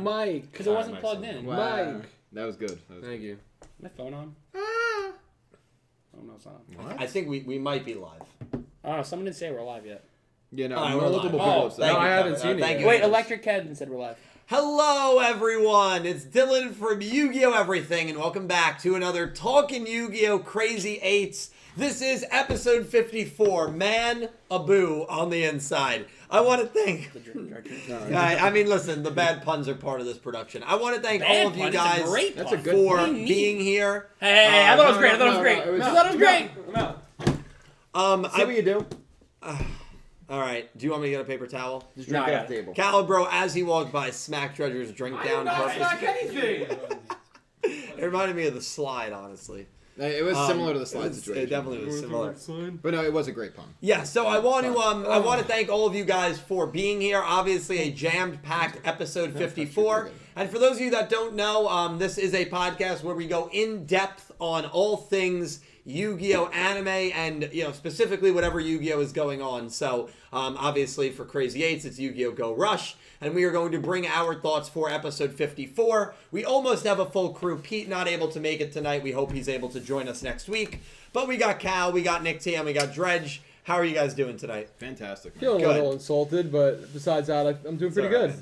Mike. Because it wasn't plugged in. Wow. Mike. That was good. Thank you. My phone on? Oh, no, it's not. What? I think we might be live. Oh, someone didn't say we're live yet. Yeah, no, we're multiple live. people. No, I haven't seen it yet. Wait, Electric Kevin said we're live. Hello, everyone. It's Dylan from Yugioh Everything, and welcome back to another Talkin' Yu-Gi-Oh! Crazy 8's. This is episode 54, Manabu on the inside. I want to thank... I mean, listen, the bad puns are part of this production. I want to thank all of you guys for being here. Hey, I thought it was great. I thought it was great. I thought it was great. See what you do? All right. Do you want me to get a paper towel? Just drink it off the table. Calibro, as he walked by, smacked Dredger's drink down. I did not smack anything. It reminded me of the slide, honestly. It was similar to the slide situation. It definitely was similar. But no, it was a great pun. Yeah, so I want to thank all of you guys for being here. Obviously, a jammed-packed episode 54. And for those of you that don't know, this is a podcast where we go in depth on all things Yu-Gi-Oh! Anime and, specifically whatever Yu-Gi-Oh! Is going on. So, obviously, for Crazy 8's, it's Yu-Gi-Oh! Go Rush. And we are going to bring our thoughts for episode 54. We almost have a full crew. Pete not able to make it tonight. We hope he's able to join us next week. But we got Cal, we got Nick T, and we got Dredge. How are you guys doing tonight? Fantastic. Feeling a little insulted, but besides that, I'm doing pretty good.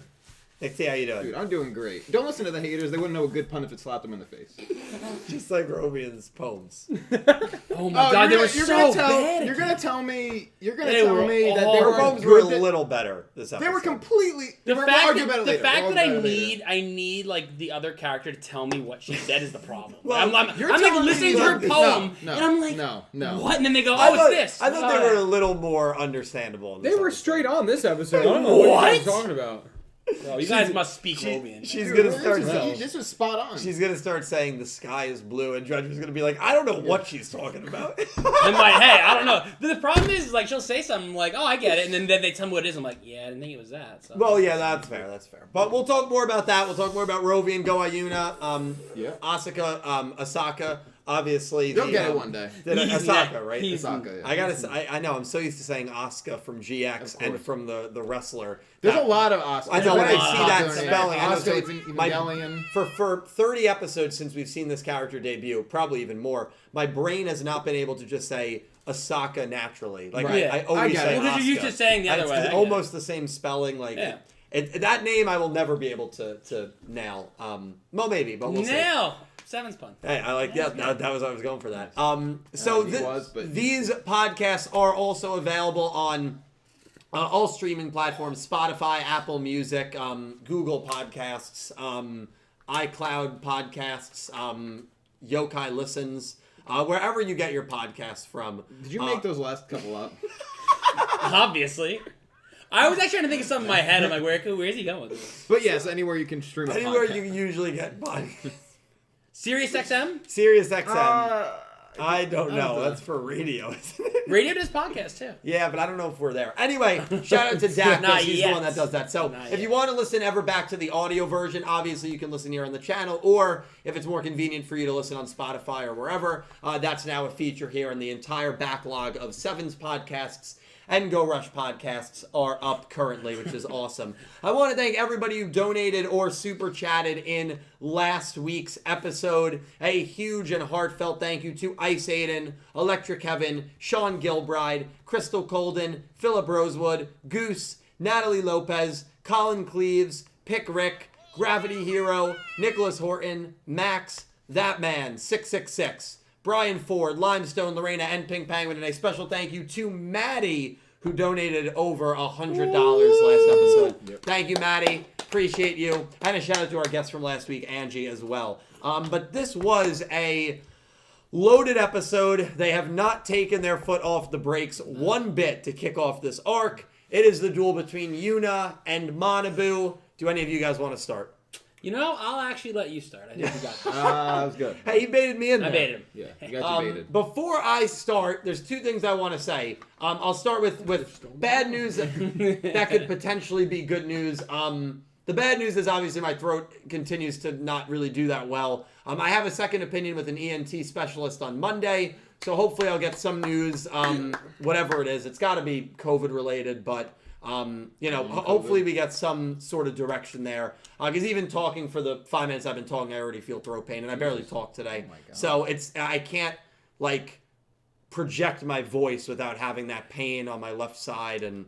Nick T, how you doing? Dude, I'm doing great. Don't listen to the haters. They wouldn't know a good pun if it slapped them in the face. Just like Robian's poems. Oh my god, they were so bad. You're gonna tell me that they were Her poems were a little better this episode. They were completely... The fact that I need like the other character to tell me what she said is the problem. Well, I'm like listening to her poem, and I'm like, what? And then they go, it's this. I thought they were a little more understandable. They were straight on this episode. I don't know what you guys are talking about. Well, you guys must speak Robian. She's gonna start saying this was spot on. She's gonna start saying the sky is blue, and Dredger's gonna be like, I don't know what she's talking about. I'm like, hey, I don't know. The problem is, like, she'll say something like, oh, I get it, and then they tell me what it is. I'm like, yeah, I didn't think it was that. So. Well, yeah, that's fair. That's fair. But we'll talk more about that. We'll talk more about Robian, Go Yuna, Asuka, Asaka. Obviously, you'll get it one day. Asaka, right? Asaka. Yeah. I gotta say, I know. I'm so used to saying Asuka from GX and from the wrestler. There's a lot of Asuka. I know when I see that spelling. Asuka, for 30 episodes since we've seen this character debut, probably even more, my brain has not been able to just say Asaka naturally. Like I always say Asuka. Because you're used to saying the other way. It's almost the same spelling. Like that name, I will never be able to nail. Well, maybe, but we'll see. Seven's pun. Hey, I like that was I was going for that. So these podcasts are also available on all streaming platforms: Spotify, Apple Music, Google Podcasts, iCloud Podcasts, Yokai Listens, wherever you get your podcasts from. Did you make those last couple up? Obviously. I was actually trying to think of something in my head. I'm like, where is he going with this? But yes, anywhere you can stream a podcast. Anywhere you usually get podcasts. Sirius XM? Sirius XM. I don't know. That's for radio, isn't it? Radio does podcasts, too. Yeah, but I don't know if we're there. Anyway, shout out to Dak, because he's the one that does that. So if you want to listen ever back to the audio version, obviously you can listen here on the channel, or if it's more convenient for you to listen on Spotify or wherever, that's now a feature here, and the entire backlog of 7's podcasts and Go Rush podcasts are up currently, which is awesome. I want to thank everybody who donated or super chatted in last week's episode. A huge and heartfelt thank you to Ice Aiden, Electric Kevin, Sean Gilbride, Crystal Colden, Philip Rosewood, Goose, Natalie Lopez, Colin Cleaves, Pick Rick, Gravity Hero, Nicholas Horton, Max, That Man, 666. Brian Ford, Limestone, Lorena, and Pink Penguin, and a special thank you to Maddie, who donated over $100 last episode. Yep. Thank you, Maddie. Appreciate you. And a shout out to our guest from last week, Angie, as well. But this was a loaded episode. They have not taken their foot off the brakes one bit to kick off this arc. It is the duel between Yuna and Manabu. Do any of you guys want to start? I'll actually let you start. I think you got this. That was good. Hey, you baited me in there. I baited him. Yeah, you got you baited. Before I start, there's two things I want to say. I'll start with bad news that could potentially be good news. The bad news is obviously my throat continues to not really do that well. I have a second opinion with an ENT specialist on Monday, so hopefully I'll get some news, whatever it is. It's got to be COVID related, but Hopefully we get some sort of direction there. Because even talking for the 5 minutes I've been talking, I already feel throat pain, and I barely talked today. Oh my God. So I can't project my voice without having that pain on my left side, and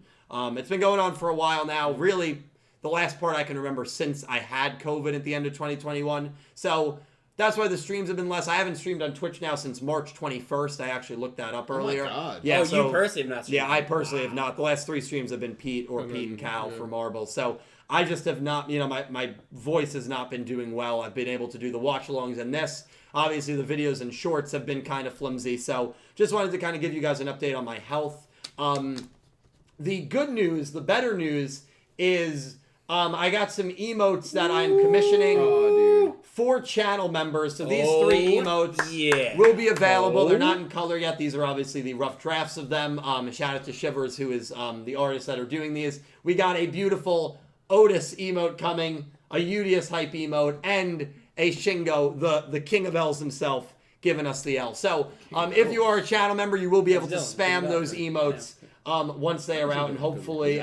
it's been going on for a while now. Really, the last part I can remember since I had COVID at the end of 2021. So that's why the streams have been less. I haven't streamed on Twitch now since March 21st. I actually looked that up earlier. Oh my God. Yeah, you personally have not streamed? Yeah, I personally have not. The last 3 streams have been Pete and Cal for Marble. So I just have not, my voice has not been doing well. I've been able to do the watch-alongs and this. Obviously, the videos and shorts have been kind of flimsy. So just wanted to kind of give you guys an update on my health. The good news, the better news is I got some emotes that I'm commissioning for channel members. So these 3 emotes will be available. They're not in color yet. These are obviously the rough drafts of them. Shout out to Shivers, who is the artist that are doing these. We got a beautiful Otis emote coming, a Udius hype emote, and a Shingo, the king of L's himself, giving us the L. So if you are a channel member, you will be able to spam those emotes once they are out, and hopefully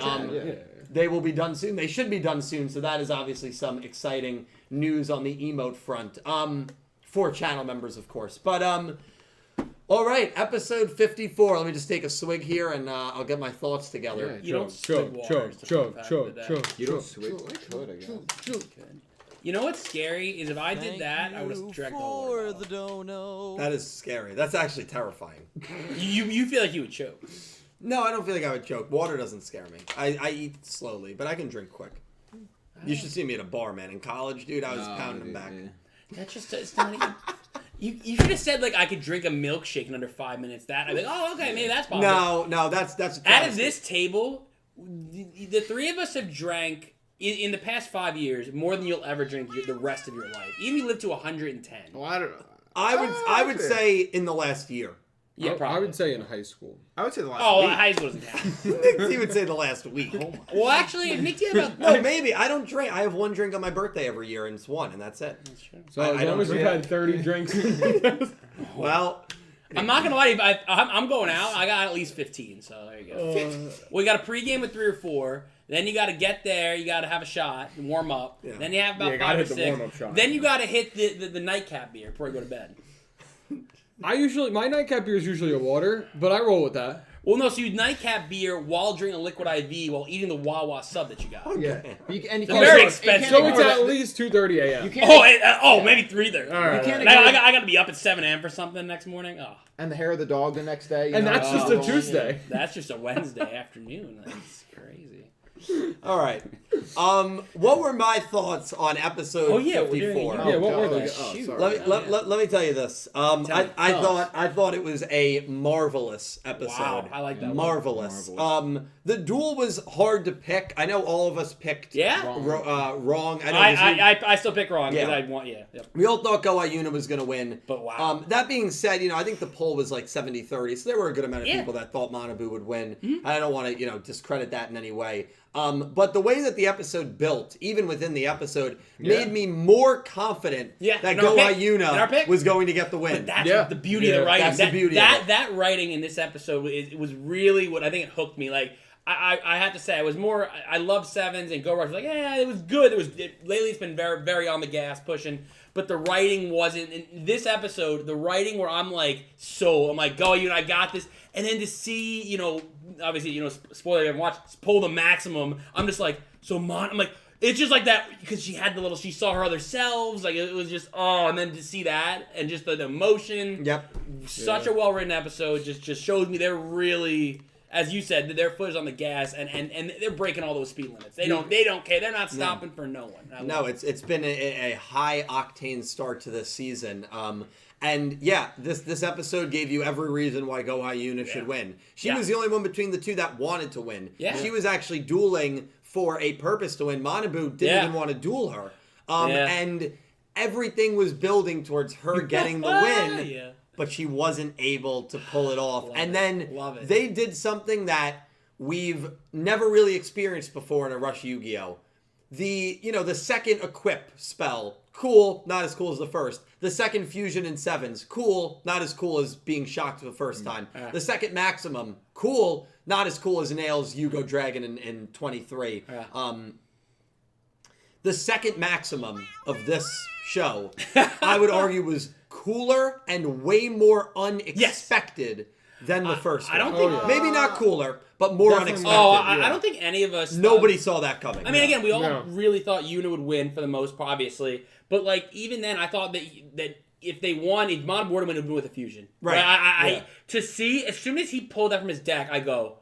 they will be done soon. They should be done soon, so that is obviously some exciting news on the emote front for channel members, of course. But all right, episode 54. Let me just take a swig here, and I'll get my thoughts together. You don't swig water. You don't swig? I could, I guess. You know what's scary is if I did that, I would have drank the whole water. That is scary. That's actually terrifying. You feel like you would choke. No, I don't feel like I would choke. Water doesn't scare me. I eat slowly, but I can drink quick. You should see me at a bar, man. In college, dude, I was pounding them back. That's just, it's not even... You should have said, like, I could drink a milkshake in under 5 minutes. That, I'd be like, oh, okay, maybe that's possible. No, that's out of this table, the 3 of us have drank, in the past 5 years, more than you'll ever drink the rest of your life. Even if you live to 110. Well, I don't know. I would say in the last year. Yeah, probably. I would say in high school. I would say the last week. High school doesn't count. He would say the last week. Well, actually, Nick did about... No, maybe. I don't drink. I have 1 drink on my birthday every year, and it's 1, and that's it. That's true. So as long as you've had 30 drinks. Well... I'm not going to lie to you. I'm going out. I got at least 15, so there you go. We got a pregame with 3 or 4. Then you got to get there. You got to have a shot and warm up. Yeah. Then you have about 5 or 6. Then you got to hit the nightcap beer before you go to bed. My nightcap beer is usually a water, but I roll with that. Well, no, so you nightcap beer while drinking a liquid IV while eating the Wawa sub that you got. Yeah. It's very expensive. So it's at least 2:30 a.m. Maybe 3:30. All right. I got to be up at 7 a.m. for something next morning. Oh. And the hair of the dog the next day. And that's just a Tuesday. That's just a Wednesday afternoon. That's crazy. All right. What were my thoughts on episode 54? What were they? Let me tell you this. I thought it was a marvelous episode. Wow, I like that. Marvelous. The duel was hard to pick. I know all of us picked wrong. I still pick wrong because I want Yep. We all thought Go Yuna was going to win. But wow. That being said, I think the poll was like 70-30, so there were a good amount of people that thought Manabu would win. Mm-hmm. I don't want to, discredit that in any way. But the way that the episode built, even within the episode, made me more confident that Go Yuna was going to get the win. But that's the beauty of the writing. That's the beauty of it. That writing in this episode was really what I think it hooked me. Like, I have to say, I was more. I love 7s and Go Rush. Like, it was good. Lately, it's been very, very on the gas, pushing. But the writing wasn't. In this episode, the writing where I'm like, Go Yuna, I got this. And then to see, obviously, spoiler, I haven't watched, pull the maximum. I'm just like, I'm like, it's just like that because she saw her other selves. Like, it was just, and then to see that and just the emotion. Yep. Such a well-written episode. Just shows me they're really, as you said, their foot is on the gas and they're breaking all those speed limits. They don't care. They're not stopping for no one. It's been a high octane start to this season. And this episode gave you every reason why Go Yuna should win. She was the only one between the 2 that wanted to win. Yeah. She was actually dueling for a purpose to win. Manabu didn't even want to duel her. And everything was building towards her getting the win, but she wasn't able to pull it off. They did something that we've never really experienced before in a Rush Yu-Gi-Oh! the second equip spell, cool, not as cool as the first. The second fusion in 7s, cool, not as cool as being shocked the first time. The second maximum, cool, not as cool as Nail's Yugioh Dragon in 23. The second maximum of this show, I would argue, was cooler and way more unexpected than the first one. I don't think... Maybe not cooler, but more unexpected. I don't think any of us... Nobody saw that coming. I mean, again, we all really thought Yuna would win for the most part, obviously. But, like, even then, I thought that if they won, if Manabu would have been with a fusion. Right. To see, as soon as he pulled that from his deck, I go...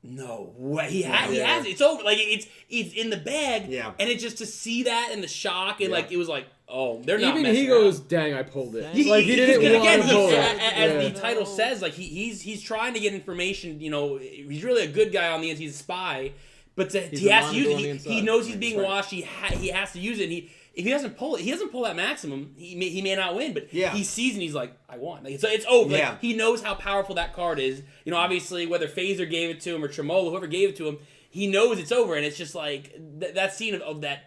No way, he has it. It's over. Like it's in the bag, and it's just to see that and the shock and like it was like, oh, they're not. Even he goes, "Dang, I pulled it." He didn't want to pull it. As the title says, like he's trying to get information. You know, he's really a good guy on the inside. He's a spy, but he has to use it. He knows he's being watched. He has to use it. And if he doesn't pull it, he doesn't pull that maximum. He may not win, but he sees and he's like, I won. Like, so it's over. Like, he knows how powerful that card is. You know, obviously whether Phaser gave it to him or Tremolo, whoever gave it to him, he knows it's over. And it's just like that scene of that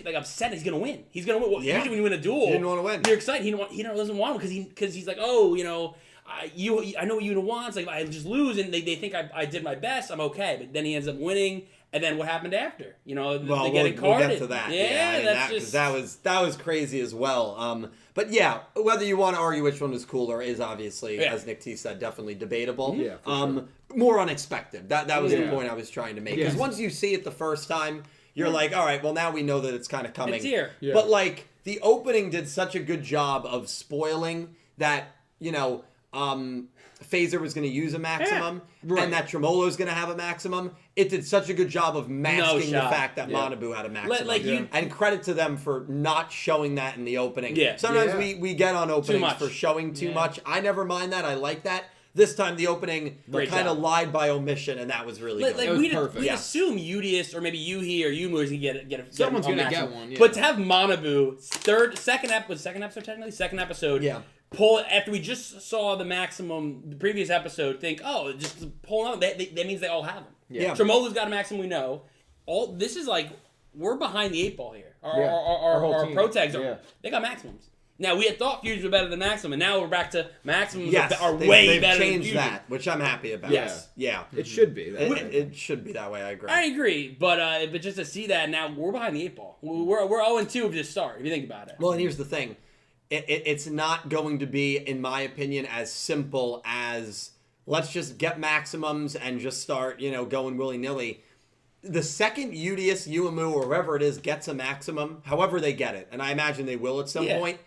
like upset. He's gonna win. He's gonna win. Well, usually when you win a duel, he didn't want to win. You're excited. He doesn't want to because he's like, oh, you know. I know what Yuna wants. Like I just lose, and they think I did my best. I'm okay, but then he ends up winning. And then what happened after? You know, they getting carded. We'll get to that. That was crazy as well. But yeah, whether you want to argue which one was cooler is obviously, as Nick T said, definitely debatable. Yeah, sure. More unexpected. That was the point I was trying to make. Because once you see it the first time, you're like, all right, well now we know that it's kind of coming. It's here. Yeah. But like the opening did such a good job of spoiling that, you know, Phaser was going to use a maximum, and that Tremolo is going to have a maximum. It did such a good job of masking the fact that Manabu had a maximum. And credit to them for not showing that in the opening. Sometimes we get on openings for showing too much. I never mind that. I like that. This time the opening kind of lied by omission, and that was really good. Like That was perfect. We'd assume Yudis or maybe Yuhi or Yumu is going to get a Someone's going to get one, But to have Manabu, second episode, pull after we just saw the maximum the previous episode, think, oh, just pull on. That means they all have them. Yeah. Tremolo's got a maximum, we know. All this is like we're behind the 8 ball here. Our pro tags they got maximums. Now we had thought fusions were better than maximum, and now we're back to maximums are way better than fusion. They've changed that, which I'm happy about. Yes. Yeah. It should be. It should be that way. I agree. I agree, but just to see that now we're behind the 8 ball. We're 0-2 of this start. If you think about it. Well, and here's the thing. It's not going to be, in my opinion, as simple as let's just get maximums and just start, going willy-nilly. The second Udius, Uemu, or whoever it is gets a maximum, however they get it, and I imagine they will at some point,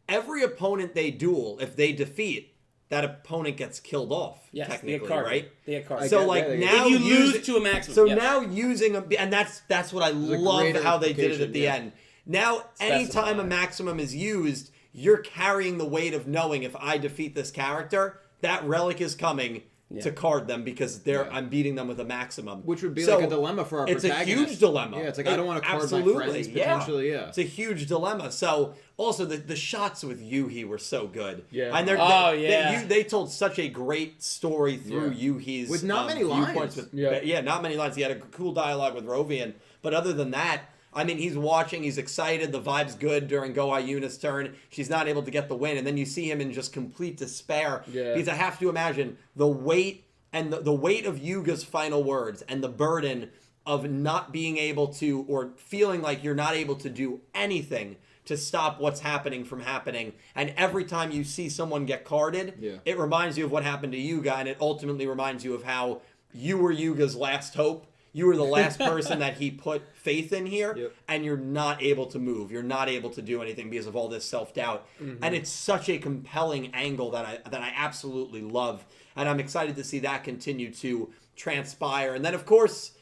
every opponent they duel, if they defeat, that opponent gets killed off, technically, right? They get carded. So, now if you lose to a maximum. So now using and that's what I love how they did it at the end. Now, anytime a maximum is used, you're carrying the weight of knowing if I defeat this character, that relic is coming to card them because I'm beating them with a maximum. Which would be like a dilemma for our protagonist. It's a huge dilemma. Yeah, it's like I don't want to card my friends potentially. Yeah. It's a huge dilemma. So also the shots with Yuhi were so good. Yeah. And they told such a great story through Yuhi's with not many lines. Not many lines. He had a cool dialogue with Rovian, but other than that, I mean, he's watching, he's excited, the vibe's good during Gohei Yuna's turn. She's not able to get the win, and then you see him in just complete despair. Yeah. Because I have to imagine the weight and the weight of Yuga's final words and the burden of not being able to, or feeling like you're not able to do anything to stop what's happening from happening. And every time you see someone get carded, it reminds you of what happened to Yuga, and it ultimately reminds you of how you were Yuga's last hope. You were the last person that he put faith in here, and you're not able to move. You're not able to do anything because of all this self-doubt. Mm-hmm. And it's such a compelling angle that I absolutely love. And I'm excited to see that continue to transpire. And then, of course,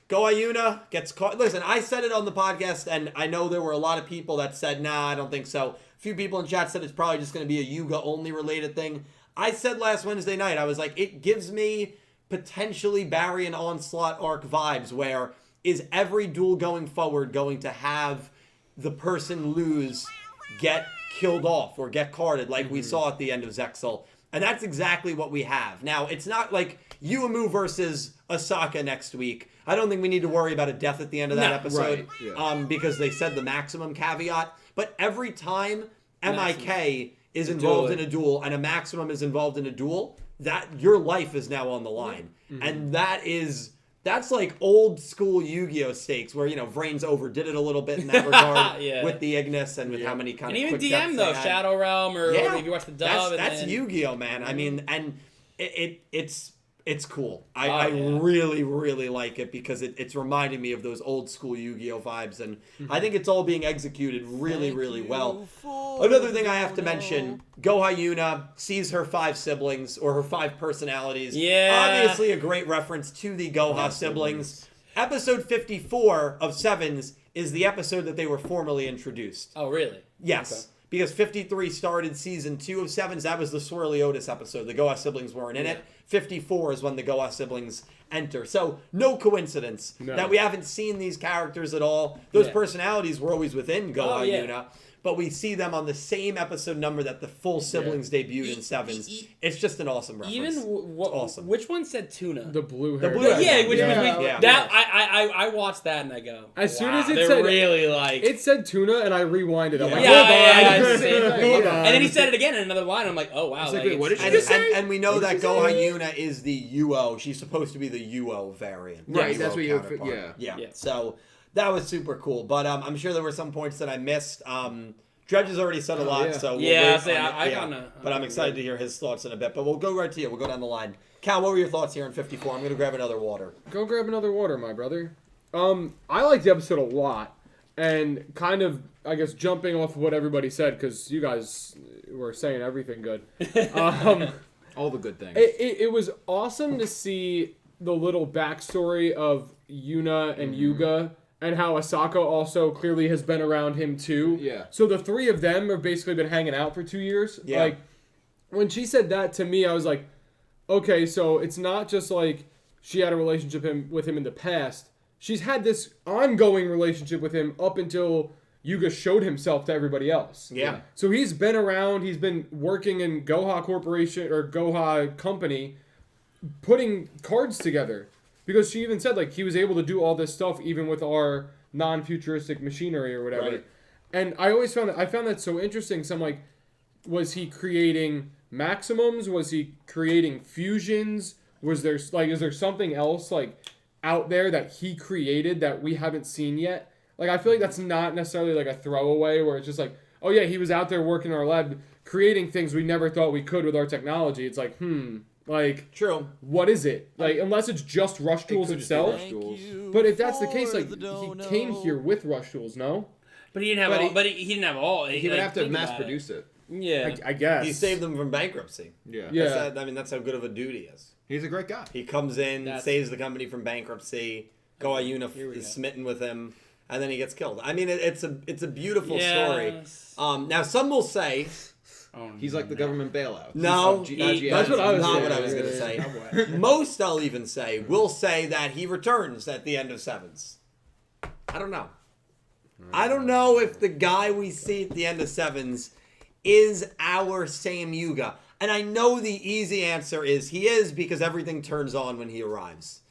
Gohei Yuna gets caught. Listen, I said it on the podcast, and I know there were a lot of people that said, nah, I don't think so. A few people in chat said it's probably just going to be a Yuga-only related thing. I said last Wednesday night, I was like, it gives me potentially Barry and Onslaught arc vibes where is every duel going forward going to have the person lose get killed off or get carded like we saw at the end of Zexal. And that's exactly what we have. Now, it's not like Yuumu versus Asaka next week. I don't think we need to worry about a death at the end of that episode. Right, because they said the maximum caveat. But every time MIK is involved in a duel and a maximum is involved in a duel, that your life is now on the line. Mm-hmm. And that's like old school Yu-Gi-Oh stakes where, Vrains overdid it a little bit in that regard with the Ignis and with how many kind of quick even DM though, Shadow Realm or if you watch the dub. That's Yu-Gi-Oh, man. I mean, and it's cool. I really, really like it because it's reminding me of those old school Yu-Gi-Oh vibes, and I think it's all being executed really, really well. Another thing I have to mention, Goha Yuna sees her 5 siblings, or her 5 personalities. Yeah. Obviously a great reference to the Goha siblings. Episode 54 of Sevens is the episode that they were formally introduced. Oh, really? Yes. Okay. Because 53 started season 2 of Sevens. That was the Swirly Otis episode. The Goha siblings weren't in it. 54 is when the Goha siblings enter. So, no coincidence that we haven't seen these characters at all. Those personalities were always within Goha Yuna. But we see them on the same episode number that the full siblings debuted in Sevens. It's just an awesome reference. Even awesome. Which one said tuna? The blue hair. I watched that and I go, as soon as it said really like it said tuna and I rewinded. I'm like, and then he said it again in another line. I'm like, oh wow. Like, what did you just say? And we know that Goha Yuna is the UO. She's supposed to be the UO variant. Right. That's what you. Yeah. So. That was super cool, but I'm sure there were some points that I missed. Dredge has already said a lot, so but I'm excited to hear his thoughts in a bit. But we'll go right to you. We'll go down the line. Cal, what were your thoughts here in 54? I'm going to grab another water. Go grab another water, my brother. I liked the episode a lot, and kind of, I guess, jumping off of what everybody said, because you guys were saying everything good. All the good things. It was awesome to see the little backstory of Yuna and Yuga, and how Asaka also clearly has been around him too. Yeah. So the 3 of them have basically been hanging out for 2 years. Yeah. Like, when she said that to me, I was like, okay, so it's not just like she had a relationship with him in the past. She's had this ongoing relationship with him up until Yuga showed himself to everybody else. Yeah. So he's been around. He's been working in Goha Corporation or Goha Company, putting cards together. Because she even said, like, he was able to do all this stuff even with our non-futuristic machinery or whatever. Right. And I always found that so interesting. So I'm like, was he creating maximums? Was he creating fusions? Is there something else, like, out there that he created that we haven't seen yet? Like, I feel like that's not necessarily, like, a throwaway where it's just like, oh, yeah, he was out there working in our lab creating things we never thought we could with our technology. It's like, like, true. What is it? Like, unless it's just Rush Tools itself. But if that's the case, like, he came here with Rush Tools, no? But he didn't have all. But he didn't have all. He would have to mass produce it. Yeah, I guess he saved them from bankruptcy. Yeah. That's how good of a dude he is. He's a great guy. He comes in, saves the company from bankruptcy. Goha Yuna is smitten with him, and then he gets killed. I mean, it's a beautiful story. Now some will say. He's like the government bailout. No, that's what I was not what I was going to say. Most, I'll even say, will say that he returns at the end of Sevens. I don't know. I don't know if the guy we see at the end of Sevens is our same Yuga. And I know the easy answer is he is, because everything turns on when he arrives.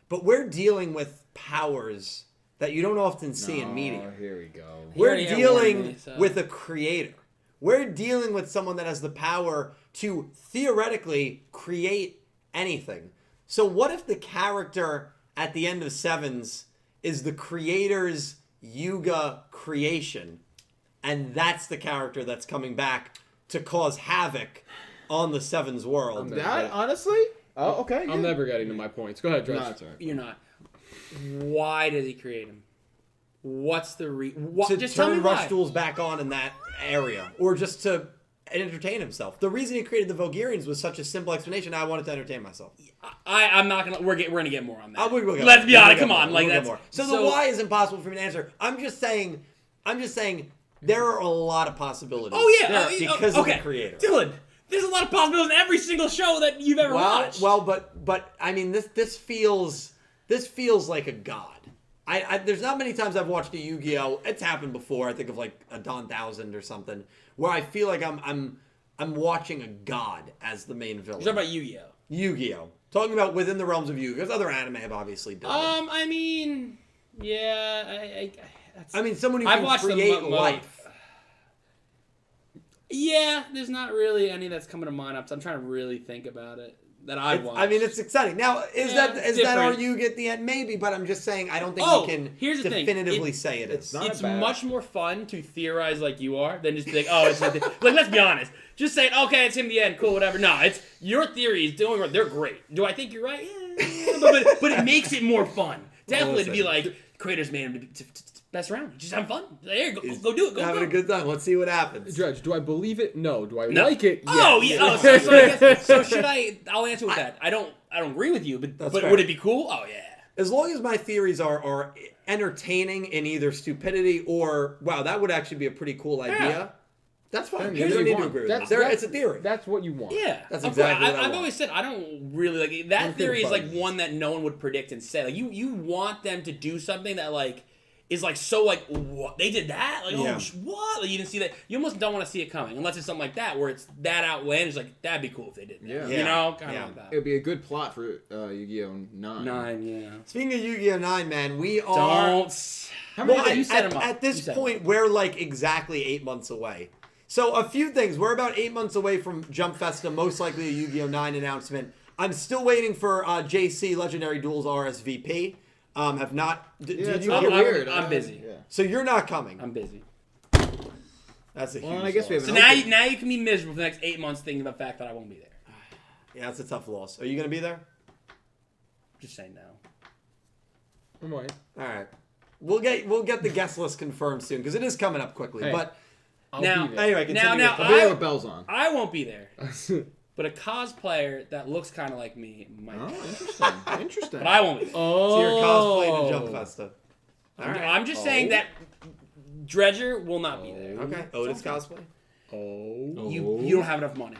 But we're dealing with powers that you don't often see in media. Here we go. We're dealing with a creator. We're dealing with someone that has the power to theoretically create anything. So what if the character at the end of Sevens is the creator's Yuga creation, and that's the character that's coming back to cause havoc on the Sevens world? That, honestly? Oh, okay. I'm never getting to my points. Go ahead, Dredge. No, that's all right. You're not. Why does he create him? What's the to just turn tell me Rush why. Tools back on in that area, or just to entertain himself? The reason he created the Vulgarians was such a simple explanation. I wanted to entertain myself. I'm not gonna. We're gonna get more on that. Let's be honest. Come on, like that's more. So the why is impossible for me to answer. I'm just saying. There are a lot of possibilities. Oh yeah, because of the creator, Dylan. There's a lot of possibilities in every single show that you've ever watched. Well, but I mean, this feels like a god. There's not many times I've watched a Yu-Gi-Oh! It's happened before. I think of like a Dawn 1000 or something, where I feel like I'm I'm watching a god as the main villain. You're talking about Yugioh. Yugioh. Talking about within the realms of Yu-Gi-Oh! Because other anime have obviously done it. I mean, yeah, I mean, someone who I've can watched create life. Yeah, there's not really any that's coming to mind. I'm trying to really think about it that I watched. I mean, it's exciting. Now, is that different. our Yuga at the end? Maybe, but I'm just saying I don't think we can here's the definitively thing. say it is. It's much more fun to theorize like you are than just be like, oh, it's like, let's be honest. Just saying, okay, it's him the end, cool, whatever. No, it's your theories. They're great. Do I think you're right? Yeah, but it makes it more fun. Definitely to be like, creators made him to mess around. Just have fun. There, go do it. Go having a good time. Let's see what happens. Dredge, do I believe it? No. Do I like it? Yes. Oh, yeah. Oh, so I guess, so should I? I'll answer with that. I don't agree with you, but fair. would it be cool? Oh yeah. As long as my theories are entertaining in either stupidity or wow, that would actually be a pretty cool idea. Yeah. That's fine. You don't need to agree with that. It's a theory. That's what you want. Yeah, that's exactly. I've always said I don't really like that theory. Is like one that no one would predict and say. Like you want them to do something that like is like so like what they did that like what like, you didn't see that. You almost don't want to see it coming unless it's something like that where it's that outlandish. Like that'd be cool if they did that. Yeah. You know, kind of like that. It would be a good plot for Yu-Gi-Oh! 9. 9, yeah. Speaking of Yu-Gi-Oh! 9, man, we are. Don't. How many Well, you set him up. At this point, we're like exactly 8 months away. So a few things. We're about 8 months away from Jump Festa, most likely a Yu-Gi-Oh! 9 announcement. I'm still waiting for JC Legendary Duels RSVP. Have not. Did you not get weird. I'm busy. Yeah. So you're not coming. I'm busy. That's a huge. Well, I guess we loss. have So now you can be miserable for the next 8 months thinking about the fact that I won't be there. Yeah, that's a tough loss. Are you gonna be there? Just saying no. I might. All right. We'll get the guest list confirmed soon because it is coming up quickly. Hey. But I'll Now- be there. anyway, continue. Now, I'll be there with bells on. I won't be there. But a cosplayer that looks kind of like me might. Oh, interesting. Interesting. But I won't be there. So you're cosplaying to Jump Festa. All right. I'm just saying that Dredger will not be there. Okay. Otis cosplay. You don't have enough money.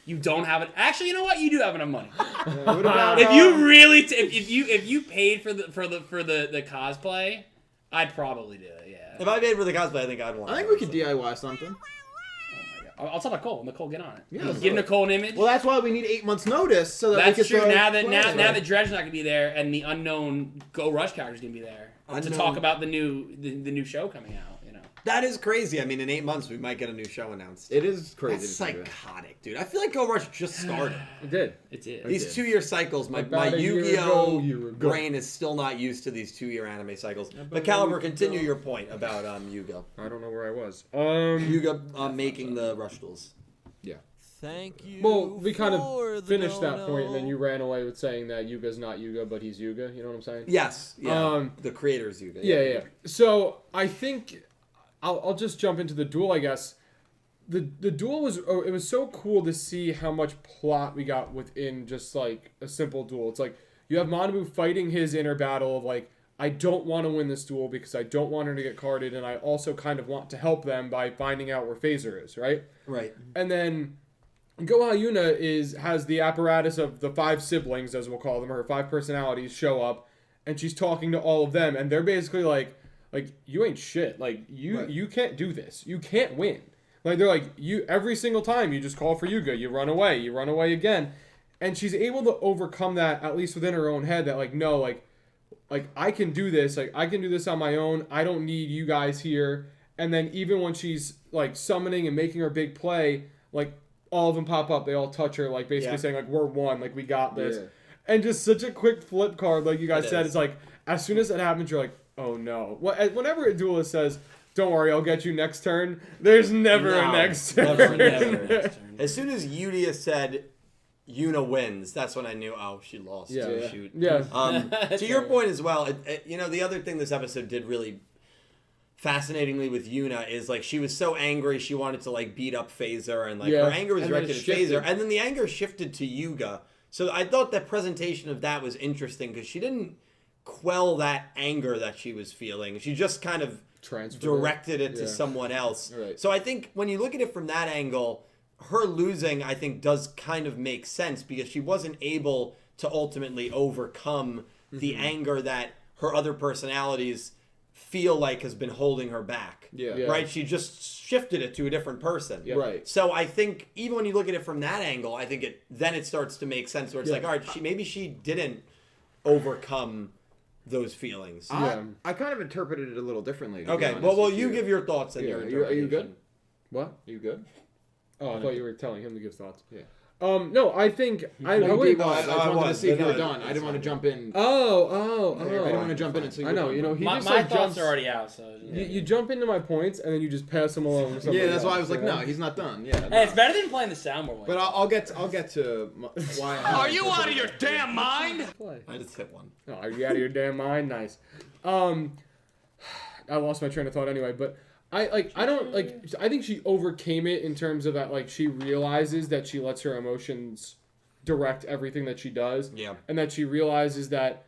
You don't have it. Actually, you know what? You do have enough money. What about If you really, if you paid for the cosplay, I'd probably do it. Yeah. If I paid for the cosplay, I think I'd want. I think we could DIY something. I'll tell Nicole. Nicole, get on it. Yeah, let's Give do it. Nicole an image. Well, that's why we need 8 months notice so that we That's can true. start Now that planning. Dredge's not gonna be there, and the unknown Go Rush character's gonna be there to Unknown. talk about the new show coming out. You know. That is crazy. I mean, in 8 months, we might get a new show announced. It is crazy. That's to think of. psychotic, dude. I feel like Go Rush just started. It did. It did. These 2 year cycles, my About a year Yu-Gi-Oh! ago. brain is still not used to these 2 year anime cycles. But Caliber, continue your point about Yuga. I don't know where I was. Yuga making the Rush duels. Yeah. Thank you. Well, we kind for of the finished that dono. point, and then you ran away with saying that Yuga's not Yuga, but he's Yuga. You know what I'm saying? Yes. Yeah. Um, the creators Yuga. Yeah. So I think I'll just jump into the duel, I guess. The duel was it was so cool to see how much plot we got within just like a simple duel. It's like you have Manabu fighting his inner battle of like, I don't want to win this duel because I don't want her to get carded, and I also kind of want to help them by finding out where Phaser is, right? Right. And then Yuna has the apparatus of the 5 siblings, as we'll call them, her 5 personalities show up, and she's talking to all of them, and they're basically like you ain't shit. Like you can't do this. You can't win. Like they're like you every single time you just call for Yuga, you run away again, and she's able to overcome that at least within her own head. That like no, like I can do this. Like I can do this on my own. I don't need you guys here. And then even when she's like summoning and making her big play, like all of them pop up. They all touch her, like basically saying like we're one, like we got this. Yeah. And just such a quick flip card, like you guys said. is. It's like as soon as that happens, you're like, oh no. Whenever a duelist says, "Don't worry, I'll get you next turn," there's never a next turn. Never. As soon as Yudia said Yuna wins, that's when I knew, oh, she lost. Yeah. Oh, shoot. Yeah. To your point as well, the other thing this episode did really fascinatingly with Yuna is like she was so angry she wanted to like beat up Phaser, and like her anger was And then directed it at shifted. Phaser, and then the anger shifted to Yuga. So I thought that presentation of that was interesting because she didn't quell that anger that she was feeling. She just kind of directed it to someone else. Right. So I think when you look at it from that angle, her losing, I think, does kind of make sense because she wasn't able to ultimately overcome the anger that her other personalities feel like has been holding her back. Yeah. Right? She just shifted it to a different person. Yeah. Right. So I think even when you look at it from that angle, I think it starts to make sense where it's like, all right, maybe she didn't overcome those feelings. I kind of interpreted it a little differently. Okay, well, you give your thoughts and your Are interpretation. you good? What? Are you good? Oh, I thought you were telling him to give thoughts. Yeah. No, I think I I wouldn't. wanted to see if you were done. I didn't want to jump in. Oh. I didn't want to jump in until you I know. You know, he My just thoughts jumps. are already out. So You jump into my points and then you just pass them along. To Yeah, that's why I else, was like, no, he's not done. Yeah. Hey, it's better than playing the soundboard. But I'll get to why. Are you out of your damn mind? I just hit one. Oh, are you out of your damn mind? Nice. I lost my train of thought anyway, but I think she overcame it in terms of that, like, she realizes that she lets her emotions direct everything that she does. Yeah. And that she realizes that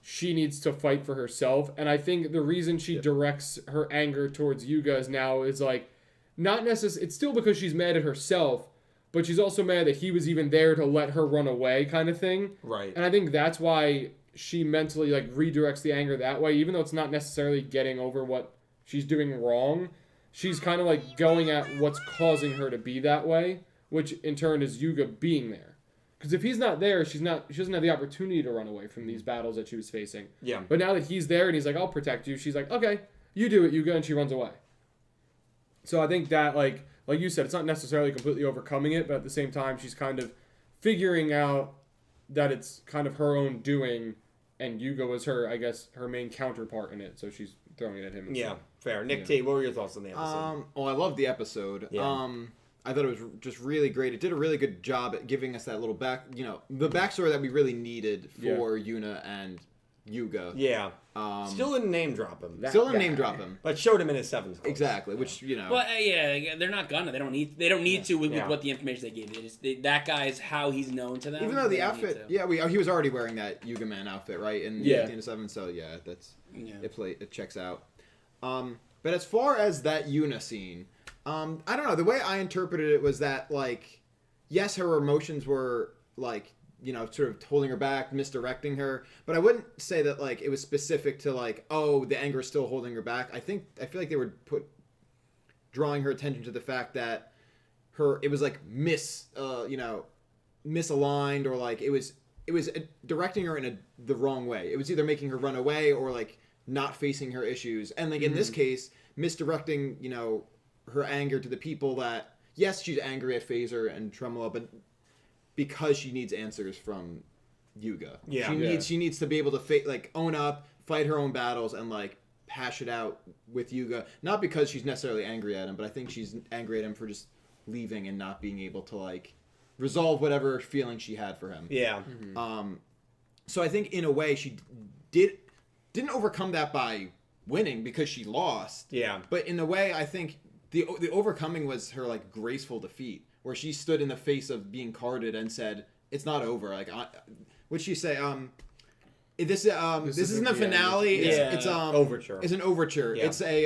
she needs to fight for herself. And I think the reason she directs her anger towards Yuga now is, like, not necessarily, it's still because she's mad at herself, but she's also mad that he was even there to let her run away kind of thing. Right. And I think that's why she mentally, like, redirects the anger that way, even though it's not necessarily getting over what she's doing wrong. She's kind of, like, going at what's causing her to be that way, which in turn is Yuga being there. Because if he's not there, she doesn't have the opportunity to run away from these battles that she was facing. Yeah. But now that he's there and he's like, I'll protect you, she's like, okay, you do it, Yuga, and she runs away. So I think that, like you said, it's not necessarily completely overcoming it, but at the same time, she's kind of figuring out that it's kind of her own doing, and Yuga was her, I guess, her main counterpart in it, so she's throwing it at him instead. Yeah, fair. Nick T, what were your thoughts on the episode? I loved the episode. Yeah. I thought it was just really great. It did a really good job at giving us that little the backstory that we really needed for Yuna and Yuga. Yeah. Still didn't name drop him. Still didn't name drop him. But showed him in his seventh course. Exactly, which, Well, yeah, they're not gonna. They don't need to with what the information they gave. That guy is how he's known to them. Even though the They don't outfit, need to. he was already wearing that Yuga Man outfit, right? In 15-7, so it checks out. But as far as that Yuna scene, I don't know. The way I interpreted it was that, like, yes, her emotions were, like, sort of holding her back, misdirecting her. But I wouldn't say that, like, it was specific to, like, oh, the anger is still holding her back. I feel like they were drawing her attention to the fact that it was, like, misaligned, or, like, it was directing her in the wrong way. It was either making her run away or, like, not facing her issues. And, like, in this case, misdirecting, her anger to the people that, yes, she's angry at Phaser and Tremolo, but because she needs answers from Yuga. Yeah. She needs to be able to own up, fight her own battles, and, like, hash it out with Yuga. Not because she's necessarily angry at him, but I think she's angry at him for just leaving and not being able to, like, resolve whatever feeling she had for him. Yeah. So I think in a way she didn't overcome that by winning because she lost. Yeah. But in a way, I think the overcoming was her, like, graceful defeat, where she stood in the face of being carded and said, "It's not over." Like, what'd she say? This isn't the finale. It's overture. It's an overture. Yeah. It's a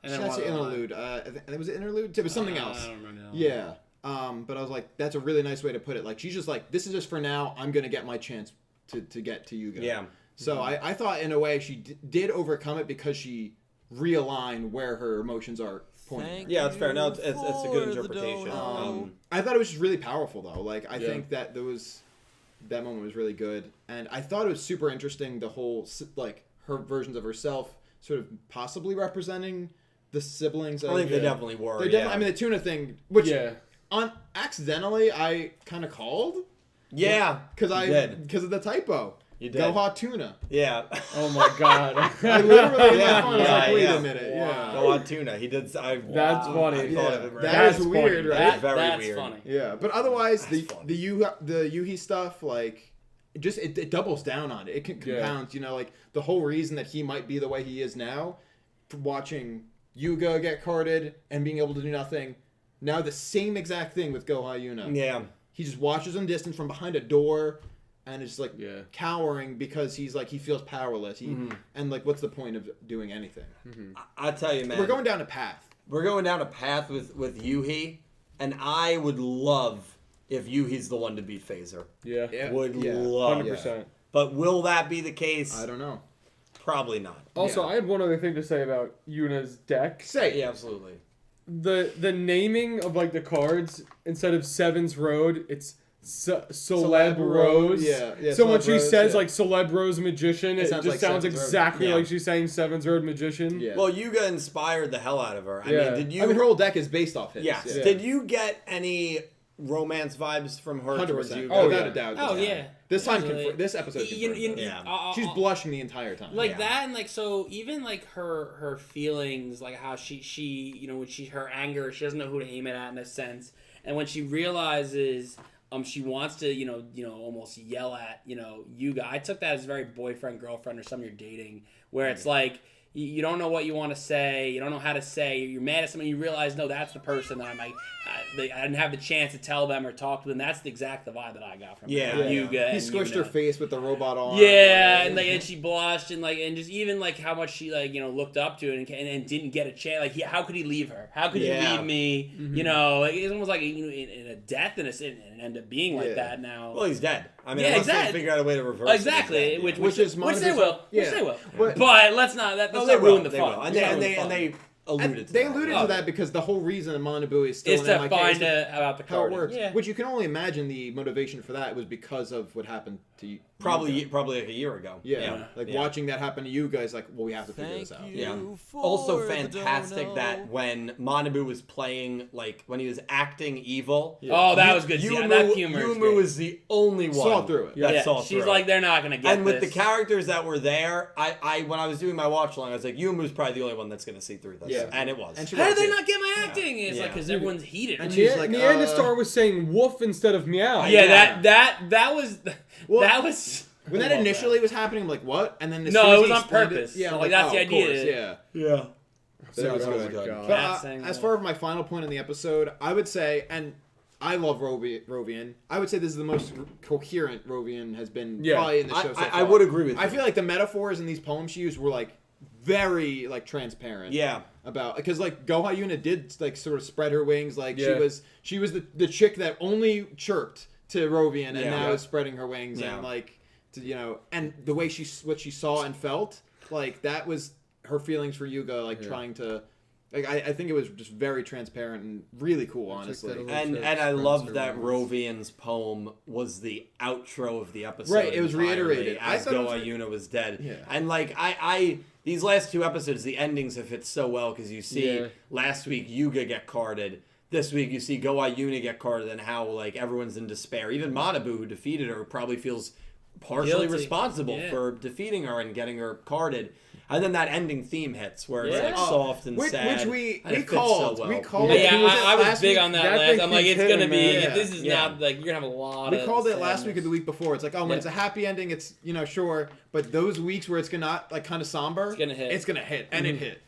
should I say interlude? Was it interlude? It was something else. I don't remember. Yeah. But I was like, that's a really nice way to put it. Like, she's just like, this is just for now. I'm gonna get my chance to get to Yuga. Yeah. So I thought in a way she did overcome it because she realigned where her emotions are pointing. Yeah, that's fair. No, it's a good interpretation. I thought it was just really powerful though. Like, I think that that moment was really good, and I thought it was super interesting. The whole, like, her versions of herself sort of possibly representing the siblings. I think they definitely were. I mean, the tuna thing, which accidentally I kind of called. Yeah, because of the typo. You did. Go hot tuna. Yeah. Oh my god. I literally I was like, wait a minute. Wow. Yeah. Go hot tuna. He did. That's funny. I thought of it right. That is That's weird, funny. right? That's weird. funny. Yeah, but otherwise, the funny. Yuhi stuff, like, it doubles down on it. It compounds, like, the whole reason that he might be the way he is now, from watching Yuga get carded and being able to do nothing. Now the same exact thing with Goha Yuna. Yeah. He just watches him distant from behind a door, and is, like, cowering because he's, like, he feels powerless. And, like, what's the point of doing anything? I tell you, man. We're going down a path. We're going down a path with Yuhi, and I would love if Yuhi's the one to beat Phaser. Yeah. Would love 100%. But will that be the case? I don't know. Probably not. Also, I had one other thing to say about Yuna's deck. Yeah, absolutely. The naming of like the cards, instead of Seven's Road, it's Celeb Rose. Yeah. So when she Rose, says like Celeb Rose Magician, it sounds just like sounds Seven's Road. exactly like she's saying Seven's Road Magician. Yeah. Well, Yuga inspired the hell out of her. I mean, did you? I mean, her whole deck is based off his. Yes. Yeah. Did you get any romance vibes from her towards 100%. Yuga? Oh, without a doubt. Oh yeah. This time, Absolutely. this episode. She's blushing the entire time. Like that, and like so, even like her feelings, like how she when her anger, she doesn't know who to aim it at in a sense, and when she realizes she wants to almost yell at Yuga. I took that as very boyfriend girlfriend or someone you're dating, where it's like you don't know what you want to say, you don't know how to say, you're mad at someone, you realize no, that's the person that I didn't have the chance to tell them or talk to them. That's the exact vibe that I got from Yuga. He squished her face with the robot arm. Yeah, and she blushed and just even like how much she looked up to it and didn't get a chance. Like how could he leave her? How could he leave me? Mm-hmm. It's almost like in a death and it ended up being like that now. Well, he's dead. I mean, unless they figure out a way to reverse exactly, it. which they will. But let's not. Let's not ruin the fun. And they alluded to they alluded to that because the whole reason Manabu is still is to find about the how card. it works. Yeah. Which you can only imagine the motivation for that was because of what happened to you. Probably like a year ago. Watching that happen to you guys, like, well, we have to figure this out. Yeah. Also fantastic that when Manabu was playing, like when he was acting evil. Yeah. Oh, that was good. That humor. Yumu is the only one saw through it. That saw through she's it. like, they're not gonna get. And with the characters that were there, I when I was doing my watch along, I was like, Yumu's probably the only one that's gonna see through this. Yeah. And it was. And how did they not get my acting? It's like because everyone's heated. And she's like, Neanderstar was saying woof instead of meow. Yeah, that was that was. When that initially was happening, I'm like, what? And then it was on purpose. Yeah, like that's the idea. Course, yeah. That was good. good. But as far as my final point in the episode, I would say, and I love Rovian. I would say this is the most coherent Rovian has been probably in the show so far. I would agree with you. I feel like the metaphors in these poems she used were like very like transparent. Yeah. About because like Goha Yuna did like sort of spread her wings, like she was the chick that only chirped to Rovian and now is spreading her wings and like and the way what she saw and felt, like that was her feelings for Yuga, like trying to. Like I think it was just very transparent and really cool, honestly. And I love that Rovian's poem was the outro of the episode. Right, it was reiterated. As Goha Yuna was dead. Yeah. And like I these last two episodes, the endings have hit so well because you see last week Yuga get carded. This week you see Goha Yuna get carded and how like everyone's in despair. Even Manabu, who defeated her, probably feels partially responsible for defeating her and getting her carded. And then that ending theme hits where it's like soft and sad. Which we called. So well. We called it. Yeah, I was big on that last. I'm like, it's gonna be. This is not not like you're gonna have a lot. We called it last week or the week before. It's like, when it's a happy ending, it's sure. But those weeks where it's gonna like kind of somber, it's gonna hit, and it hit.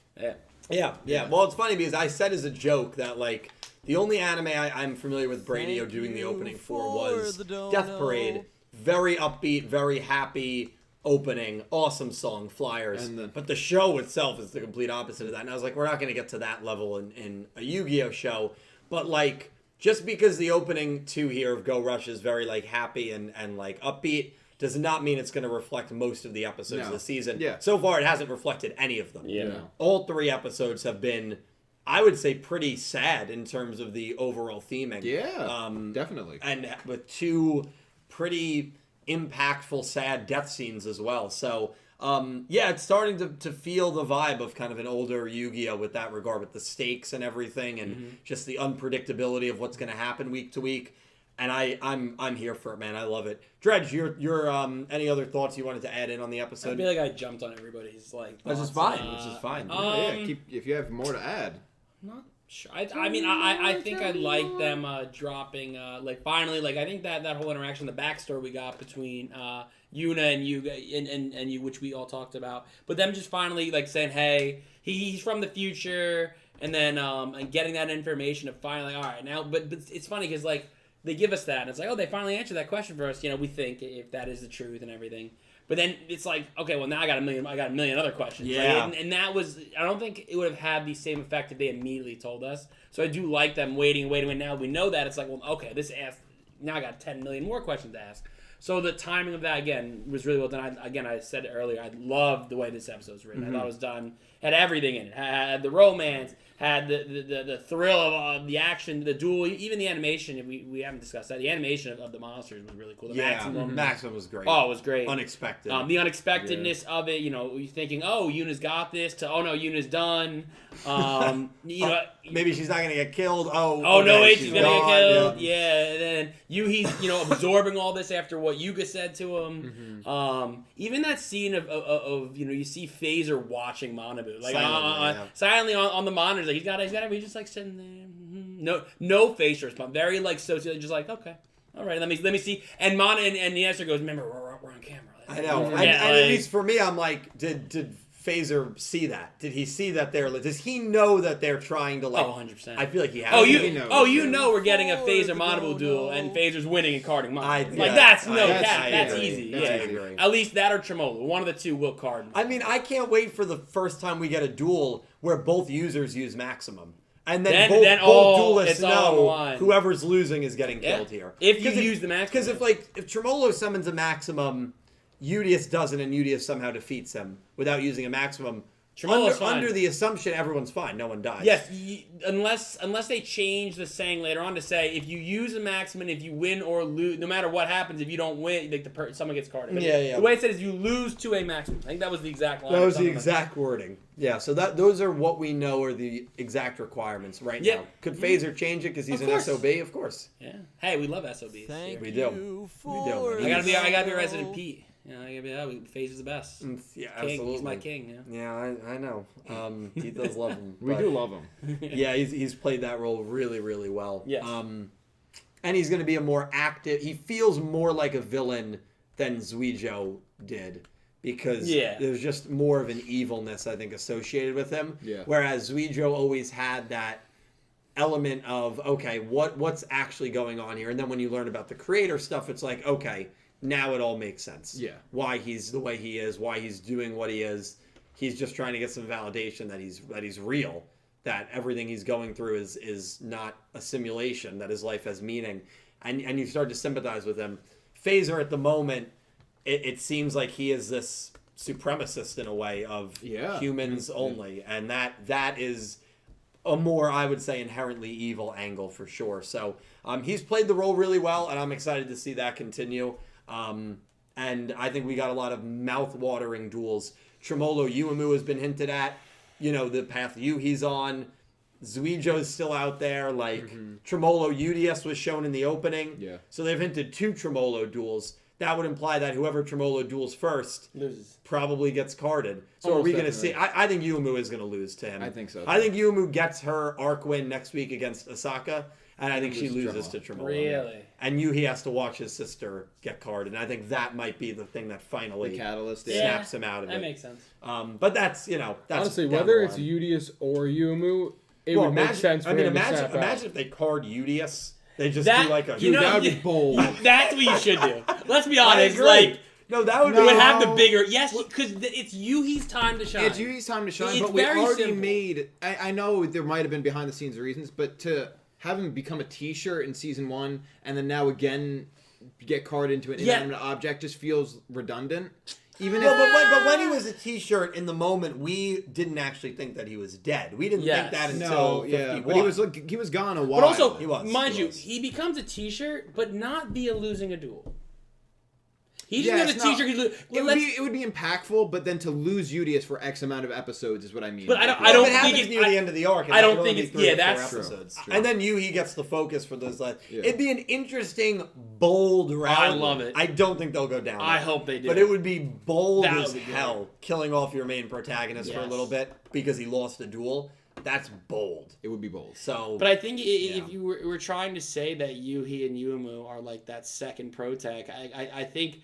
Yeah. Well, it's funny because I said as a joke that like the only anime I'm familiar with Bradio doing the opening for was Death Parade. Very upbeat, very happy opening, awesome song, Flyers. But the show itself is the complete opposite of that. And I was like, we're not going to get to that level in a Yu-Gi-Oh show. But like, just because the opening 2 here of Go Rush is very like happy and like upbeat does not mean it's going to reflect most of the episodes of the season. Yeah. So far, it hasn't reflected any of them. Yeah. All 3 episodes have been, I would say, pretty sad in terms of the overall theming. Yeah, definitely. And with 2 pretty impactful, sad death scenes as well. So, it's starting to feel the vibe of kind of an older Yu-Gi-Oh! With that regard, with the stakes and everything, and just the unpredictability of what's going to happen week to week. And I'm here for it, man. I love it. Dredge, your any other thoughts you wanted to add in on the episode? I feel like I jumped on everybody's like. Which is fine. If you have more to add. Not sure. I mean, I think I like them dropping like finally like I think that whole interaction, the backstory we got between Yuna and Yuga and you, which we all talked about, but them just finally like saying, hey, he's from the future, and then and getting that information of finally all right now, but it's funny because like they give us that and it's like, oh, they finally answered that question for us, we think if that is the truth and everything. But then it's like, okay, well now I got a million other questions. Yeah. Like, and that was, I don't think it would have had the same effect if they immediately told us. So I do like them waiting. Now we know that. It's like, well, okay, now I got 10 million more questions to ask. So the timing of that again was really well done. I said it earlier. I loved the way this episode was written. I thought it was done. Had everything in it. Had the romance. Had the thrill of the action, the duel, even the animation. We haven't discussed that. The animation of the monsters was really cool. The Maximum was great. Oh, it was great. Unexpected. The unexpectedness of it. You're thinking, oh, Yuna's got this. To oh no, Yuna's done. Maybe she's not gonna get killed. Oh no, wait, she's gonna gone. get killed. Yeah, and then Yuhi's absorbing all this after what Yuga said to him. Even that scene of you see Phaser watching Manabu silently on the monitors. Like he's got to be just like sitting there. No face response. Very so just like okay, all right. Let me see. And and the answer goes. Remember, we're on camera. I know. And at least for me, I'm like, did Phaser see that? Did he see that does he know that they're trying to 100%. I feel like he has. We're getting a Phaser Manabu duel and Phaser's winning and carding Manabu. That's easy. At least that or Tremolo. One of the two will card. I mean, I can't wait for the first time we get a duel where both users use maximum. And then both duelists know whoever's losing is getting killed here. If you use the maximum. Because if Tremolo summons a maximum, Yugioh doesn't, and Yugioh somehow defeats him without using a maximum. Under the assumption everyone's fine, no one dies. Yes, unless they change the saying later on to say if you use a maximum, if you win or lose, no matter what happens, if you don't win, someone gets carded. But the way it said is you lose to a maximum. I think that was the exact line. That was the exact wording. Yeah, so those are what we know are the exact requirements right now. Could Phaser change it because he's an SOB? Of course. Yeah. Hey, we love SOBs. We do. I gotta be a resident Pete. Phaser's the best. Yeah, king. absolutely. He's my king. Yeah, I know. He does love him. We do love him. Yeah, he's played that role really, really well. Yes. And he's going to be a more active. He feels more like a villain than Yugioh did because there's just more of an evilness, I think, associated with him. Yeah. Whereas Yugioh always had that element of, okay, what's actually going on here? And then when you learn about the creator stuff, it's like, okay, now it all makes sense. Yeah. Why he's the way he is, why he's doing what he is. He's just trying to get some validation that he's real, that everything he's going through is not a simulation, that his life has meaning. And you start to sympathize with him. Phaser at the moment, it seems like he is this supremacist in a way of humans only. And that is a more, I would say, inherently evil angle for sure. So he's played the role really well, and I'm excited to see that continue. And I think we got a lot of mouth-watering duels. Tremolo Yuumu has been hinted at. The path he's on. Yugioh is still out there. Tremolo Yugioh was shown in the opening. Yeah. So they've hinted 2 Tremolo duels. That would imply that whoever Tremolo duels first probably gets carded. So almost are we going to see? I think Yuumu is going to lose to him. I think so. I think Yuumu gets her arc win next week against Asaka. And I think she loses to Tremolo. Really? And Yuhi has to watch his sister get carded. And I think that might be the thing that finally the catalyst snaps him out of it. That makes sense. But that's, that's honestly, whether it's Yugioh or Yuumu, it would make sense for him to snap out. Imagine if they card Yugioh. They just do like a... that would be bold. That's what you should do. Let's be honest. No, that would be... would have the bigger... Yes, because it's Yuhi's time to shine. It's Yuhi's time to shine, but we already made... I know there might have been behind-the-scenes reasons, but to... have him become a T-shirt in season 1 and then now again get carded into an inanimate object just feels redundant. But when he was a T-shirt in the moment, we didn't actually think that he was dead. We didn't think that until 51. But he was gone a while. But also, mind you, he becomes a T-shirt, but not via losing a duel. He just got a T-shirt. It would be impactful, but then to lose Yugioh for X amount of episodes is what I mean. But I don't think it's near the end of the arc. I don't think it's that's episodes. True. And then he gets the focus for those. It'd be an interesting, bold round. I love it. I don't think they'll go down. I hope they do. But it would be bold as hell, killing off your main protagonist for a little bit because he lost a duel. That's bold. It would be bold. But I think if you were trying to say that Yuhi and Yuumu are like that second protag, I think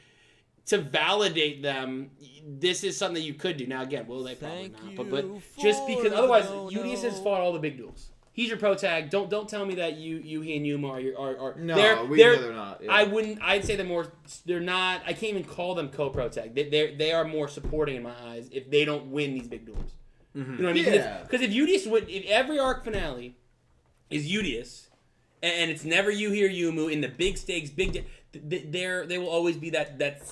to validate them, this is something that you could do. Now again, will they probably not? But just because otherwise, Yugioh has fought all the big duels. He's your protag. Don't tell me that Yuhi and Yuumu are no. They're not. Yeah. I wouldn't. I'd say they're more. They're not. I can't even call them co-protag. They are more supporting in my eyes if they don't win these big duels. Mm-hmm. You know what I mean? Because if Yugioh would, if every arc finale is Yugioh, and it's never Yuhi or Yuumu in the big stakes, they will always be that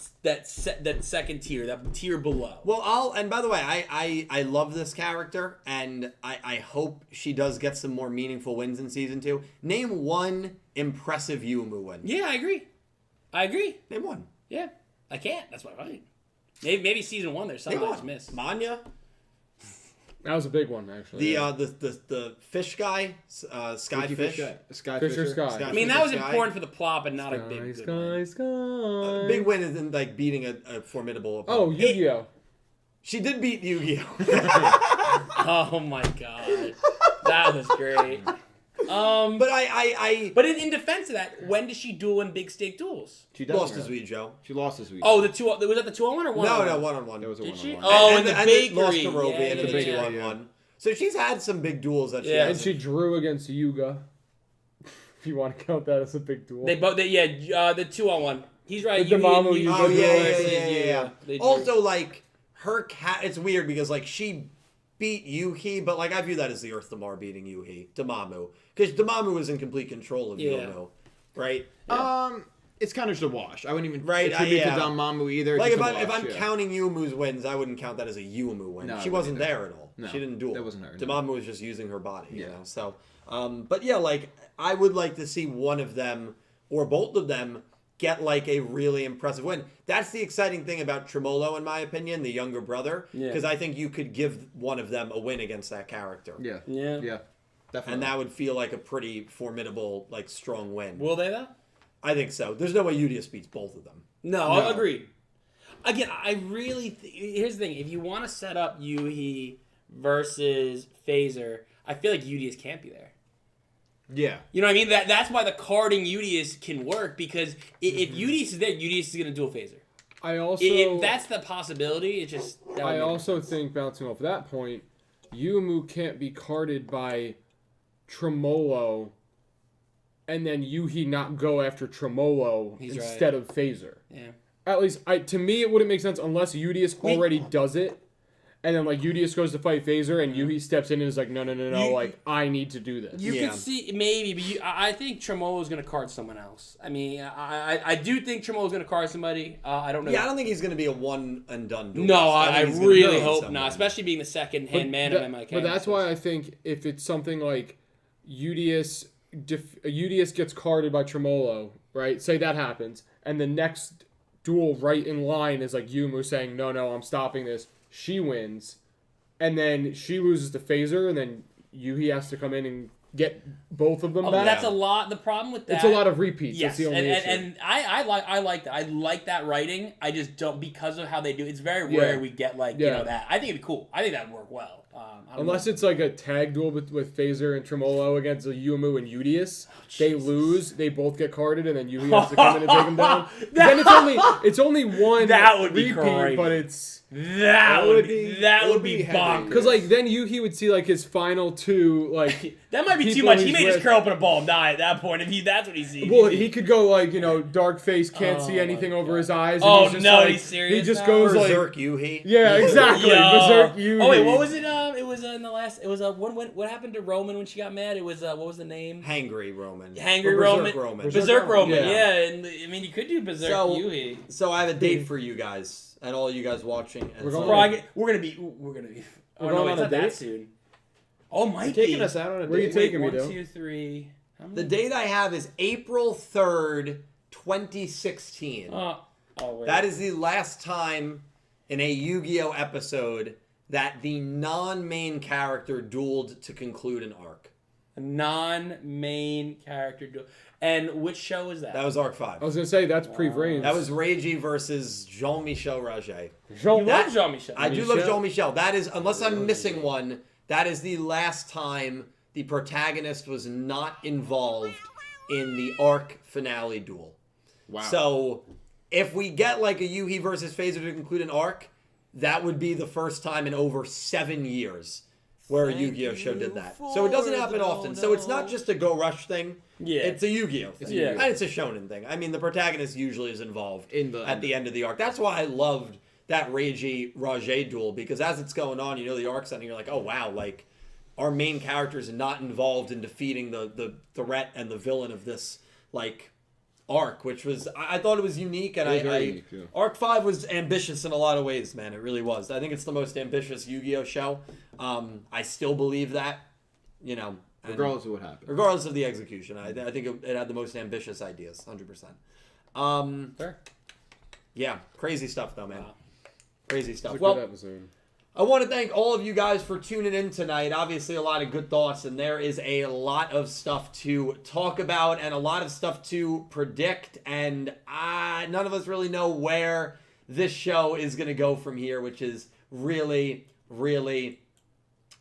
second tier, that tier below. Well, and by the way, I love this character, and I hope she does get some more meaningful wins in season 2. Name one impressive Yumu win. Yeah, I agree. Name one. Yeah, I can't. That's my point. Maybe season 1 there's something I just missed. Manya. That was a big one, actually. The fish guy, Skyfish. Sky. I mean, that was important for the plot, but not a big Sky. Big win is in like beating a formidable opponent. Oh, Yugioh. She did beat Yugioh. Oh my god, that was great. But But in defense of that, when did she duel in big stake duels? She lost his Yugioh. She lost his week. Oh, was that the 2-on-1 or 1-on-1? No, 1-on-1. It was a Did she? 1-on-1. Oh, and in the and bakery. lost to Roby Yeah, in the yeah, 2-on-1. So she's had some big duels that she Yeah. And has. she drew against Yuga. If you want to count that as a big duel. The 2-on-1. He's right. The Mamamoo Yuga Oh, duel. yeah. Also, like, her cat, it's weird because, like, she beat Yuhi, but, like, I view that as the Earth Damar beating Yuhi, Damamu. Because Damamu was in complete control of Yuno, right? It's kind of just a wash. I wouldn't even Right, attribute to Damamu either. Like, It's if just a I'm wash, counting Yumu's wins, I wouldn't count that as a Yumu win. No, She I wasn't wouldn't there at all. No, She didn't duel. that wasn't her, no. Damamu was just using her body, you Yeah. know? So, but yeah, like, I would like to see one of them, or both of them, get, like, a really impressive win. That's the exciting thing about Tremolo, in my opinion, the younger brother, because I think you could give one of them a win against that character. Yeah. Definitely. And that would feel like a pretty formidable, like, strong win. Will they, though? I think so. There's no way Yugioh beats both of them. No. Agreed. Again, I really... here's the thing. If you want to set up Yuhi versus Phaser, I feel like Yugioh can't be there. Yeah. You know what I mean? That's why the carding Yugioh can work, because if Yugioh is there, Yugioh is going to duel Phaser. I also... If that's the possibility, it's just... I also think, bouncing off that point, Yumu can't be carded by Tremolo and then Yuhi not go after Tremolo instead of Phaser. Yeah. At least, to me, it wouldn't make sense unless Yugioh already does it. And then, like, Yugioh goes to fight Phaser, and Yuhi steps in and is like, no, like, I need to do this. You could see, maybe, but I think Tremolo's going to card someone else. I mean, I do think Tremolo's going to card somebody. I don't know. Yeah, I don't think he's going to be a one-and-done duelist. No, I really hope someone. not, especially being the second-hand man of MIK. But that's why I think if it's something like Yugioh gets carded by Tremolo, right? Say that happens, and the next duel right in line is like Yumu saying, no, I'm stopping this. She wins, and then she loses to Phaser, and then Yuhi has to come in and get both of them back. That's a lot. The problem with that, it's a lot of repeats. Yes, That's the only issue. And I like that. I like that writing. I just don't, because of how they do. It's very rare we get you know that. I think it'd be cool. I think that'd work well. Unless it's like a tag duel with Phaser and Tremolo against Yumu and Yugioh. They lose, they both get carded, and then Yuhi has to come in and take them down. Then it's only one that would be repeat, crazy. but it's... That would be bonkers. Because then Yuhi would see his final two that might be too much. He may just curl up in a ball and die at that point if that's what he sees. Well, he could go dark face, can't see anything over his eyes. And Oh he's no, just he's serious. He just now? goes Berserk Yuhi. Yeah, exactly. Berserk Yuhi. Oh wait, what was it? It was in the last. It was what happened to Roman when she got mad? It was what was the name? Hangry Roman. Berserk Roman. Yeah. Yeah, and I mean you could do Berserk Yuhi. So I have a date for you guys and all you guys watching. And We're going We're gonna be. Oh no, it's not that soon. Oh, might be. Taking us out on a date. Where are you taking me, though? 1, 2, 3. The date I have is April 3rd, 2016. Wait. That is the last time in a Yu-Gi-Oh episode that the non-main character dueled to conclude an arc. A non-main character duel. And which show is that? That was arc 5. I was gonna say that's pre-Vrains. That was Reiji versus Jean-Michel Raget. You love Jean-Michel. I do love Jean-Michel. That is, unless I'm missing one, that is the last time the protagonist was not involved in the arc finale duel. Wow. So, if we get like a Yuhi versus Phaser to conclude an arc, that would be the first time in over 7 years where a Yu-Gi-Oh show did that. So it doesn't happen often. So it's not just a Go Rush thing. Yeah. It's a Yu-Gi-Oh thing. Yeah. And it's a shonen thing. I mean, the protagonist usually is involved at the end of the arc. That's why I loved that Reiji Rajet duel, because as it's going on, you know the arc's on, and you're like, oh wow, like our main character is not involved in defeating the threat and the villain of this like arc, which was I thought it was unique, and unique, yeah. Arc 5 was ambitious in a lot of ways, man. It really was. I think it's the most ambitious Yu-Gi-Oh show. I still believe that, you know, regardless of what happened, regardless of the execution. I think it had the most ambitious ideas, 100%. Fair. Yeah, crazy stuff though, man. Wow. Crazy stuff. It was a good episode. I want to thank all of you guys for tuning in tonight. Obviously, a lot of good thoughts, and there is a lot of stuff to talk about and a lot of stuff to predict, and none of us really know where this show is going to go from here, which is really, really,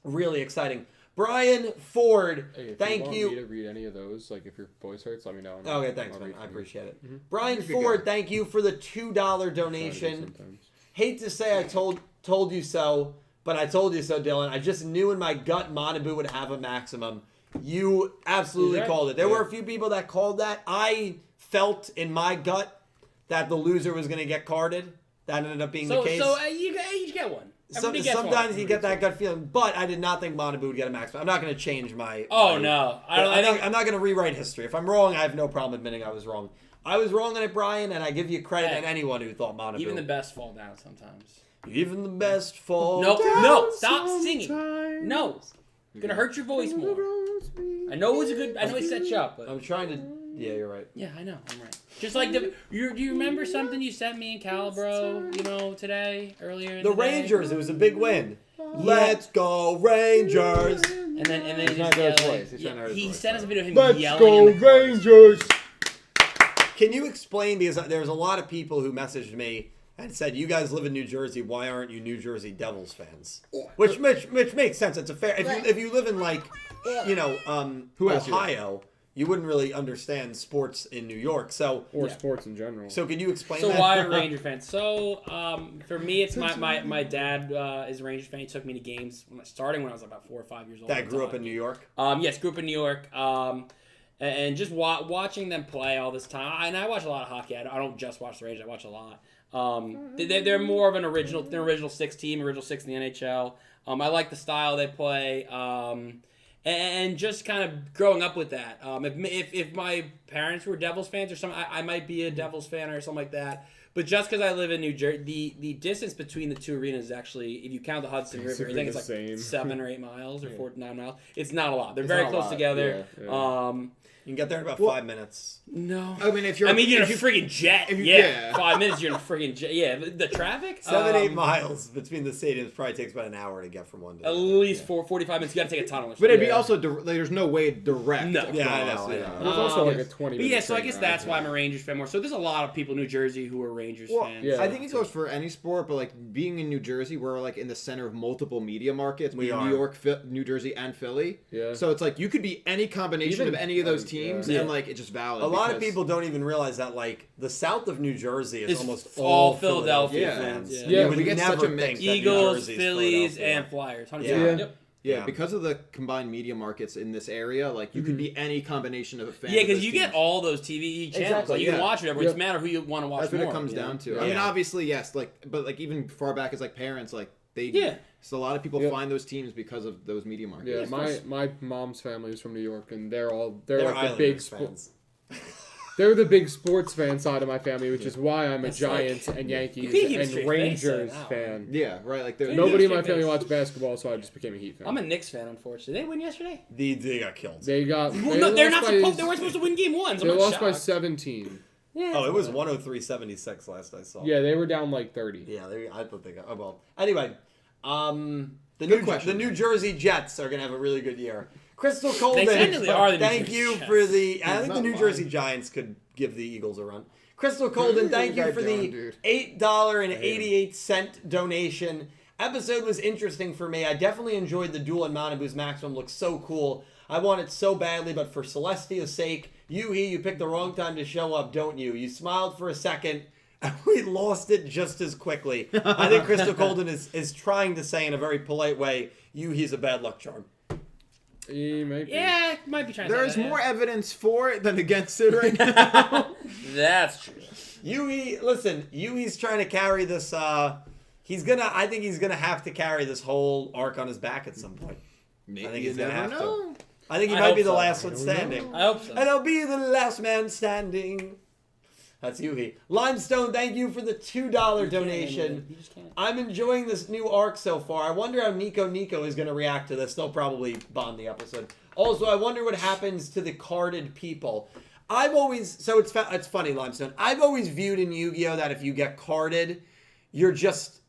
really exciting. Brian Ford, Hey, if thank you. Want you. me to read any of those, like if your voice hurts, let me know. Okay, thanks, man. I appreciate it. Mm-hmm. Brian Ford, thank you for the $2 donation. Hate to say I told you so, but I told you so, Dylan. I just knew in my gut Manabu would have a maximum. You absolutely called it. There were a few people that called that. I felt in my gut that the loser was going to get carded. That ended up being the case. So you each get one. Sometimes you get that gut feeling, but I did not think Manabu would get a maximum. I'm not going to change my... No. I'm not going to rewrite history. If I'm wrong, I have no problem admitting I was wrong. I was wrong on it, Brian, and I give you credit and anyone who thought Manabu. Even the best fall down sometimes. Even the best fall No, down no, stop singing. sometimes. No. It's going to hurt your voice more. I know it was a good... I know he set you up, but... I'm trying to... Yeah, you're right. Yeah, I know. I'm right. Just like do you remember something you sent me in Calibro, today, earlier in The the day? Rangers, it was a big win. Let's go, Rangers! And then He's just trying to hear his yelling. voice. He's trying to hear his He voice, sent us a video of him Let's yelling go in the car. Rangers! Can you explain, because there's a lot of people who messaged me and said, you guys live in New Jersey, why aren't you New Jersey Devils fans? Which makes sense. It's a fair... If you live in, like, Who asked you that? Ohio, you wouldn't really understand sports in New York. So, Or sports in general. so can you explain So that? why a Ranger fan? So for me, it's my dad is a Rangers fan. He took me to games starting when I was about 4 or 5 years old. That grew up in New York? Yes, grew up in New York. And just watching them play all this time. And I watch a lot of hockey. I don't just watch the Rangers. I watch a lot. They're more of an original six team, original six in the NHL. I like the style they play. And just kind of growing up with that. If my parents were Devils fans or something, I might be a Devils fan or something like that. But just because I live in New Jersey, the distance between the two arenas is actually, if you count the Hudson River, I think it's like same. 7 or 8 miles or 4 to 9 miles. It's not a lot. They're very close together. Yeah. You can get there in about 5 minutes. No. I mean, you're in a friggin' jet. yeah. 5 minutes, you're in a friggin' jet. Yeah, the traffic? 7-8 miles between the stadiums probably takes about an hour to get from one to the At other. least 45 minutes. You gotta take a tunnel. But it'd be also there's no way direct. No. across, Yeah, I know. There's also like a 20 But minute yeah, so I train guess ride, that's why I'm a Rangers fan more. So there's a lot of people in New Jersey who are Rangers fans. yeah. I think it goes for any sport, but like being in New Jersey, we're like in the center of multiple media markets. We being are. New York, New Jersey, and Philly. Yeah. So it's like you could be any combination Even of any of those like, teams, yeah. and like it's just valid. A lot of because- people don't even realize that, like, the south of New Jersey is It's almost all all Philadelphia fans. fans. Yeah, You would we get never such a think mix. that New Eagles, Jersey's Phillies, Philadelphia. and Flyers. 100%. Yeah. Yep. Yeah, because of the combined media markets in this area, like you could be any combination of a fan. Yeah, because because you get all those TV channels. Exactly, Like, you can yeah. watch whatever. It's a matter of who you want to watch That's what more. it comes you know? down to. Yeah. I mean, obviously, yes, but even far back as like parents, like they. Yeah. So a lot of people Yeah. find those teams because of those media markets. Yeah, my mom's family is from New York, and they're like the big Islanders fans. They're the big sports fan side of my family, which is why I'm a That's Giants like- and You Yankees can't keep a and straight Rangers face on that fan. Yeah, right. Like they're Nobody in my straight family face. watched basketball, so I just became a Heat fan. I'm a Knicks fan, unfortunately. Did they win yesterday? They got killed. They got. Well, they no, they're lost not by- supposed. They weren't supposed to win game one. So They I'm not lost by shocked. 17. Yeah, Oh, it was 103-76 last I saw. Yeah, they were down like 30. Yeah, I thought they got. Oh, well. Anyway, the question. New Jersey Jets are gonna have a really good year. Crystal Colden, technically are the New thank Jersey you Jets. for the. I think the not New lying. Jersey Giants could give the Eagles a run. Crystal Colden, thank you That for John, the dude. $8.88 donation. Episode was interesting for me. I definitely enjoyed the Duel and Manabu's Maximum. Looks so cool. I want it so badly, but for Celestia's sake, you picked the wrong time to show up, don't you? You smiled for a second, and we lost it just as quickly. I think Crystal Colden is trying to say in a very polite way, he's a bad luck charm. He might be. Yeah, might be trying to There say is that, more yeah. evidence for it than against it right now. That's true. Yui's trying to carry this. I think he's gonna have to carry this whole arc on his back at some point. Maybe I think you he's gonna never have know. to. I think he I might hope be the so. last one standing. I hope so. And I'll be the last man standing. That's Yugi. Limestone, thank you for the $2 donation. You just can't. I'm enjoying this new arc so far. I wonder how Nico is going to react to this. They'll probably bond the episode. Also, I wonder what happens to the carded people. I've always... So it's funny, Limestone. I've always viewed in Yu-Gi-Oh! That if you get carded, you're just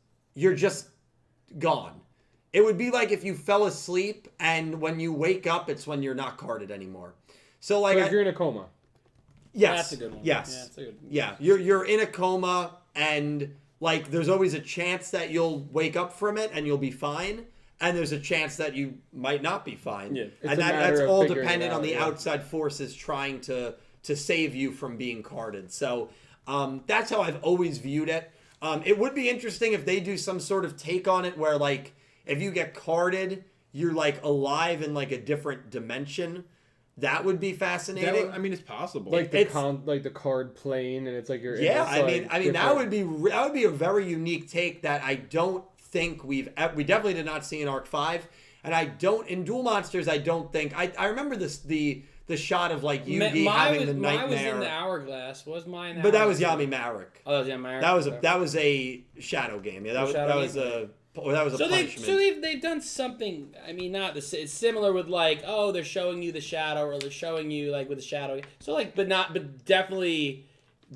gone. It would be like if you fell asleep and when you wake up, it's when you're not carded anymore. So like... if you're in a coma. Yes. That's a good one. Yes. Yeah, that's a good one. Yeah. You're in a coma and like there's always a chance that you'll wake up from it and you'll be fine. And there's a chance that you might not be fine. Yeah. And that's all dependent on the outside forces trying to save you from being carded. So that's how I've always viewed it. It would be interesting if they do some sort of take on it where like if you get carded, you're like alive in like a different dimension. That would be fascinating. It's possible. Like the card plane, and it's like you're. Yeah, I mean that would be a very unique take that I don't think we definitely did not see in Arc 5, and I don't in Duel Monsters. I don't think I remember the shot of like Yugi having the nightmare. Mine was in the hourglass. Was mine? But that was Yami Marek. Oh, that was Yami Marek. That was a shadow game. Yeah, that was a punishment. So they've done something. I mean, it's similar with like, oh, they're showing you the shadow, or they're showing you like with the shadow. So like, but definitely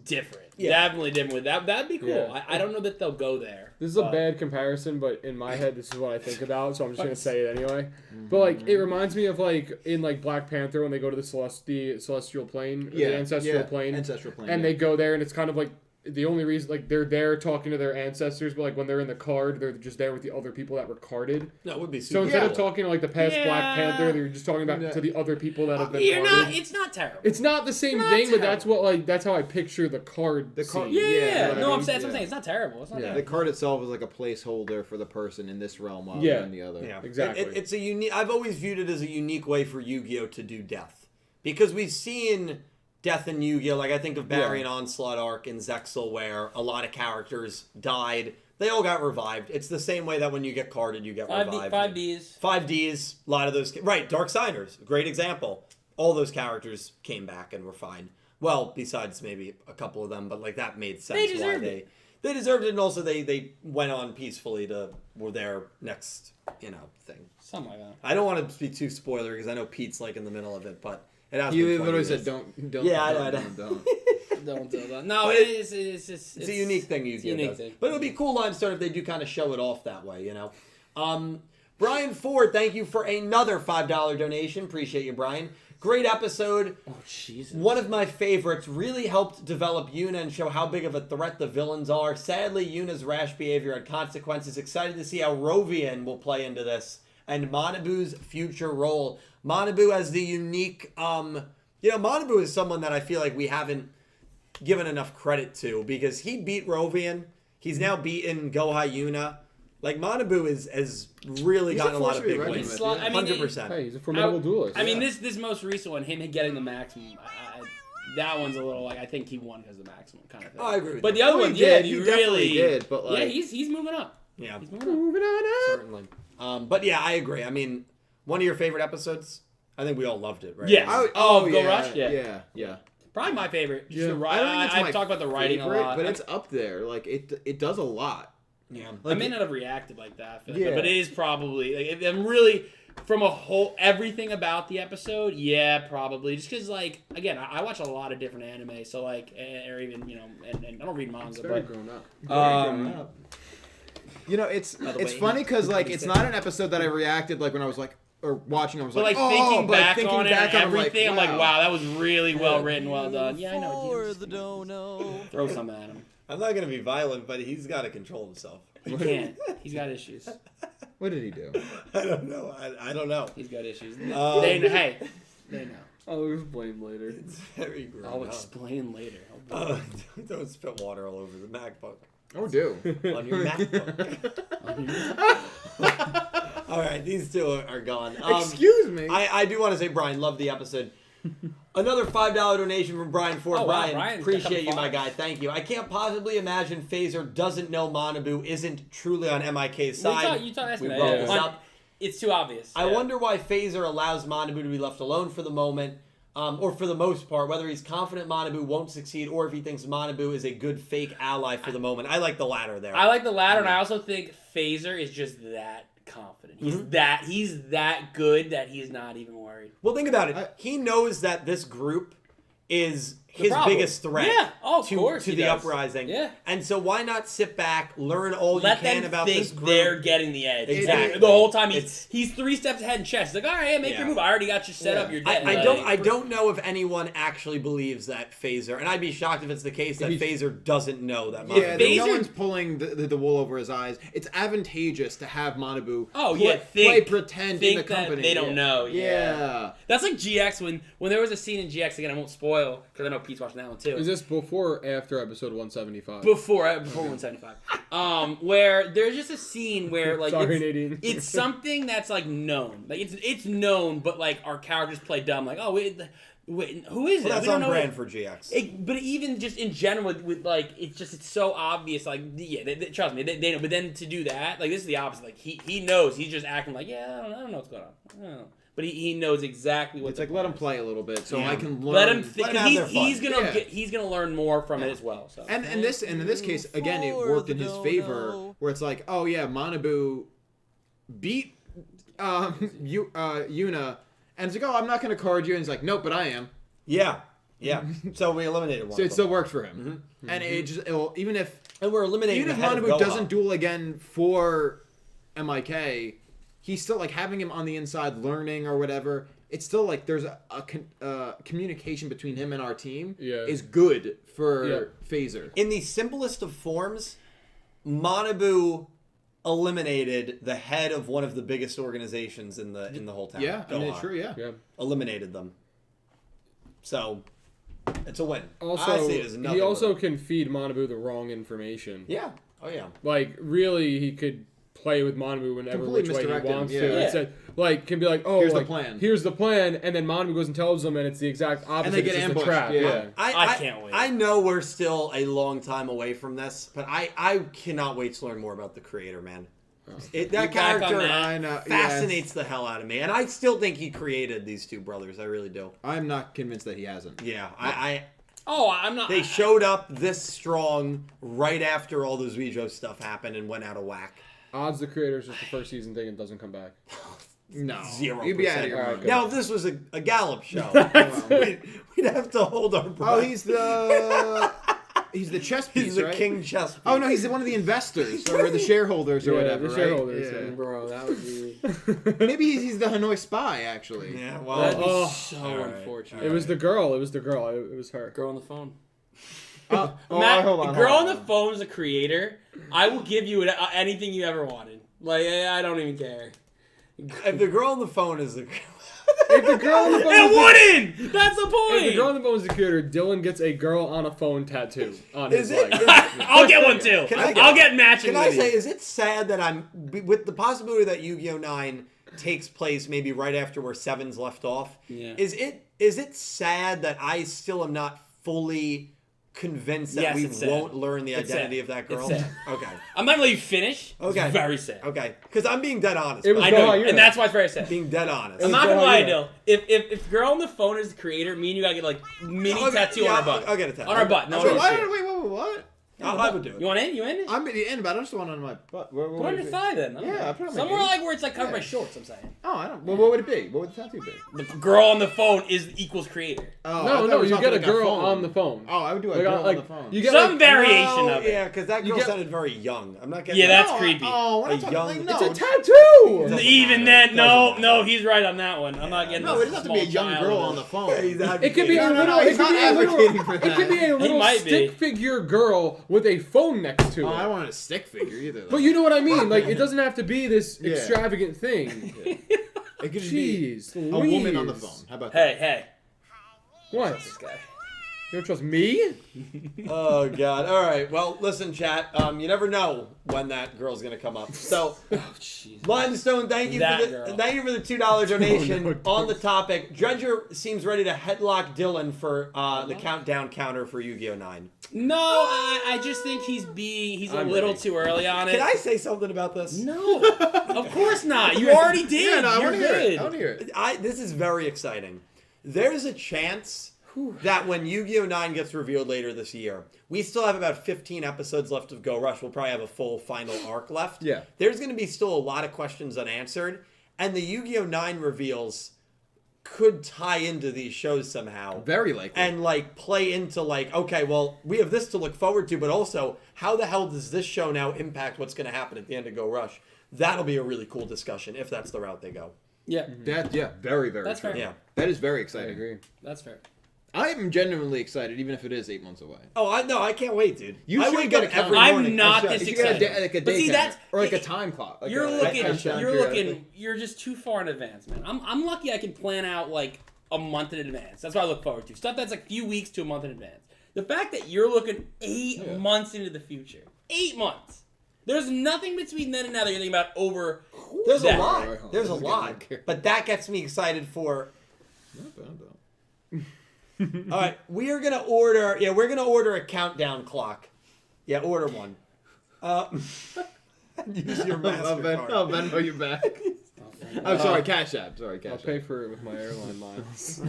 different. Yeah. Definitely different with that. That'd be cool. Yeah. I don't know that they'll go there. This is a bad comparison, but in my head, this is what I think about, so I'm just gonna say it anyway. But like, it reminds me of like in like Black Panther when they go to the celestial plane, the ancestral plane, and they go there, and it's kind of like the only reason like they're there talking to their ancestors, but like when they're in the card, they're just there with the other people that were carded. That would be super. So instead of talking to like the past Black Panther, they're just talking about to the other people that have been carded. It's not terrible. It's not the same thing, but that's how I picture the card. Yeah. You know No, what I I'm mean? saying it's not terrible. It's not terrible. The card itself is like a placeholder for the person in this realm other than the other. Yeah, exactly. It's a unique. I've always viewed it as a unique way for Yu-Gi-Oh to do death because we've seen death in Yu-Gi-Oh! Like I think of Barry and Onslaught arc in Zexal where a lot of characters died. They all got revived. It's the same way that when you get carded, you get revived. 5Ds. 5Ds. A lot of those. Right. Darksiders. Great example. All those characters came back and were fine. Well, besides maybe a couple of them, but like that made sense. They deserved it. They deserved it, and also they went on peacefully were their next thing. Something like that. I don't want to be too spoiler because I know Pete's like in the middle of it, but it has You been 20 literally years. said don't. Don't. No, But it's a unique thing Yu-Gi-Oh does. But it would be cool Limestone if they do kind of show it off that way, Brian Ford, thank you for another $5 donation. Appreciate you, Brian. Great episode. Oh, Jesus. One of my favorites. Really helped develop Yuna and show how big of a threat the villains are. Sadly, Yuna's rash behavior had consequences. Excited to see how Rovian will play into this. And Manabu's future role. Manabu as the unique... Manabu is someone that I feel like we haven't given enough credit to. Because he beat Rovian. He's now beaten Gohei Yuna. Like, Manabu has really gotten a lot of big wins. 100%. Hey, he's a formidable duelist. I mean, this most recent one, him getting the maximum, that one's a little like, I think he won because of the maximum kind of thing. Oh, I agree with but that. the other one, he really did, but like... Yeah, he's moving up. Yeah. He's moving up. Certainly. But yeah, I agree. I mean, one of your favorite episodes? I think we all loved it, right? Yes. Go yeah, Rush? Yeah. Probably my favorite. I don't think it's I've talked about the writing favorite, a lot. but it's up there. Like, it does a lot. Yeah. I may not have reacted like that, but it is probably like I'm really from a whole everything about the episode. Yeah, probably just because like again, I watch a lot of different anime, so like or even and I don't read manga, it's very grown up. Grown up. It's funny because like it's not an episode that I reacted like when I was like or watching. I was but like, thinking back on it, and I'm everything. I'm like, wow. wow, that was really well written, well done. Yeah, I know. For the dono. Throw something at him. I'm not going to be violent, but he's got to control himself. He can't. He's got issues. What did he do? I don't know. I don't know. He's got issues. They know. I'll explain later. It's very grown I'll up. explain later. Don't spit water all over the MacBook. Oh, do. On your MacBook. All right, these two are gone. Excuse me. I do want to say, Brian, love the episode. Another $5 donation from Brian Ford. Oh, wow, Brian, Brian's appreciate you, got my five. guy. Thank you. I can't possibly imagine Phaser doesn't know Manabu isn't truly on MIK's side. You talk We brought this up. It's too obvious. I wonder why Phaser allows Manabu to be left alone for the moment. or for the most part, whether he's confident Manabu won't succeed or if he thinks Manabu is a good fake ally for the moment. I like the latter there. I like the latter, and I also think Phaser is just that confident. He's that good that he's not even worried. Well, think about it. He knows that this group is his problem. biggest threat to the uprising. Yeah. And so why not sit back, learn all Let you can them about think this group? they're getting the edge. Exactly. The whole time he's 3 steps ahead in chess. He's like, all right, make your move. I already got you set up. You're dead. I don't know if anyone actually believes that Phaser, and I'd be shocked if it's the case that Phaser doesn't know that Manabu. Yeah, no one's pulling the wool over his eyes. It's advantageous to have Manabu play pretend in the company. They don't know. Yeah. That's like GX when there was a scene in GX, again, I won't spoil, because I know Pete's watching that one too. Is this before or after episode 175? Before 175. Where there's just a scene where like Sorry, Nadine. It's something that's like known. Like it's known, but like our characters play dumb. Like, oh wait, who is it? That's on brand for GX. But even just in general, with like it's so obvious. Like trust me, they know. But then to do that, like this is the opposite. Like he knows. He's just acting like I don't know what's going on. I don't know. But he knows exactly what. It's like let him play a little bit, so I can learn. Let him think. He's gonna learn more from it as well. So and in this case, again, it worked in his favor, where it's like, oh yeah, Manabu beat Yuna, and it's like, oh, I'm not gonna card you, and he's like, nope, but I am. Yeah. So we eliminated one. So it still worked for him, and even if we're eliminating. Even if Manabu doesn't duel again for MIK. He's still like having him on the inside learning or whatever. It's still like there's a communication between him and our team is good for Phaser. In the simplest of forms, Manabu eliminated the head of one of the biggest organizations in the whole town. Yeah, I mean, it's true. Yeah, eliminated them. So it's a win. Also, I see it as he also can feed Manabu the wrong information. Yeah. Oh yeah. Like really, he could play with Manabu whenever which way he wants to. Yeah. Instead, like can be like, oh, here's like, the plan. Here's the plan, and then Manabu goes and tells them, and it's the exact opposite. And they get ambushed. Yeah. I can't wait. I know we're still a long time away from this, but I cannot wait to learn more about the creator, man. That character fascinates the hell out of me, and I still think he created these two brothers. I really do. I'm not convinced that he hasn't. Yeah, I'm not. They showed up this strong right after all the Yugioh stuff happened and went out of whack. Odds the creator's just the first season thing and doesn't come back. No. 0%. You'd be out of your mind. Now, if this was a Gallup show, we'd have to hold our breath. Oh, he's the chess piece, He's the right? king chess piece. Oh, no, he's one of the investors or the shareholders or whatever, the shareholders. Right? Yeah. Bro, that would be... Maybe he's the Hanoi spy, actually. Yeah, well... That'd be so unfortunate. It was the girl. It was her. Girl on the phone. Matt, hold on. Girl on the phone is a creator. I will give you anything you ever wanted. Like, I don't even care. If the girl on the phone is the... If the girl on the phone it wouldn't! That's the point! If the girl on the phone is the creator, Dylan gets a girl on a phone tattoo on his leg. I'll get one too. I'll get matching. Can I say, is it sad that I'm... With the possibility that Yu-Gi-Oh! 9 takes place maybe right after where 7's left off, is it sad that I still am not fully... convinced that we won't learn the identity of that girl? Okay. I'm not going to let you finish. Okay. It's very sad. Okay. Because I'm being dead honest. I know, and that's why it's very sad. Being dead honest. I'm not going to lie, Dill. If the girl on the phone is the creator, me and you got to get like mini tattoo on our butt. I'll get a tattoo. On our butt. No, wait, what? I would do it. You want in? You in? I'm in, but I just want it on my butt. Put it on your thigh then. Yeah, I put it on my somewhere knee. like where it's like covered by shorts, I'm saying. Oh, I don't. Well, what would it be? What would the tattoo be? The girl on the phone is equals creator. Oh, no, you get a girl on the phone. Oh, I would do a girl on the phone. You get some variation of it. Yeah, because that girl sounded very young. I'm not getting. Yeah, that's creepy. Oh, we're not talking young. like, It's a tattoo. Even then, no, he's right on that one. I'm not getting. No, it doesn't have to be a young girl on the phone. It could be a little. It could be a little stick figure girl with a phone next to it. I don't want a stick figure either. Though. But you know what I mean. Like it doesn't have to be this extravagant thing. It could just be a woman on the phone. How about that? Hey. What? This guy. You don't trust me? Oh God! All right. Well, listen, chat. You never know when that girl's gonna come up. So, Limestone, thank you for the $2 donation on the topic. Dredger seems ready to headlock Dylan for the countdown counter for Yu-Gi-Oh! 9. No, I just think he's a little too early on it. Can I say something about this? No, of course not. You already did. Yeah, no, I You're want to good. hear it. I want to hear it. This is very exciting. there's a chance that when Yu-Gi-Oh! 9 gets revealed later this year, we still have about 15 episodes left of Go Rush. We'll probably have a full final arc left. Yeah. There's going to be still a lot of questions unanswered, and the Yu-Gi-Oh! 9 reveals could tie into these shows somehow. Very likely. And, like, play into, like, okay, well, we have this to look forward to, but also, how the hell does this show now impact what's going to happen at the end of Go Rush? That'll be a really cool discussion, if that's the route they go. Yeah. Very, very That's true. fair. Yeah. That is very I exciting. agree. That's fair. I am genuinely excited, even if it is 8 months away. Oh, I can't wait, dude. You I should wake get up a every calendar. morning. I'm not this You should get excited. like a But day see, calendar, that's or like a time clock. Like You're a looking. countdown You're periodically. looking. You're just too far in advance, man. I'm lucky I can plan out like a month in advance. That's what I look forward to. Stuff that's like a few weeks to a month in advance. The fact that you're looking 8 months into the future. 8 months. There's nothing between then and now that you're thinking about over. There's that. a lot. There's a This is lot. good. But that gets me excited for... Not bad, though. All right, we're going to order... Yeah, we're going to order a countdown clock. Yeah, order one. Use your MasterCard. I'll Venmo you back. I'm sorry, Cash App. Sorry, Cash I'll App. pay for it with my airline miles.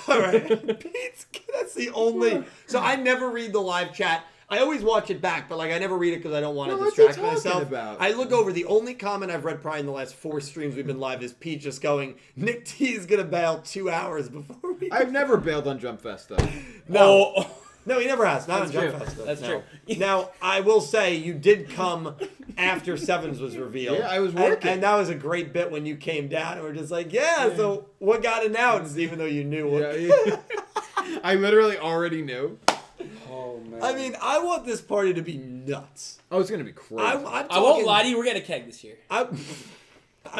All right. Pete's, that's the only... So I never read the live chat. I always watch it back, but like I never read it because I don't want to No, what's he distract talking myself. about? I look over. The only comment I've read probably in the last 4 streams we've been live is Pete just going, Nick T is going to bail 2 hours before we... I've never bailed on Jump Festa. No. Oh. No, he never has. Not on That's Jump true. Festa. That's No. true. Now, I will say you did come after Sevens was revealed. Yeah, I was working. And that was a great bit when you came down and we're just like, so what got announced even though you knew what... Yeah. I literally already knew. Oh man. I mean, I want this party to be nuts. Oh, it's gonna be crazy. I'm talking, I won't lie to you. We're getting a keg this year. I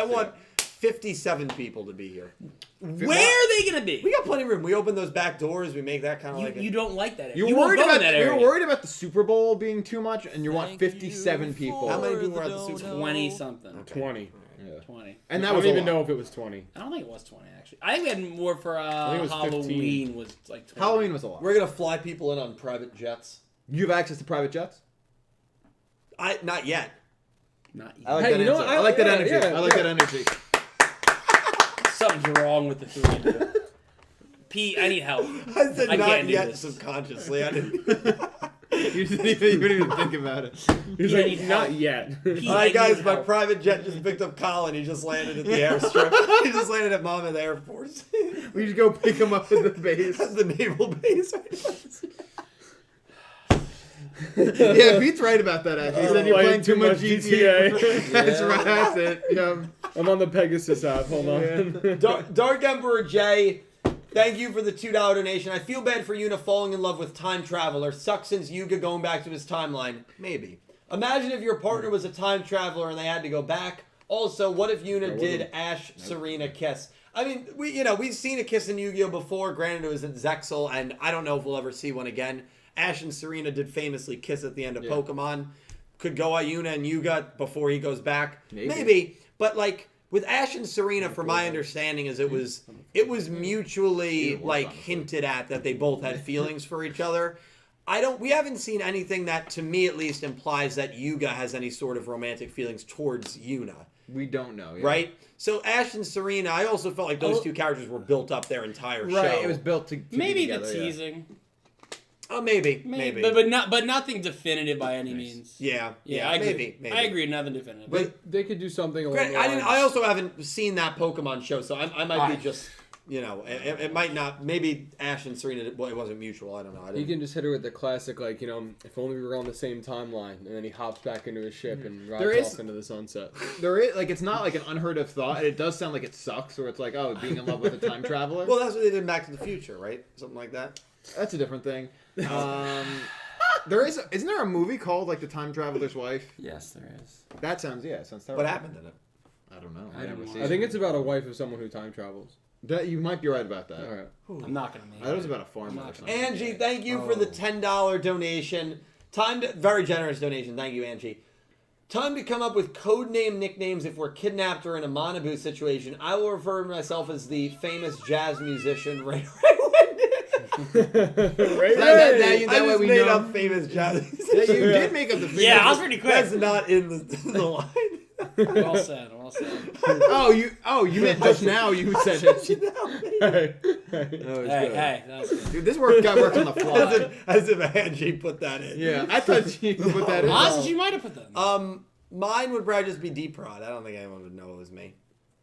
want 57 people to be here. Where are they gonna be? We got plenty of room. We open those back doors. We make that kind of like You don't like that area. You You were won't worried go in about that we were area. worried about the Super Bowl being too much, and you want 57 people. How many people were at the Super Bowl? 20 something. 20. Yeah. 20. And that I was don't a even lot. know if it was 20. I don't think it was 20 actually. I think we had more for think it was Halloween 15. was like 20. Halloween was a lot. We're gonna fly people in on private jets. You have access to private jets? Not yet. Not I like Hey, that you know answer. what? I like that Yeah, energy. yeah, I like yeah. that energy. Something's wrong with the 3 of you. Pete, I need help. I said I not can't do yet this. subconsciously. I didn't. You didn't even think about it. He's Yeah, like, you not help. yet. Pete, All I right, need guys, my help. private jet just picked up Colin. He just landed at the airstrip. He just landed at Mom at the Air Force. We just go pick him up at the base. That's the naval base. Yeah, Pete's right about that. Actually, he said you're playing too much GTA. That's right. That's it. Yeah. I'm on the Pegasus app. Hold on. Dark Emperor J, thank you for the $2 donation. I feel bad for Yuna falling in love with Time Traveler. Sucks since Yuga going back to his timeline. Maybe. Imagine if your partner was a time traveler and they had to go back. Also, what if Yuna did Ash Serena kiss? I mean, we've seen a kiss in Yu-Gi-Oh before. Granted, it was at Zexal, and I don't know if we'll ever see one again. Ash and Serena did famously kiss at the end of Pokemon. Could go at Yuna and Yuga before he goes back. Maybe. But like with Ash and Serena, from my understanding, is it was mutually like hinted at that they both had feelings for each other. We haven't seen anything that, to me at least, implies that Yuga has any sort of romantic feelings towards Yuna. We don't know. Yeah. Right? So Ash and Serena, I also felt like those two characters were built up their entire show. Right. It was built to Maybe be together, the yeah. teasing. Oh, maybe. But nothing definitive by any means. Yeah, I agree. maybe. I agree, nothing definitive. They could do something along Granted, the lines. I also haven't seen that Pokemon show, so I might be just, it might not. Maybe Ash and Serena, it wasn't mutual. I don't know. He can just hit her with the classic, like, if only we were on the same timeline, and then he hops back into his ship and rides off into the sunset. There is it's not like an unheard of thought. It does sound like it sucks, or it's like, oh, being in love with a time traveler. Well, that's what they did in Back to the Future, right? Something like that. That's a different thing. Isn't there a movie called like The Time Traveler's Wife? Yes, there is. That sounds terrible. What happened in it? I don't know. I don't know. I think it's about a wife of someone who time travels. You might be right about that. All right. I'm not gonna make That was it. about a farmer or something. Angie, thank you for the $10 donation. Very generous donation. Thank you, Angie. Time to come up with codename nicknames if we're kidnapped or in a Manabu situation. I will refer to myself as the famous jazz musician Ray That I way just we made know. up famous jazz Yeah, musician. you did make up the Yeah, I was pretty quick. That's not in the line. Well said. I'll say. You meant just now you said it. Hey. Hey, that was good. Dude, this got worked on the fly. As if Angie put that in. Yeah, I thought you put that in. Honestly, you might have put that in. Mine would probably just be D-Prod. I don't think anyone would know it was me.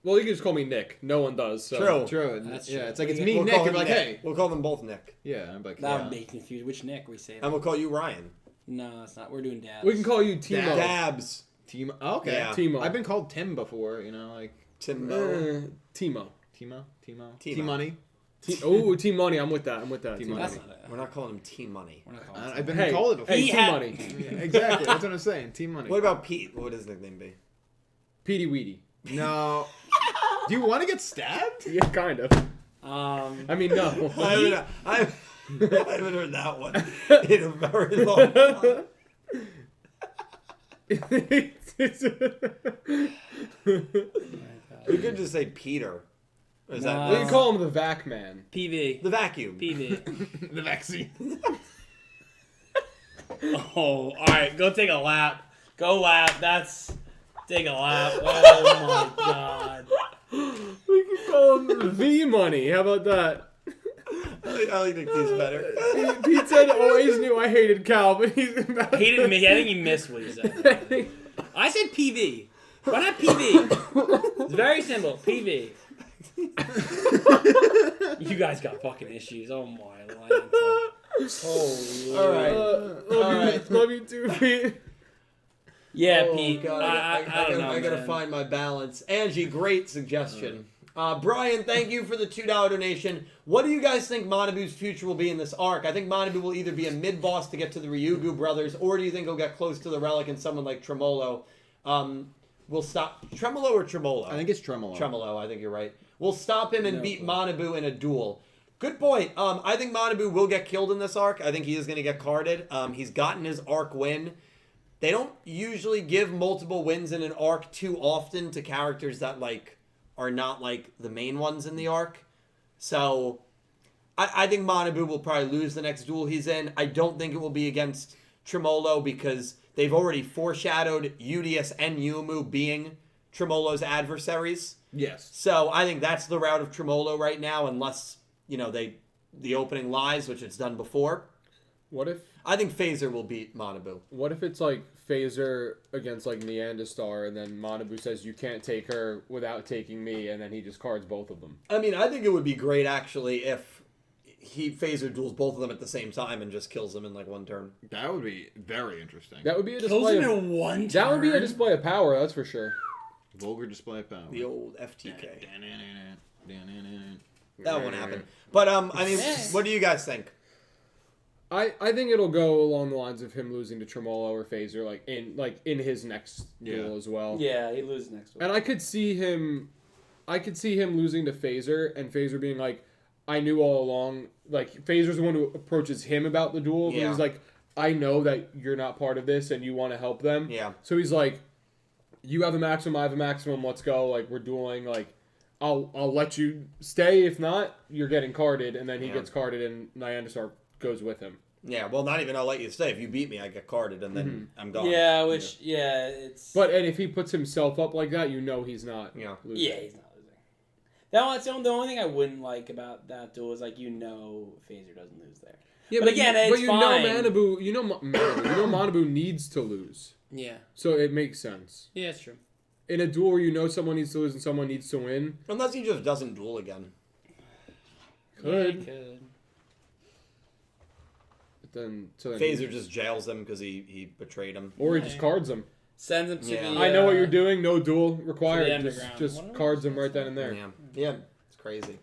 Well, you can just call me Nick. No one does. So. True. That's Yeah, true. it's like it's me, We'll Nick. call I'm him like, Nick. hey. We'll call them both Nick. Yeah, I'm like, That would make me confused. Which Nick we say? And we'll call you Ryan. No, it's not. We're doing Dabs. We can call you Timo. Dabs. Timo. Oh, okay. Yeah. Timo. I've been called Tim before. You know, like Timbo. Timo. T-Money. Team Money. I'm with that. T-Money. That's not it. We're not calling him T-Money. We're not calling it. I've been called it before. Hey, He Team had- Money. Yeah, exactly. That's what I'm saying. T-Money. What about Pete? What would his nickname be? Petey Weedy. No. Do you want to get stabbed? Yeah, kind of. I mean, no. I haven't heard that one in a very long time. We could just say Peter. Or is that We can call him the Vac Man. PV. the vacuum? PV. The vaccine. Oh, all right. Go take a lap. Go lap. Take a lap. Oh my god. We can call him V Money. How about that? I like Nick's better. Pete said always knew I hated Cal, but he's about He didn't. I think he missed what he said. I said PV. Why not PV? It's very simple. PV. You guys got fucking issues. Oh my life. Oh, all right. Love you too, Pete. Yeah, Oh, Pete. God, I don't know. I gotta man. find my balance. Angie, great suggestion. Brian, thank you for the $2 donation. What do you guys think Manabu's future will be in this arc? I think Manabu will either be a mid-boss to get to the Ryugu brothers, or do you think he'll get close to the Relic and someone like Tremolo will stop... Tremolo or Tremolo? I think it's Tremolo. Tremolo, I think you're right. Will stop him and beat Manabu in a duel. Good point. I think Manabu will get killed in this arc. I think he is going to get carded. He's gotten his arc win. They don't usually give multiple wins in an arc too often to characters that are not the main ones in the arc. So I think Manabu will probably lose the next duel he's in. I don't think it will be against Tremolo because they've already foreshadowed Udius and Yumu being Tremolo's adversaries. Yes. So I think that's the route of Tremolo right now, unless, the opening lies, which it's done before. What if I think Phaser will beat Manabu. What if it's like Phaser against Neanderstar, and then Manabu says you can't take her without taking me, and then he just cards both of them? I mean, I think it would be great actually if Phaser duels both of them at the same time and just kills them in one turn. That would be very interesting. That would be a Kills display. him Of, in one that would be a turn? display of power. That's for sure. Vulgar display of power. The old FTK. That That won't happen. But I mean, what do you guys think? I think it'll go along the lines of him losing to Tremolo or Phaser, in his next duel as well. Yeah, he loses next one. And I could see him losing to Phaser, and Phaser being like, I knew all along. Phaser's the one who approaches him about the duel. Yeah. He's like, I know that you're not part of this, and you want to help them. Yeah. So he's like, you have a maximum, I have a maximum. Let's go. We're dueling. I'll let you stay. If not, you're getting carded. And then he gets carded, and Neanderstar goes with him. Yeah, well, not even I'll let you stay. If you beat me, I get carded, and then I'm gone. Yeah, it's... And if he puts himself up like that, he's not losing. Yeah, he's not losing. That's the only thing I wouldn't like about that duel is, Phaser doesn't lose there. Yeah, but again, it's you fine. know Manabu needs to lose. Yeah. So it makes sense. Yeah, it's true. In a duel where you know someone needs to lose and someone needs to win. Unless he just doesn't duel again. Could. Yeah, could. So then Phaser just jails him because he betrayed him. Or he just cards him. Sends him to the... I know what you're doing. No duel To required. the underground. Just cards him right then and there. Yeah, it's crazy.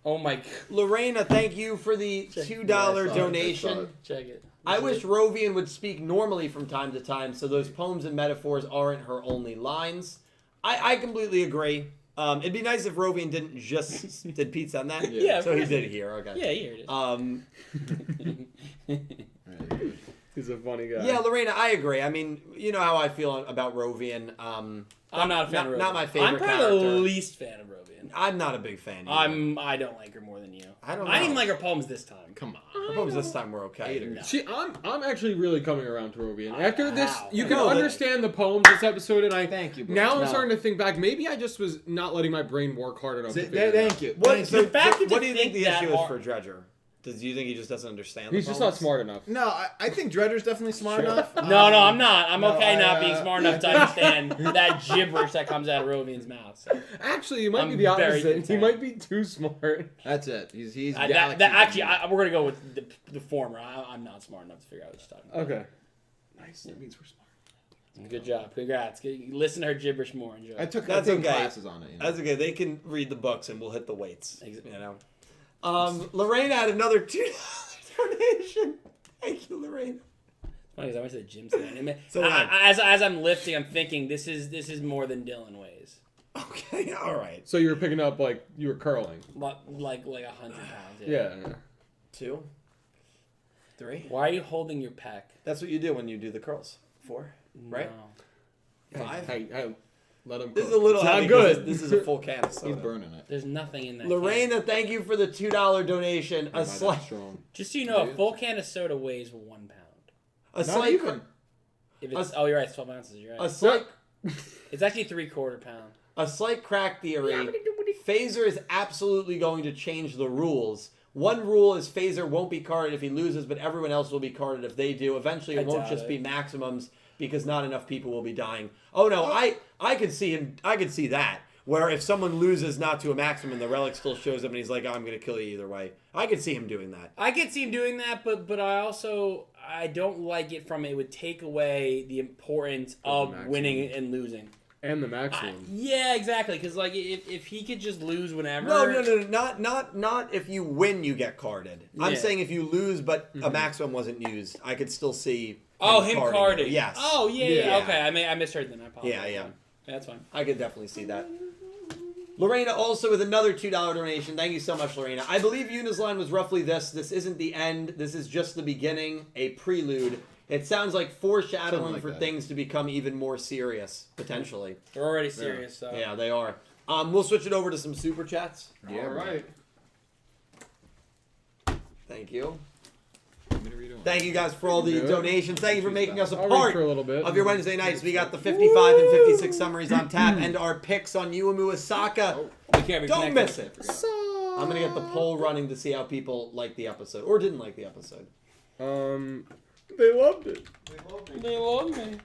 Oh my... Lorena, thank you for the $2 donation. Check it. I wish Rovian would speak normally from time to time, so those poems and metaphors aren't her only lines. I completely agree. It'd be nice if Rovian didn't just... Did Pete send that? Yeah, So he did here, okay. Yeah, here it is. He's a funny guy. Yeah, Lorena, I agree. I mean, you know how I feel about Rovian. I'm not a fan of Rovian. Not my favorite I'm probably character. the least fan of Rovian. I'm not a big fan either. I don't like her more than you. I don't know. I didn't even like her poems this time. Come on. Her poems this time were okay. No. See, I'm actually really coming around to Rovian. After this, How? you can No, understand the poems this episode, and Thank you, bro. now I'm No. starting to think back. Maybe I just was not letting my brain work hard enough. To figure it Thank out. you. What, Thank so, you. fact that what you do you think think the that issue is are- for Dredger? Do you think he just doesn't understand? He's the just not poems? smart enough. No, I think Dredger's definitely smart enough. No, I'm not. I'm no, okay I, not being smart enough to understand that gibberish that comes out of Rovian's mouth. So. Actually, it might be I'm the very opposite. He content. might be too smart. That's it. He's Actually, we're gonna go with the former. I'm not smart enough to figure out what you're talking about. Okay. Nice. That means we're smart. Good job. Congrats. Listen to her gibberish more. Enjoy. I took That's okay. okay. classes on it. You know? That's okay. They can read the books, and we'll hit the weights. Exactly. You know. Lorraine had another $2 donation. Thank you, Lorraine. Funny 'cause I went to the gym today. So as I'm lifting, I'm thinking this is more than Dylan weighs. Okay, all right. So you were picking up like you were curling. Like 100 pounds. Yeah. 2, 3. Why are you holding your pec? That's what you do when you do the curls. 4, right? No. 5. Hey, let him. This is a little It's not heavy 'cause good. This is a full can of He's soda. burning it. There's nothing in that. Lorena, thank you for the $2 donation. Am I A that slight, strong? Just so you know, a full can of soda weighs 1 pound. a Not slight, even. If it's, oh, you're right. It's 12 ounces. You're a right. slight, It's actually 3/4 pound. a slight crack theory. Phaser is absolutely going to change the rules. One rule is Phaser won't be carded if he loses, but everyone else will be carded if they do. Eventually, it I won't doubt just it. be maximums because not enough people will be dying. Oh no, I could see him. I could see that. Where if someone loses not to a maximum, the relic still shows up and he's like, "I'm going to kill you either way." I could see him doing that. I could see him doing that, but I don't like it from it would take away the importance of maximum. winning and losing. And the maximum. Yeah, exactly. Because like if he could just lose whenever. No. Not if you win, you get carded. I'm Yeah. saying if you lose, but a maximum wasn't used, I could still see. Him carding carding. you. Yes. Oh yeah. Yeah. Okay, I misheard then. I apologize. Yeah. That's fine. I could definitely see that. Lorena also with another $2 donation. Thank you so much, Lorena. I believe Yuna's line was roughly this. This isn't the end. This is just the beginning, a prelude. It sounds like foreshadowing Something like for that. things to become even more serious, potentially. They're already serious. So. Yeah, they are. We'll switch it over to some super chats. Yeah, right. Thank you. What are we doing? Thank you guys for all the Good. donations. Thank you for making us a I'll read part for a little bit. of your Wednesday nights. We got the 55 and 56 summaries on tap and our picks on Yuumu Asaka. We can't be Don't connected. miss it. I'm going to get the poll running to see how people liked the episode or didn't like the episode. They loved it. They love me.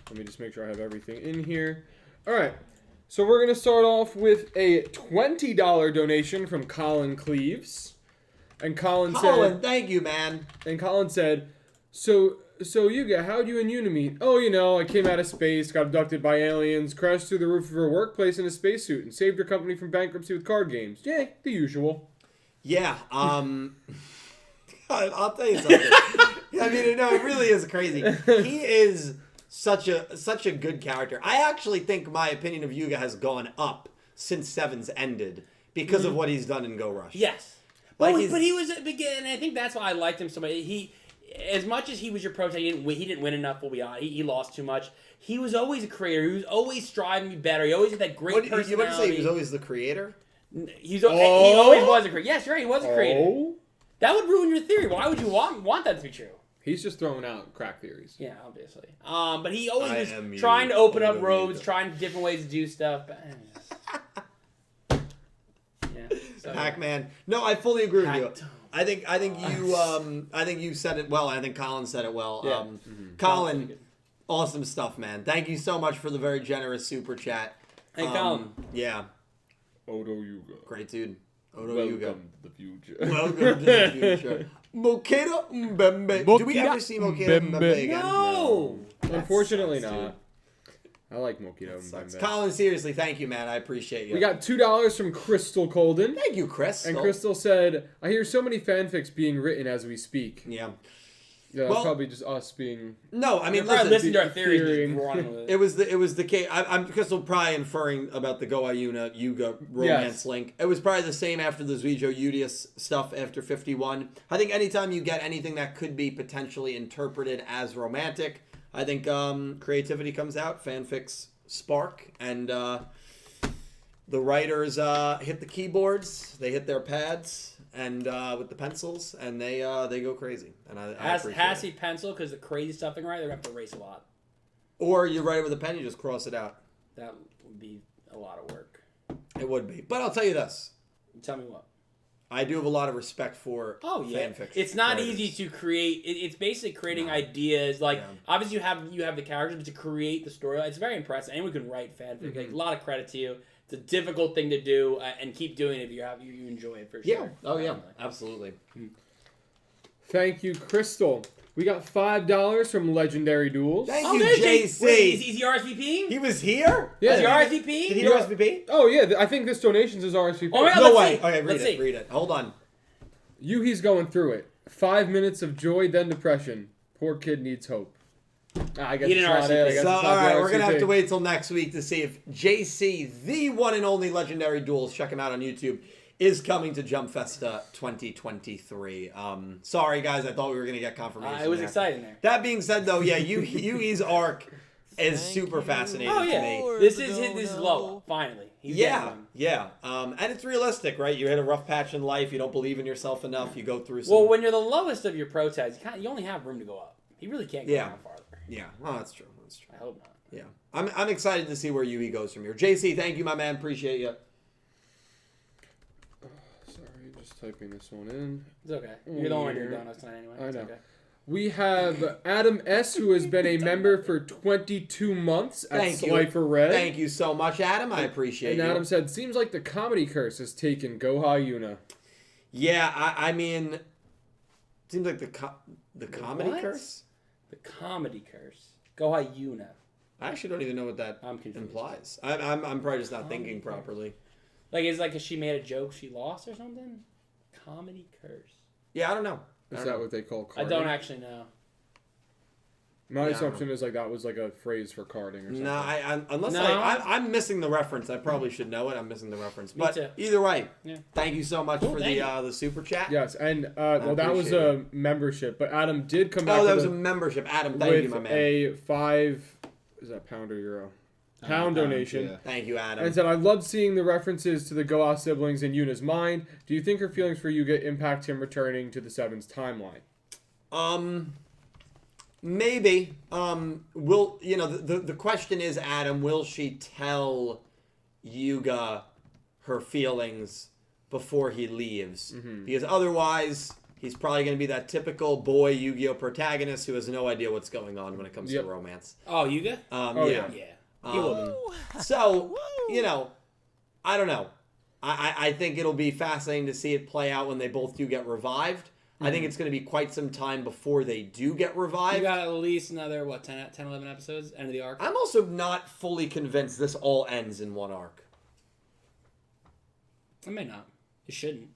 Let me just make sure I have everything in here. All right. So we're gonna start off with a $20 donation from Colin Cleaves, and Colin said, thank you, man. and Colin said, so Yuga, how'd you and Yuna meet? Oh, you know, I came out of space, got abducted by aliens, crashed through the roof of her workplace in a spacesuit, and saved her company from bankruptcy with card games. Yay, the usual. Yeah, I'll tell you something. I mean, no, it really is crazy. He is such a good character. I actually think my opinion of Yuga has gone up since Sevens ended because of what he's done in Go Rush. Yes. Like But he was and I think that's why I liked him so much. He, as much as he was your prototype, he didn't win enough. We'll be honest. He lost too much. He was always a creator. He was always striving to be better. He always had that great personality. You want to say he was always the creator? He always was a creator. Yes, you're right. He was a creator. Oh? That would ruin your theory. Why would you want that to be true? He's just throwing out crack theories. Yeah, obviously. But he always I was am trying you. to open up Open roads, you. trying different ways to do stuff. But, yeah. So, Pac-Man. No, I fully agree with you. Pac- I think you said it well. I think Colin said it well. Yeah. Colin, awesome stuff, man. Thank you so much for the very generous super chat. Hey, Colin. Yeah, Odo Yuga. great dude. Odo Welcome Yuga. to the future. Welcome to the future. Mokeda Mbembe. Do we ever see Mokeda Mbembe again? No! Unfortunately sucks, not. I like Mokito. Sucks. Colin, seriously, thank you, man. I appreciate you. We got $2 from Crystal Colden. Thank you, Chris. And Crystal said, I hear so many fanfics being written as we speak. Yeah. Yeah, Well- that's probably just us being... No, I mean, Probably listen. listen to our theories. theorying. Just run with It was the case. I'm Crystal probably inferring about the Go Ayuna Yuga romance Yes. link. It was probably the same after the Zuijo Udius stuff after 51. I think anytime you get anything that could be potentially interpreted as romantic, I think creativity comes out. Fanfics spark, and the writers hit the keyboards, they hit their pads, and with the pencils, and they go crazy. And I has he pencil because the crazy stuff they write, they're gonna have to erase a lot. Or you write it with a pen, you just cross it out. That would be a lot of work. It would be, but I'll tell you this. Tell me what. I do have a lot of respect for fan fiction. It's not writers. easy to create. It's basically creating ideas. Like obviously you have the characters, but to create the story, it's very impressive. Anyone can write fanfic. Like, a lot of credit to you. It's a difficult thing to do, and keep doing it if you enjoy it for sure. Yeah. Oh yeah. Absolutely. Thank you, Crystal. We got $5 from Legendary Duels. Thank you, JC. Wait, is he RSVPing? He was here? Yeah. Is he RSVPing? Did he RSVP? Oh yeah, I think this donations is RSVP. Oh, yeah, No let's way. see. Okay, Let's see. read it. Hold on. Yuhi's going through it. 5 minutes of joy, then depression. Poor kid needs hope. I guess He didn't it's not it. I RSVP. guess So, it's not all right, the we're going to have to RSVP. wait till next week to see if JC, the one and only Legendary Duels, check him out on YouTube, is coming to Jump Festa 2023. Sorry, guys, I thought we were going to get confirmation. It was there. exciting there. That being said, though, yeah, Yui's arc is super fascinating Oh to yeah, me. this is low. Finally, he's getting Yeah, one. yeah. And it's realistic, right? You hit a rough patch in life, you don't believe in yourself enough, you go through some... Well, when you're the lowest of your pro tags, you only have room to go up. He really can't go down farther. Yeah, well, that's true. That's true. I hope not. Yeah. I'm excited to see where Yui goes from here. JC, thank you, my man. Appreciate you. Sorry, just typing this one in. It's okay. You're the only one who donuts tonight anyway. I It's know. okay. We have Adam S., who has been a member for 22 months at Thank you. Slifer Red. Thank you so much, Adam. I appreciate And you. Adam said, seems like the comedy curse has taken Goha Yuna. Yeah, I mean, seems like the comedy what? curse. The comedy curse. Go Yuna. I actually don't even know what that I'm confused. implies. I'm probably just not thinking properly. Like, is like if she made a joke she lost or something? Comedy curse. Yeah, I don't know. Is that what they call I carding? don't actually know. My Yeah, assumption is like that was like a phrase for carding or something. No, unless No. I'm missing the reference. I probably should know it. I'm missing the reference. Me But too. either way, Yeah. thank you so much for thank the super chat. Yes, and well, that was appreciate a membership, but Adam did come back Oh, that with was a membership. Adam, with thank you, my man. a is that pound or euro? Pound donation. Yeah. Thank you, Adam. And said, I loved seeing the references to the Goa siblings in Yuna's mind. Do you think her feelings for Yuga impact him returning to the Seven's timeline? Maybe. Will the question is, Adam, will she tell Yuga her feelings before he leaves? Because otherwise, he's probably going to be that typical boy Yu-Gi-Oh protagonist who has no idea what's going on when it comes to romance. Oh, Yuga? Yeah. Yeah. He will. So, I don't know. I think it'll be fascinating to see it play out when they both do get revived. I think it's going to be quite some time before they do get revived. You got at least another, 10, 11 episodes? End of the arc? I'm also not fully convinced this all ends in one arc. It may not. It shouldn't.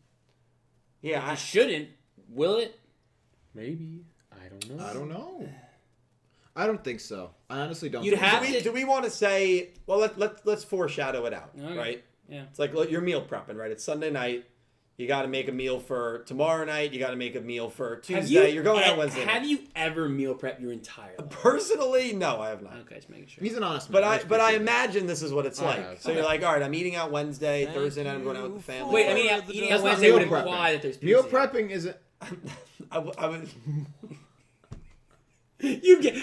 Yeah, It shouldn't. Will it? Maybe. I don't know. I don't know. I don't think so. I honestly don't. You'd think have so. to- do we want to say? Well, let's foreshadow it out, Okay. right? Yeah. It's like you're meal prepping, right? It's Sunday night. You got to make a meal for tomorrow night. You got to make a meal for Tuesday. You're going out Wednesday. Have you ever meal prepped your entire life? Personally, no, I have not. Okay, just making sure. He's an honest But man. I appreciate imagine this is what it's I like. have. So you're like, all right, I'm eating out Wednesday, Thursday night I'm going out with the family. Wait, I mean, eating That's on not Wednesday meal would prepping. imply that there's that. Meal pizza. prepping isn't. I would.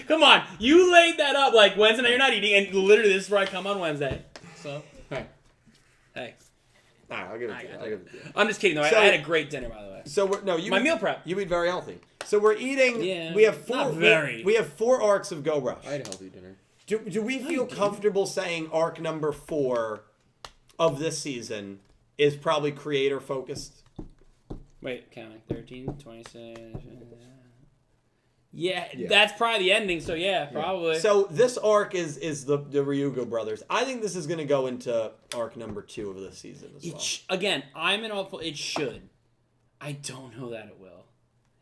Come on, you laid that up like Wednesday night you're not eating, and literally this is where I come on Wednesday. So hey. All right, I'll give it to you. got I'll it. give it to you. I'm just kidding though. So- I had a great dinner by the way. So My meal prep. You eat very healthy. So we're eating. Yeah, we have four. not very. We have 4 arcs of Go Rush. I had a healthy dinner. Do we feel comfortable saying arc number 4 of this season is probably creator focused? Wait, counting 13, 26. Yeah, that's probably the ending. So yeah, probably. So this arc is the Ryuga brothers. I think this is going to go into arc number 2 of this season as well. Again, I'm an awful. It should. I don't know that it will.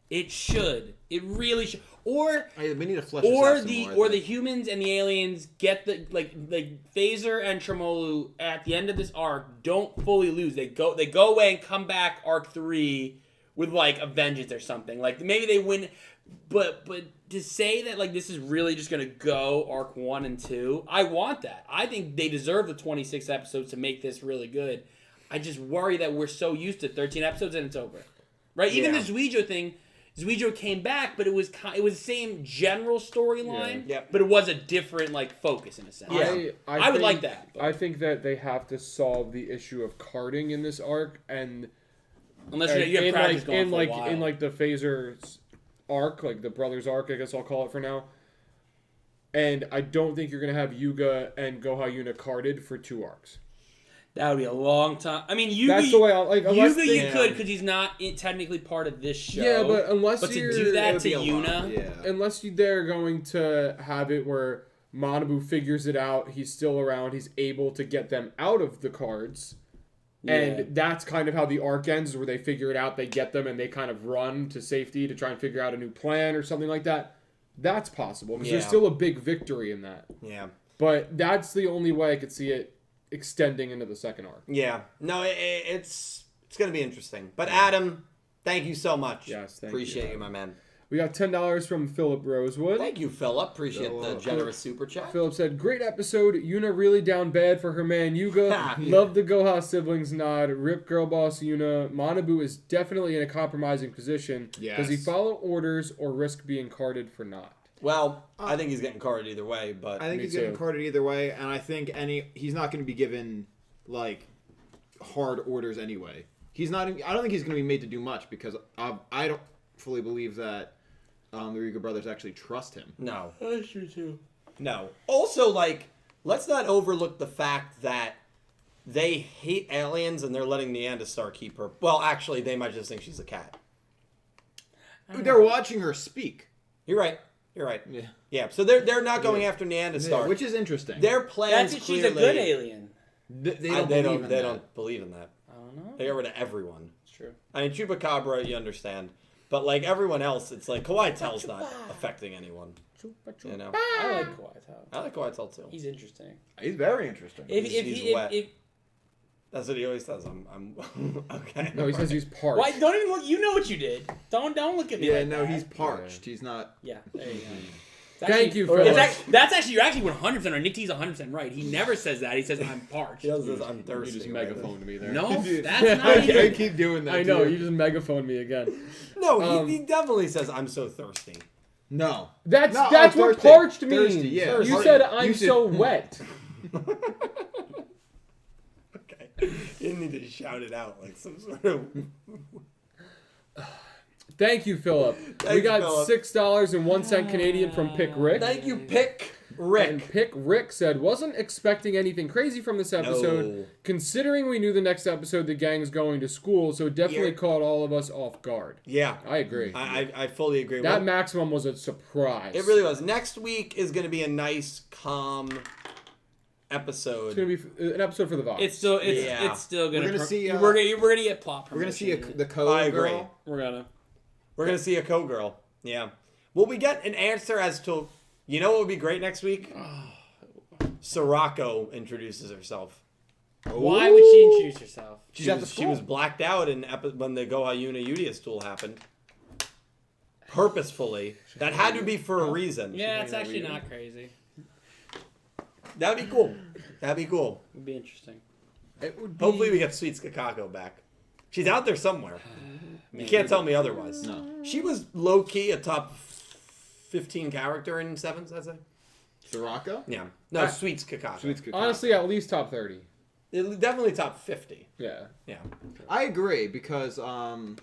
It should. It really should. Or We need to flesh this out some more, I the think. humans and the aliens get the like Phaser and Tremolu at the end of this arc don't fully lose. They go away and come back arc 3 with like a vengeance or something. Like maybe they win, but to say that like this is really just gonna go arc 1 and 2, I want that. I think they deserve the 26 episodes to make this really good. I just worry that we're so used to 13 episodes and it's over, right? Even the Yugioh thing, Yugioh came back, but it was the same general storyline, but it was a different like focus in a sense. Yeah. I would like that. But. I think that they have to solve the issue of carding in this arc, and unless you have practice going for a while. in like the Phaser's arc, like the brothers arc, I guess I'll call it for now. And I don't think you're gonna have Yuga and Goha Yuna carded for 2 arcs. That would be a long time. I mean, Yuga. That's the way I like. Yuga, you could because he's not technically part of this show. Yeah, but unless to do that to Yuna, unless they're going to have it where Manabu figures it out, he's still around, he's able to get them out of the cards, and that's kind of how the arc ends, where they figure it out, they get them, and they kind of run to safety to try and figure out a new plan or something like that. That's possible because there's still a big victory in that. Yeah, but that's the only way I could see it extending into the second arc. Yeah. No, it's going to be interesting. But Adam, thank you so much. Yes, appreciate you, my man. We got $10 from Philip Rosewood. Thank you, Philip. Appreciate the generous super chat. Philip said, great episode. Yuna really down bad for her man Yuga. Love the Goha siblings nod. Rip girl boss Yuna. Manabu is definitely in a compromising position. Yes. Does he follow orders or risk being carded for not? Well, I think he's getting carded either way, but I think he's getting carded either way, and I think he's not going to be given like hard orders anyway. He's not. I don't think he's going to be made to do much because I don't fully believe that the Yuga brothers actually trust him. No, that's true too. No. Also, like, let's not overlook the fact that they hate aliens and they're letting Neanderstar keep her. Well, actually, they might just think she's a cat. They're watching her speak. You're right. You're right. Yeah. Yeah. So they're not going after Neanderstar, which is interesting. Their plans. That's if she's a good alien. They don't believe in that. I don't know. They got rid of everyone. It's true. I mean, Chupacabra, you understand, but like everyone else, it's like Kawaital's not affecting anyone. You know. I like Kawaital. I like Kawaital too. He's interesting. He's very interesting. He's wet. That's what he always says. I'm okay. No, he says he's parched. Why? Don't even look. You know what you did. Don't look at me. Yeah, like no, that. he's parched. He's not. Yeah, there you go. Thank you, Philip. That's actually, you're actually 100% right. Nick T's 100% right. He never says that. He says, I'm parched. He says, I'm thirsty. You just megaphoned to me there. No, that's not even. I keep doing that. I know, you just megaphoned me again. No, he definitely says, I'm so thirsty. No. That's what thirsty. parched means. Thirsty, yeah. You said, I'm so wet. Okay. You didn't need to shout it out like some sort of... Thank you, Philip. We got $6.01 Canadian from Pick Rick. Thank you, Pick Rick. And Pick Rick said, wasn't expecting anything crazy from this episode. No. Considering we knew the next episode the gang's going to school, so it definitely caught all of us off guard. Yeah. I agree. I fully agree. That maximum was a surprise. It really was. Next week is going to be a nice, calm episode. It's going to be an episode for the vibes. It's still going to... We're going to see... we're gonna get plot We're going to see the I code agree. girl. We're going to see a co-girl. Yeah. Will we get an answer as to... You know what would be great next week? Sirocco introduces herself. Why would she introduce herself? She was blacked out when the Goha Yuna Yugioh duel happened. Purposefully. That had to be for a reason. Yeah, it's actually not crazy. That'd be cool. That'd be cool. It'd be interesting. It would be... Hopefully we get Sweet Skakako back. She's out there somewhere. You can't tell me otherwise. No. She was low-key a top 15 character in Sevens, I'd say. Sirocco? Yeah. No, Sweet Skakako. Honestly, at least top 30. Definitely top 50. Yeah. Yeah. I agree because I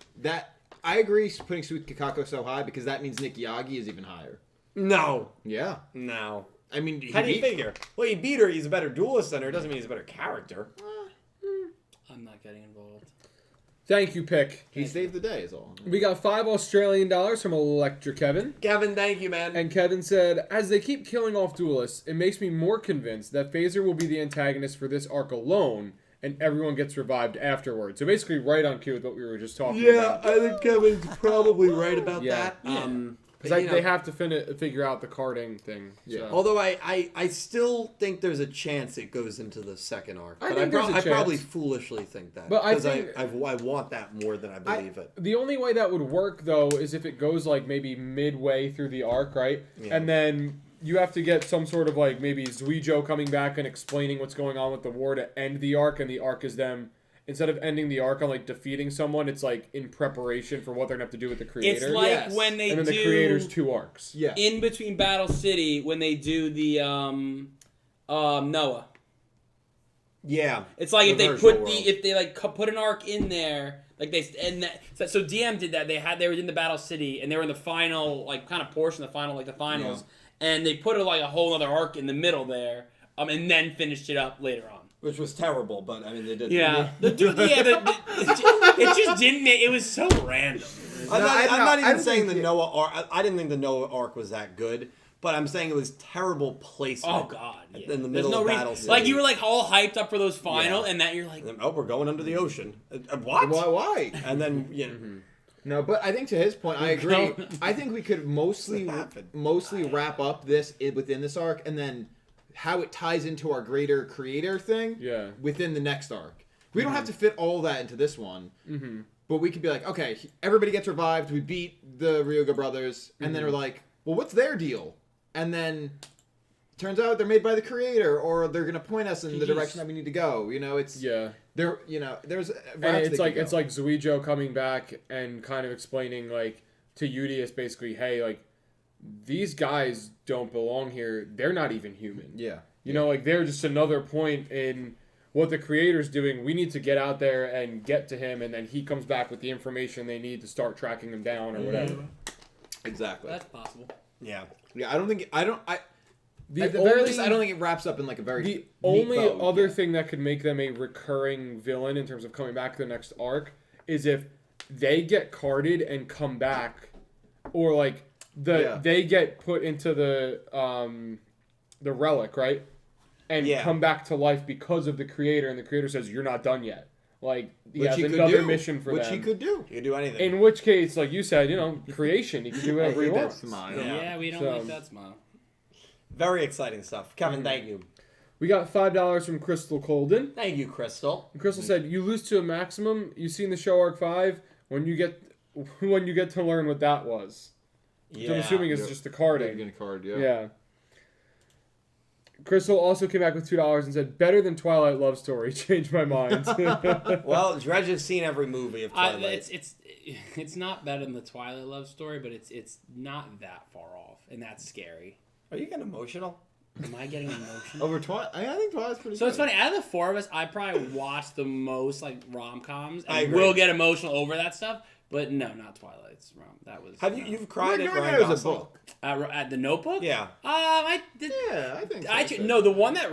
agree putting Sweet Kakako so high because that means Nick Yagi is even higher. No. Yeah. No. I mean, How do you figure? Well, he beat her. He's a better duelist than her. Doesn't mean he's a better character. I'm not getting involved. Thank you, Pick. He saved the day is all. We got $5 Australian from Electra Kevin. Kevin, thank you, man. And Kevin said, as they keep killing off duelists, it makes me more convinced that Phaser will be the antagonist for this arc alone, and everyone gets revived afterwards. So basically right on cue with what we were just talking about. I think Kevin's probably right about Yeah. that. Because they have to figure out the carding thing. Yeah. So. Although I still think there's a chance it goes into the second arc. But I probably foolishly think that. But I want that more than I believe it. The only way that would work, though, is if it goes, like, maybe midway through the arc, right? Yeah. And then you have to get some sort of, like, maybe Yugioh coming back and explaining what's going on with the war to end the arc, and the arc is them... Instead of ending the arc on, like, defeating someone, it's, like, in preparation for what they're going to have to do with the creator. It's like when they do... And then the creator's 2 arcs. Yeah. In between Battle City, when they do the, Noah. Yeah. It's like if they put an arc in there, like so DM did that. They were in the Battle City, and they were in the final, like, kind of portion of the final, like, the finals. Yeah. And they put, like, a whole other arc in the middle there, and then finished it up later on. Which was terrible, but I mean they did. Yeah, it just didn't. It was so random. I'm not even saying the Noah arc. I didn't think the Noah arc was that good, but I'm saying it was terrible placement. Oh God! Yeah. In the middle of Battle City. Like you were like all hyped up for those final, and that you're like, oh, we're going under the ocean. What? Why? And then No, but I think to his point, I agree. I think we could mostly wrap up this within this arc, and then how it ties into our greater creator thing within the next arc. We don't have to fit all that into this one, but we could be like, okay, everybody gets revived, we beat the Ryuga brothers, and then we're like, well, what's their deal? And then turns out they're made by the creator, or they're going to point us in the direction that we need to go. You know, it's there. You know, there's and it's like Yugioh coming back and kind of explaining like to Udius basically, hey, like, these guys don't belong here. They're not even human. Yeah. You know, like, they're just another point in what the creator's doing. We need to get out there and get to him, and then he comes back with the information they need to start tracking him down or whatever. Exactly. That's possible. Yeah. Yeah, I don't think... At the very least, I don't think it wraps up in, like, a very... The only other thing that could make them a recurring villain in terms of coming back to the next arc is if they get carded and come back, or, like... They get put into the relic, right? And come back to life because of the creator, and the creator says, you're not done yet. Like, he has another mission for them. Which he could do. He could do anything. In which case, like you said, you know, creation. He can do whatever he wants. Yeah, we don't like that smile. Very exciting stuff. Kevin, thank you. We got $5 from Crystal Colden. Thank you, Crystal. And Crystal said, you lose to a maximum. You seen the show arc 5 when you get to learn what that was. Which I'm assuming is just the carding. Getting a card, yeah. Yeah. Crystal also came back with $2 and said, better than Twilight Love Story. Changed my mind. Well, Dredge has seen every movie of Twilight. It's not better than the Twilight Love Story, but it's not that far off, and that's scary. Are you getting emotional? Am I getting emotional? Over Twilight? I think Twilight's pretty good. It's funny, out of the 4 of us, I probably watch the most, like, rom-coms, and will get emotional over that stuff. But no, not Twilight's rom. That was. You've cried at Ryan Gosling? It was a book. At the Notebook? Yeah. I did. Yeah, I think so. No, the one that.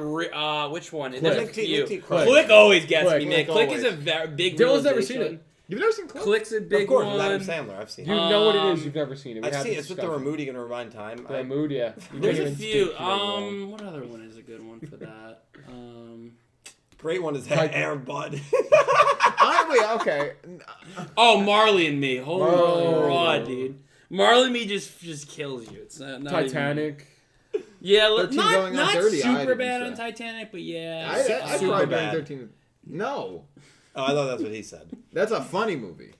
Which one? Click. Click always gets me, man. Click is a very big. Dylan's never seen it. You've never seen Click? Click's a big one. Of course, Adam Sandler. I've seen it. You know what it is. You've never seen it. I've seen it. It's with the Moody and Rewind Time. The Mood, yeah. There's a few. What other one is a good one for that? Great one is Air Bud. Wait, okay. Oh, Marley and Me. Holy God, dude. Marley and Me just kills you. It's not Titanic. Yeah, not 30, super bad on Titanic, but yeah. I cried during 13. No. Oh, I thought that's what he said. That's a funny movie.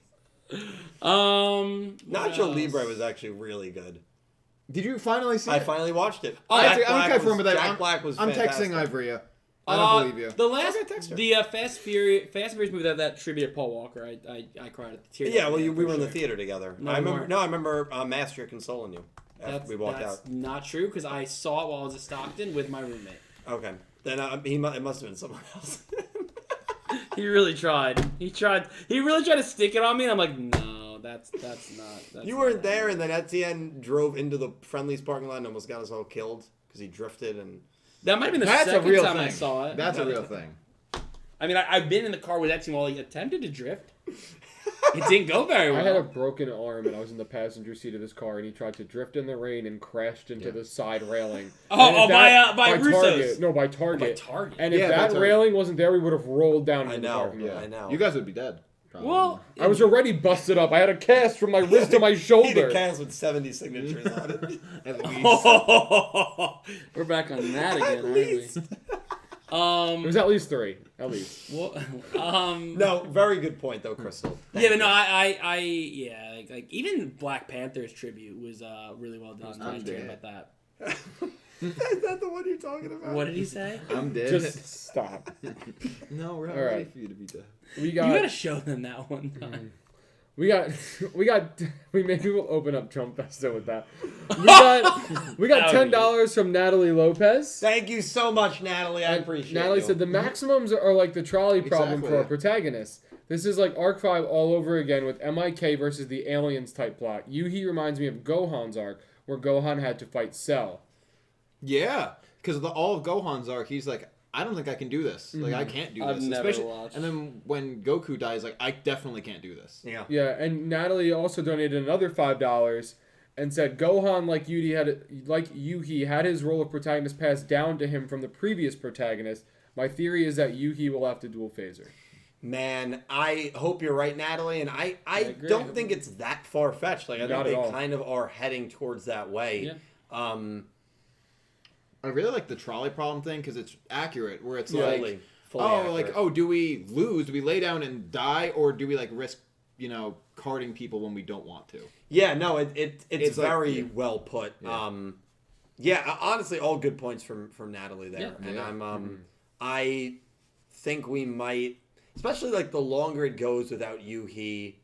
Nacho Libre was actually really good. Did you finally see it? I finally watched it. I'm confirmed with that. Jack Black was I'm fantastic. texting Ivrea. I don't believe you. The Fast and Furious movie that tribute to Paul Walker. I cried at the tears. Yeah, well, we were in the theater together. I remember Master consoling you after we walked out. That's not true because I saw it while I was at Stockton with my roommate. Okay, then it must have been someone else. He really tried. He really tried to stick it on me, and I'm like, no, that's not. You weren't there, and then Etienne drove into the Friendly's parking lot and almost got us all killed because he drifted and. That might have been the second time I saw it. That's a real thing. I mean, I've been in the car with Etienne while he attempted to drift. It didn't go very well. I had a broken arm, and I was in the passenger seat of his car, and he tried to drift in the rain and crashed into the side railing. By Russo's. By Target. By Target. And if that railing wasn't there, we would have rolled down into the parking lot. I know. You guys would be dead. Well, I was already busted up. I had a cast from my wrist to my He had a shoulder. cast with 70 signatures on it. At least. we're back on that again, aren't we? It was at least 3. At least. Well, No, very good point though, Crystal. yeah, but no, yeah, like even Black Panther's tribute was really well done. I was talking about that. Is that the one you're talking about? What did he say? I'm dead. Just stop. No, we're not All right. ready for you to be dead. We You got. gotta show them that one time. We made people open up Trump Festa with that. We got $10 from Natalie Lopez. Thank you so much, Natalie. I appreciate it. Natalie you. said the maximums are like the trolley problem Exactly. for our protagonists. This is like Arc 5 all over again with MIK versus the aliens type plot. Yuhi reminds me of Gohan's arc, where Gohan had to fight Cell. Yeah, because all of Gohan's arc, he's like, I don't think I can do this. Like, I can't do I've this. never Especially, watched. and then when Goku dies, like, I definitely can't do this. Yeah. Yeah, and Natalie also donated another $5 and said Gohan, like Yuhi, had his role of protagonist passed down to him from the previous protagonist. My theory is that Yuhi will have to dual phaser. Man, I hope you're right, Natalie, and I agree. don't think it's that far fetched. Like I Not think at they all. kind of are heading towards that way. Yeah. I really like the trolley problem thing because it's accurate, where it's Fully like, accurate. do we lose? Do we lay down and die? Or do we, like, risk, carting people when we don't want to? Yeah, no, it's It's like- very yeah. well put. Yeah. Honestly, all good points from Natalie there, Yeah. and Yeah. I'm I think we might, especially like the longer it goes without Yuhi.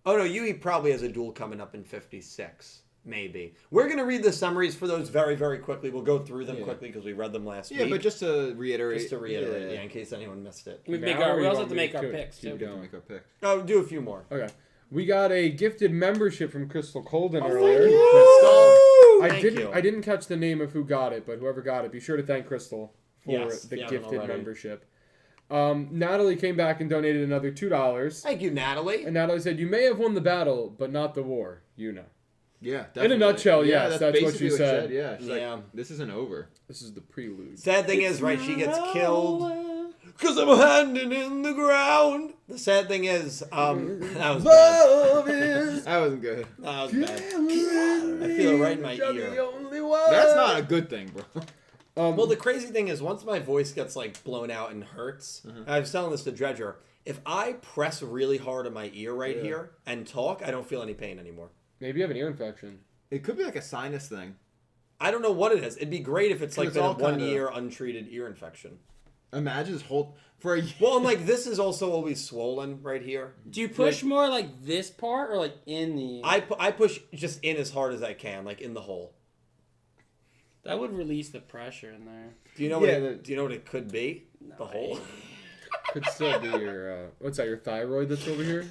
Oh no, Yuhi probably has a duel coming up in 56. Maybe. We're going to read the summaries for those very, very quickly. We'll go through them quickly because we read them last week. Yeah, but just to reiterate. yeah, in case anyone missed it. We Now, or you also want have to me make to our keep picks too. We can make our pick. Oh, do a few more. Okay. We got a gifted membership from Crystal Colden Thank earlier. you. I Thank you. didn't catch the name of who got it, but whoever got it, be sure to thank Crystal for Yes, the if you haven't gifted already. membership. Natalie came back and donated another $2. Thank you, Natalie. And Natalie said, "You may have won the battle, but not the war, Yuna." Yeah, In a nutshell, yeah, yes, that's what basically she said. Yeah, she's Yeah. like, this isn't over. This is the prelude. Sad thing is, right, she gets killed because I'm handing in the ground. The sad thing is, that was bad. That wasn't good. That was bad. I feel it right in my ear. That's not a good thing, bro. Well, the crazy thing is, once my voice gets like blown out and hurts, I was telling this to Dredger, if I press really hard on my ear right here and talk, I don't feel any pain anymore. Maybe you have an ear infection. It could be like a sinus thing. I don't know what it is. It'd be great if it's like It's been a all kinda- 1 year untreated ear infection. Imagine this whole for a Well, and like this is also always swollen right here. Do you push more like this part or like in the? I push just in as hard as I can, like in the hole. That would release the pressure in there. Do you know Yeah, do you know what it could be? The hole. Could still be your what's that? Your thyroid that's over here.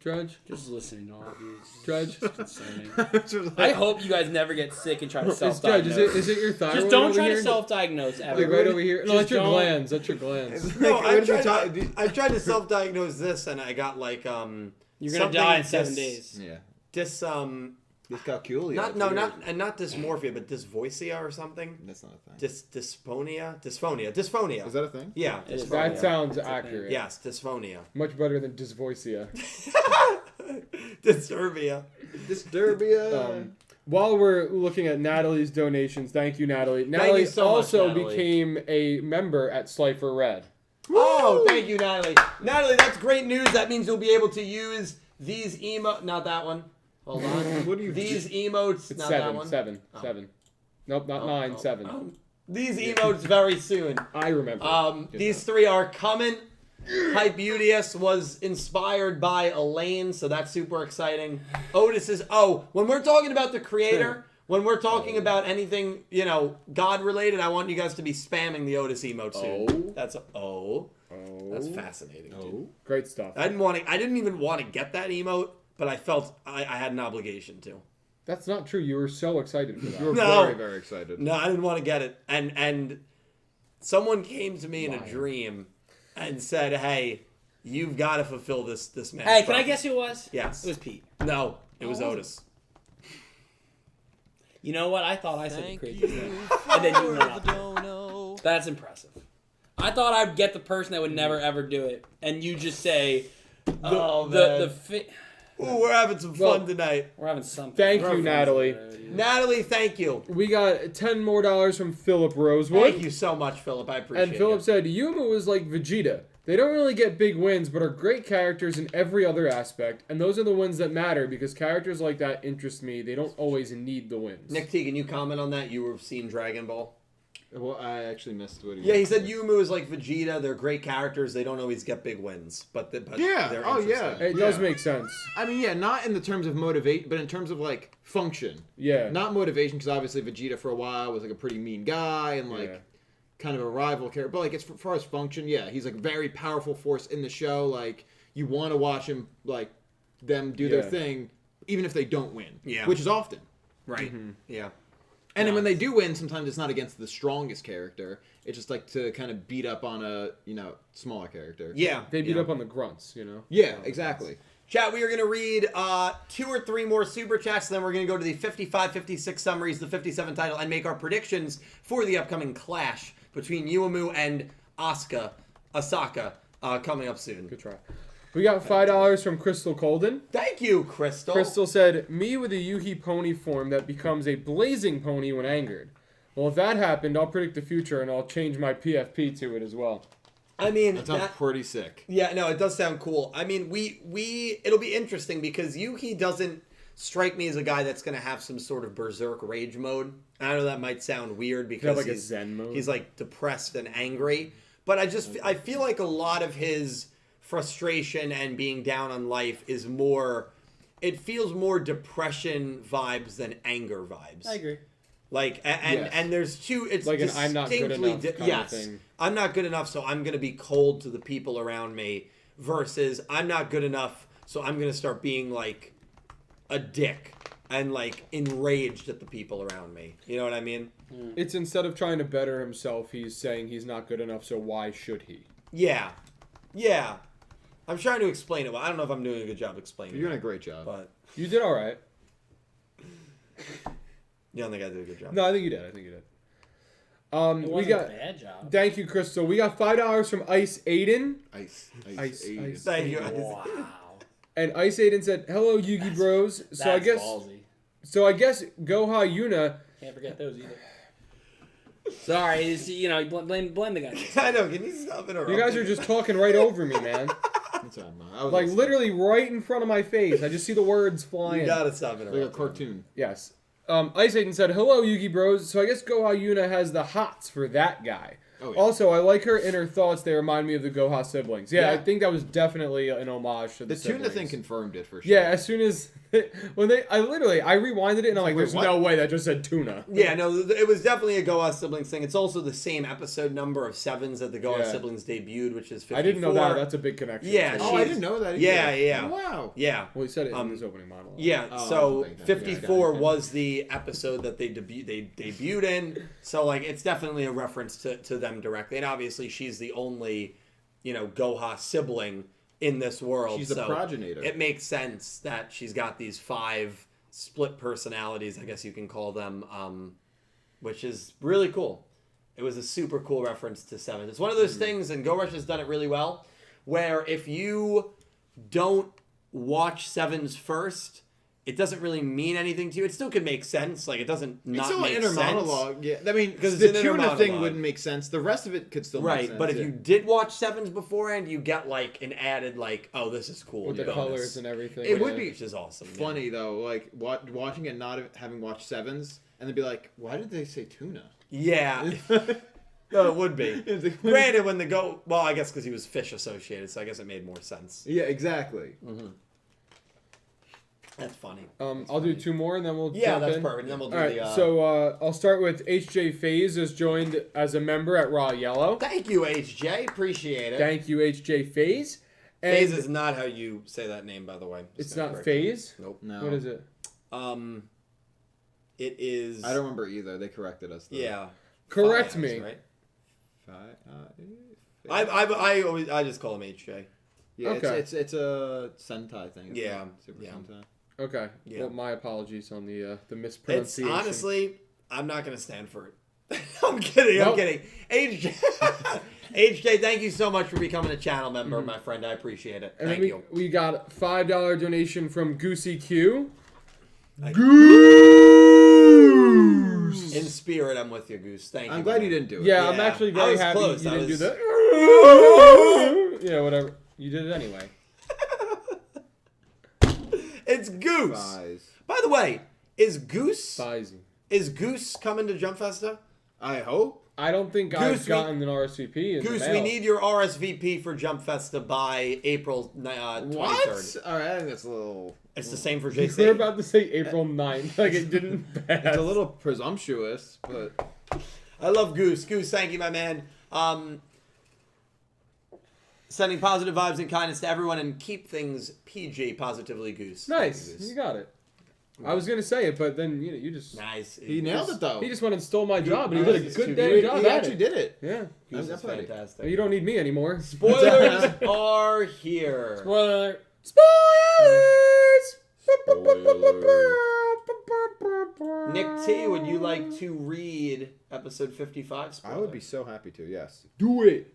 Drudge. Just listening to all of these. Drudge. Concerning. I hope you guys never get sick and try to It's Drudge. self-diagnose. Is it your thyroid? Just don't over try here? to self-diagnose ever. Like right over here. No, Just that's your don't- glands. That's your glands. No, Like, I tried to self-diagnose this, and I got like You're gonna something die in 7 days. Yeah. Dyscalculia. That's Not dysmorphia, but dysvoicia or something. That's not a thing. Dysphonia. Is that a thing? Yeah, It is. dysphonia. That sounds That's a thing. accurate. Yes, dysphonia. Much better than dysvoicia. Dysturbia. Disturbia. While we're looking at Natalie's donations, thank you, Natalie. Natalie so much, also Natalie. became a member at Slifer Red. Oh, thank you, Natalie. Natalie, that's great news. That means you'll be able to use these not that one. Hold on. What do you? These emotes, It's not that seven. one. Seven. Nope, not 9, 7. These emotes very soon. I remember. These three are coming. Hype Beauteous was inspired by Elaine, so that's super exciting. Otis is when we're talking about the creator, when we're talking about anything, God related, I want you guys to be spamming the Otis emote soon. That's that's fascinating. Dude. Great stuff. I didn't even want to get that emote, but I felt I had an obligation to. That's not true. You were so excited for that. You were No. very, very excited. No, I didn't want to get it. And someone came to me in a dream and said, "Hey, you've got to fulfill this man." Hey, can I guess who it was? Yes. It was Pete. No, it was Otis. You know what? I thought I said the crazy thing. And then you went up. That's impressive. I thought I'd get the person that would never ever do it, and you just say, man. Ooh, we're having some fun tonight. We're having something. Thank you, Natalie. Natalie, thank you. We got $10 more from Philip Rosewood. Thank you so much, Philip. I appreciate it. And Philip said, Yuma is like Vegeta. They don't really get big wins, but are great characters in every other aspect. And those are the wins that matter, because characters like that interest me. They don't always need the wins. Nick T, can you comment on that? You were seeing Dragon Ball. Well, I actually missed what he Yeah, he said Yumu is like Vegeta. They're great characters. They don't always get big wins, but they're interesting. It does make sense. I mean, yeah, not in the terms of motivate, but in terms of like function. Yeah. Not motivation, because obviously Vegeta for a while was like a pretty mean guy and like kind of a rival character. But like as far as function, yeah, he's like a very powerful force in the show. Like you want to watch him, like them do their thing, even if they don't win. Yeah. Which is often. Right. Yeah. And then when they do win, sometimes it's not against the strongest character. It's just like to kind of beat up on a, smaller character. Yeah. They beat up on the grunts, Yeah, exactly. Chat, we are going to read 2 or 3 more super chats, and then we're going to go to the 55, 56 summaries, the 57 title, and make our predictions for the upcoming clash between Yuumu and Asaka coming up soon. Good try. We got $5 from Crystal Colden. Thank you, Crystal. Crystal said, me with a Yuhi pony form that becomes a blazing pony when angered. Well, if that happened, I'll predict the future, and I'll change my PFP to it as well. I mean, that sounds pretty sick. Yeah, no, it does sound cool. I mean, it'll be interesting because Yuki doesn't strike me as a guy that's going to have some sort of berserk rage mode. I know that might sound weird because like a Zen mode. He's like depressed and angry, but I feel like a lot of his frustration and being down on life is more, it feels more depression vibes than anger vibes. I agree. Like, and there's two, it's like an I'm not good enough kind of thing. I'm not good enough, so I'm going to be cold to the people around me, versus I'm not good enough, so I'm going to start being like a dick and like enraged at the people around me. You know what I mean? It's instead of trying to better himself, he's saying he's not good enough, so why should he? Yeah. I'm trying to explain it. Well, I don't know if I'm doing a good job explaining it. You're doing a great job. But You did all right. you don't think I did a good job? No, I think you did. It wasn't we got a bad job. Thank you, Crystal. We got $5 from Ice Aiden. Ice. Thank you. Wow. And Ice Aiden said, "Hello, Yugi Bros." So I guess ballsy. Goha Yuna. Can't forget those either. Sorry, blame the guy. I know. Can you stop interrupting? You guys are just talking right over me, man. Like literally right in front of my face. I just see the words flying. You gotta stop interrupting. Like a cartoon. Yes. Ice Aiden said, "Hello, Yugi Bros." So I guess Goha Yuna has the hots for that guy. Oh, yeah. Also, I like her inner thoughts. They remind me of the Goha siblings. Yeah, I think that was definitely an homage to the siblings. Tuna thing confirmed it for sure. Yeah, as soon as I rewinded it and I'm like, there's no way that just said tuna. Yeah, no, it was definitely a Goha siblings thing. It's also the same episode number of Sevens that the Goha siblings debuted, which is 54. I didn't know that. That's a big connection. Yeah. I didn't know that either. Yeah. Oh, wow. Yeah. Well, he said it in his opening monologue. Yeah, so 54 was the episode that they debuted in. So, like, it's definitely a reference to them directly. And obviously, she's the only, Goha sibling in this world. She's the progenitor. It makes sense that she's got these 5 split personalities, I guess you can call them, which is really cool. It was a super cool reference to Seven. It's one of those things, and Go Rush has done it really well, where if you don't watch Sevens first, it doesn't really mean anything to you. It still could make sense. Like, it doesn't not it's still make an inner sense. monologue. Yeah, I mean, because it's the an inner tuna thing monologue. wouldn't make sense. The rest of it could still make sense. But if you did watch Sevens beforehand, you get like an added like, oh, this is cool. With the bonus. colors and everything. It would be which is awesome. funny though, like watching it not having watched Sevens, and they'd be like, why did they say tuna? Yeah. No, it would be. Granted, when well, I guess because he was fish associated, so I guess it made more sense. Yeah, exactly. Mm-hmm. That's funny. I'll do 2 more and then we'll Yeah, jump that's in. perfect. And then we'll do All right, so I'll start with HJ FaZe has joined as a member at Raw Yellow. Thank you, HJ. Appreciate it. Thank you, HJ FaZe. FaZe is not how you say that name, by the way. It's not FaZe? Nope. No. What is it? It is. I don't remember either. They corrected us. Though. Yeah. Correct Fives, me. Right? I I just call him HJ. Yeah, Okay. it's a Sentai thing. Yeah. Super Sentai. Okay. Yeah. Well, my apologies on the It's mispronunciation. honestly, I'm not gonna stand for it. I'm kidding. Nope. I'm kidding. HJ, thank you so much for becoming a channel member, my friend. I appreciate it. And Thank then you. we got $5 donation from Goosey Q. Goose! In spirit, I'm with you, Goose. Thank you. I'm glad you didn't do it. Yeah, I'm actually I very was happy close. you I didn't do was- that. Yeah, whatever. You did it anyway. It's Goose. Size. By the way, is Goose coming to Jump Festa? I hope. I don't think I've gotten an RSVP in Goose, the mail. we need your RSVP for Jump Festa by April 23rd. What? All right, I think that's a little... It's the same for You JC. were about to say April 9th. Like, it didn't pass. It's a little presumptuous, but... I love Goose. Goose, thank you, my man. Sending positive vibes and kindness to everyone and keep things PG positively, Goose. Nice. Thank you, Goose. You got it. I was going to say it, but then you just... Nice. He nailed it, though. He just went and stole my job, and he did a good He damn job He at actually it. did it. Yeah. Goose is fantastic. You don't need me anymore. Spoilers are here. Spoiler alert. Nick T, would you like to read episode 55? Spoiler? I would be so happy to, yes. Do it.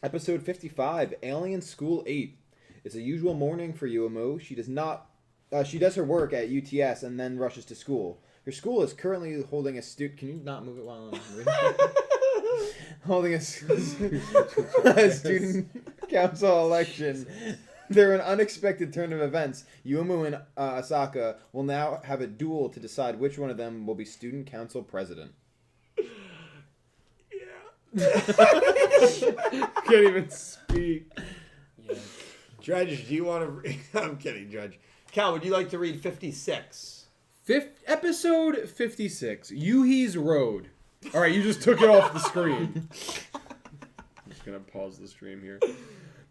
Episode 55, Alien School 8. It's a usual morning for Yuna. She does her work at UTS and then rushes to school. Her school is currently holding a student... Can you not move it while I'm reading? Holding a student council election. Through an unexpected turn of events, Yumu and Asaka will now have a duel to decide which one of them will be student council president. Can't even speak. Yeah. Judge, do you want to read? I'm kidding, Judge. Cal, would you like to read 56? Episode 56, Yuhi's Road. All right, you just took it off the screen. I'm just going to pause the stream here.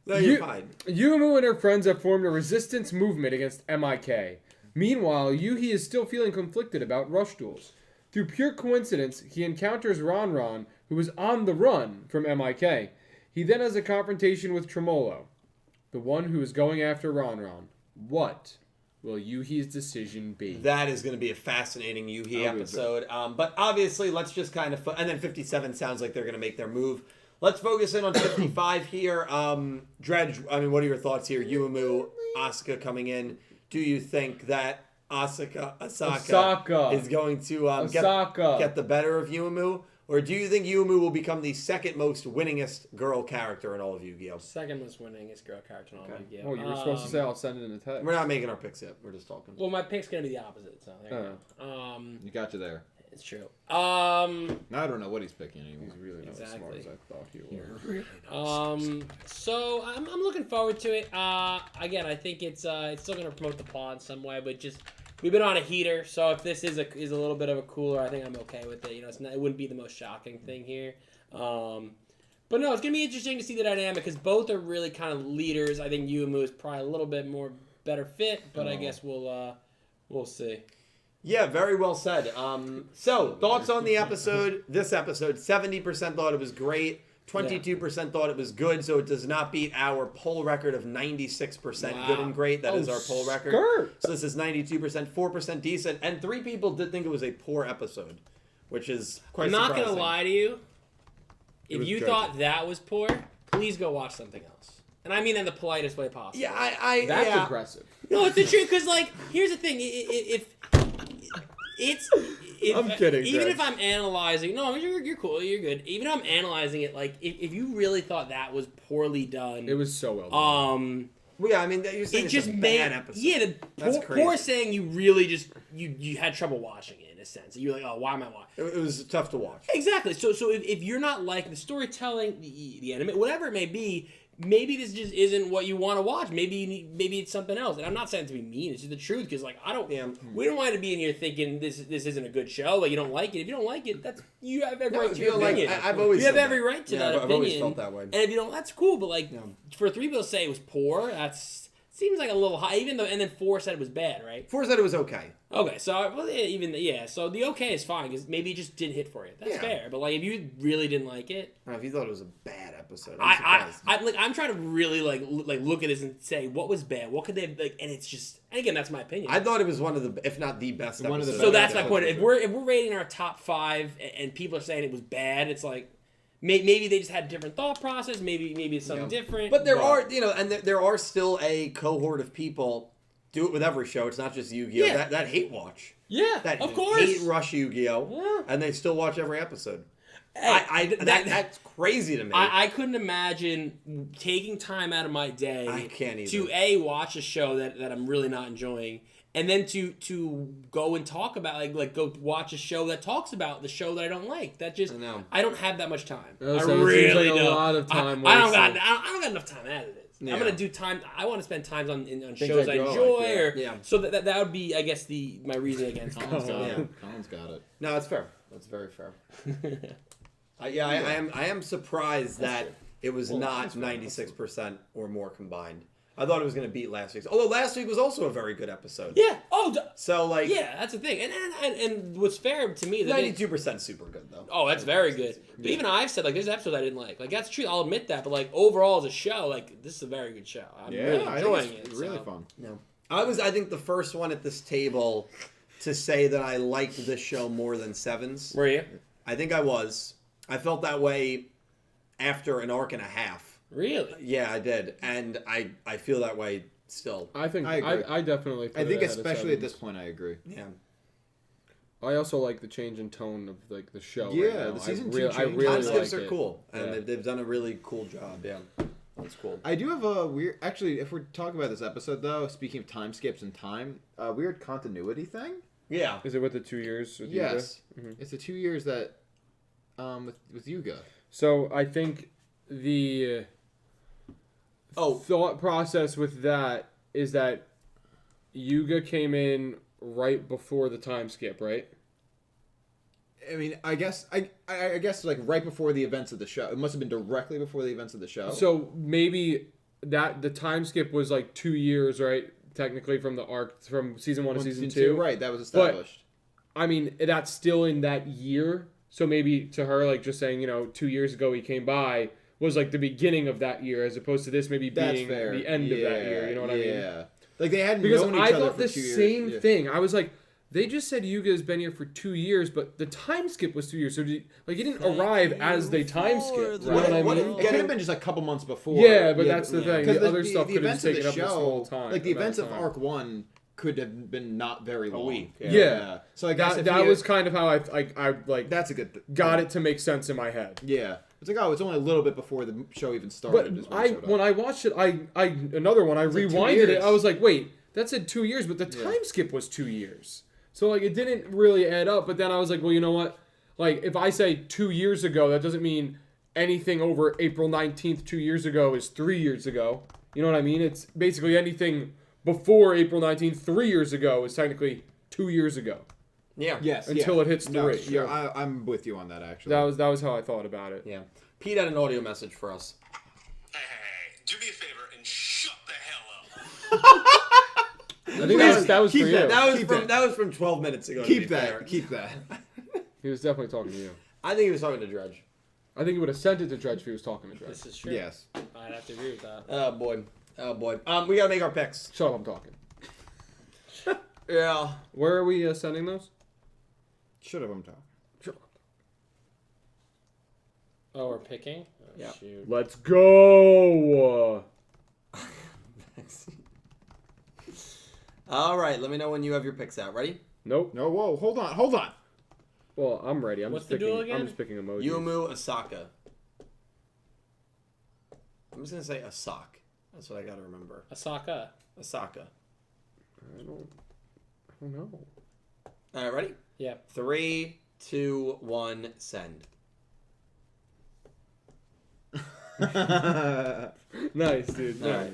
No, you're fine. Yumu and her friends have formed a resistance movement against MIK. Meanwhile, Yuhi is still feeling conflicted about rush duels. Through pure coincidence, he encounters Ron, who is on the run from MIK. He then has a confrontation with Tremolo, the one who is going after Ron. What will Yuhi's decision be? That is going to be a fascinating Yuhi episode. But obviously, let's just kind of... And then 57 sounds like they're going to make their move. Let's focus in on 55 here. Dredge, I mean, what are your thoughts here? Yumu, Asuka coming in. Do you think that Asaka is going to get the better of Yumu? Or do you think Yumu will become the second most winningest girl character in all of Yu-Gi-Oh? Second most winningest girl character in all of Yu-Gi-Oh. Oh, you were supposed to say I'll send it in a text. We're not making our picks yet. We're just talking. Well, my pick's going to be the opposite, so there you go. You got you there. It's true. Now I don't know what he's picking anymore. He's really not as smart as I thought he was. So I'm looking forward to it. Again, I think it's still going to promote the paw in some way, but just we've been on a heater, so if this is a little bit of a cooler, I think I'm okay with it. You know, it wouldn't be the most shocking thing here. But no, it's going to be interesting to see the dynamic because both are really kind of leaders. I think Yumu is probably a little bit more better fit, but I guess we'll see. Yeah, very well said. So, thoughts on the episode? This episode, 70% thought it was great. 22% thought it was good, so it does not beat our poll record of 96% good and great. That is our poll record. So this is 92%, 4% decent, and 3 people did think it was a poor episode, which is quite I'm not surprising. going to lie to you. If you thought that was poor, please go watch something else. And I mean in the politest way possible. Yeah, That's aggressive. No, it's the truth, because, like, here's the thing. I'm kidding. Even Greg. if I'm analyzing, no, you're cool, you're good. Even if I'm analyzing it, like if you really thought that was poorly done, It was so well done. Well, yeah, I mean, you're saying it just it's a made bad episode. Yeah, That's poor crazy. saying you really just you had trouble watching it in a sense. You're like, oh, why am I watching? It was tough to watch. Exactly. So if you're not liking the storytelling, the anime, whatever it may be. Maybe this just isn't what you want to watch. Maybe it's something else. And I'm not saying it to be mean. It's just the truth. Because we don't want to be in here thinking this isn't a good show. Like you don't like it. If you don't like it, you have every right to your opinion. I've always you have said every that. right to that I've opinion. always felt that way. And if you don't, that's cool. But for 3 people to say it was poor, that's seems like a little high. Even though, and then 4 said it was bad, right? 4 said it was okay. Okay, so so the okay is fine because maybe it just didn't hit for you. That's fair. But like, if you really didn't like it, if you thought it was a bad episode, I'm trying to really like look at this and say what was bad, what could they like, and it's just, and again, that's my opinion. I thought it was one of the, if not the best. One of the so that's my point. If we're rating our top 5 and people are saying it was bad, it's like. Maybe they just had a different thought process. Maybe it's something different. But there are, and there are still a cohort of people. Do it with every show. It's not just Yu-Gi-Oh. Yeah. That hate watch. Yeah, That of course. hate rush Yu-Gi-Oh. And they still watch every episode. Hey, that's crazy to me. I couldn't imagine taking time out of my day. I can't either. To watch a show that I'm really not enjoying. And then to go and talk about like go watch a show that talks about the show that I don't like. That just I don't have that much time. I really don't. A lot of time. I don't got enough time as it is. Yeah. I'm gonna do time. I want to spend time on shows I enjoy. So that would be I guess my reason against. Colin's got it. No, that's fair. That's very fair. I am surprised that it was not 96% or more combined. I thought it was going to beat last week's. Although last week was also a very good episode. Yeah. Oh. So like. Yeah, that's the thing. And what's fair to me is 92% super good though. Oh, that's very good. But even I've said like there's episodes I didn't like. Like that's true. I'll admit that. But like overall as a show, like this is a very good show. I'm really enjoying it. Really fun. No. I think the first one at this table to say that I liked this show more than 7's. Were you? I think I was. I felt that way after an arc and a half. Really? Yeah, I did, and I feel that way still. I think I agree. I definitely. I think especially at this point, I agree. Yeah. I also like the change in tone of like the show. Yeah, right now. the season 2 I change. really Time like skips are it. cool, and they've done a really cool job. Yeah, that's cool. I do have a weird. Actually, if we're talking about this episode, though, speaking of time skips and time, weird continuity thing. Yeah. Is it with the 2 years? With Yes, Yuga? it's the 2 years that, with Yuga. So I think the thought process with that is that Yuga came in right before the time skip, right? I mean, I guess like right before the events of the show. It must have been directly before the events of the show. So maybe that the time skip was like 2 years, right? Technically from the arc from season 1 to season 2. Right, that was established. But, I mean, that's still in that year. So maybe to her, like just saying, 2 years ago he came by was like the beginning of that year, as opposed to this maybe being the end of that year. You know what I mean? Yeah. Like they hadn't because known each I other thought for the 2 years. same thing. I was like, they just said Yuga has been here for 2 years, but the time skip was 2 years. So he didn't arrive as they time skipped. You know what I mean? It could have been just like a couple months before. Yeah, but that's the thing. The other stuff the could have events just of taken the up this show, whole time. like the events of Arc 1 could have been not very long. A week. Yeah. So I guess that was kind of how I like that's a good got it to make sense in my head. Yeah. It's like, it's only a little bit before the show even started. But when I watched it, I rewinded it. I was like, wait, that said 2 years, but the time skip was 2 years. So like it didn't really add up. But then I was like, well, you know what? Like if I say 2 years ago, that doesn't mean anything over April 19th 2 years ago is 3 years ago. You know what I mean? It's basically anything before April 19th 3 years ago is technically 2 years ago. Yeah. Yes. Until it hits 3. No, yeah, I'm with you on that actually. That was how I thought about it. Yeah. Pete had an audio message for us. Hey, do me a favor and shut the hell up. I think that was for you. That was from 12 minutes ago. Keep that. He was definitely talking to you. I think he was talking to Dredge. I think he would have sent it to Dredge if he was talking to Dredge. This is true. Yes. I'd have to agree with that. Oh boy. We gotta make our picks. Shut up, I'm talking. Yeah. Where are we sending those? Shut up, I'm talking. Oh, we're picking? Oh, Yeah. Shoot. Let's go! All right, let me know when you have your picks out. Ready? Nope. No, whoa, hold on. Well, I'm ready. What's the duel again? I'm just picking emojis. Yumu Asaka. I'm just gonna say Asak. That's what I gotta remember. Asaka. Asaka. I don't know. All right, ready? Yeah. 3, 2, 1, send. Nice, dude. All right.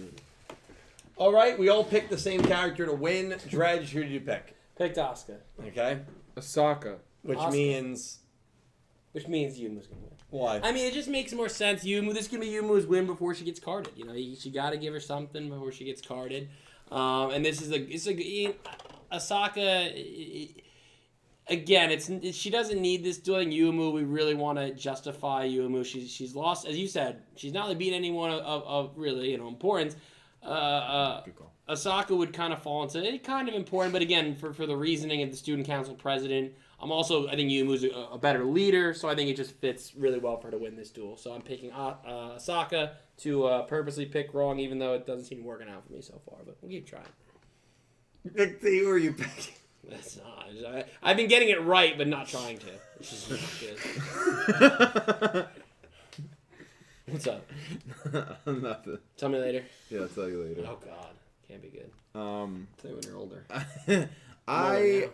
All right, we all picked the same character to win. Dredge, who did you pick? Picked Asuka. Okay. Asaka. Which Asuka. means which means Yuma's gonna win. Why? I mean, it just makes more sense. This can be Yuma's win before she gets carded. You know, she got to give her something before she gets carded. And this is Asaka. Again, she doesn't need this dueling Yuumu. We really want to justify Yuumu. She's lost, as you said. She's not really beaten anyone of really importance. Asaka would kind of fall into it, kind of important, but again, for the reasoning of the student council president, I think Yumu's a better leader, so I think it just fits really well for her to win this duel. So I'm picking Asaka to purposely pick wrong, even though it doesn't seem working out for me so far, but we'll keep trying. Nick, who are you picking? That's not. I've been getting it right, but not trying to. Which is not good. What's up? Nothing. Tell me later. Yeah, I'll tell you later. Oh God, can't be good. Tell you when you're older. I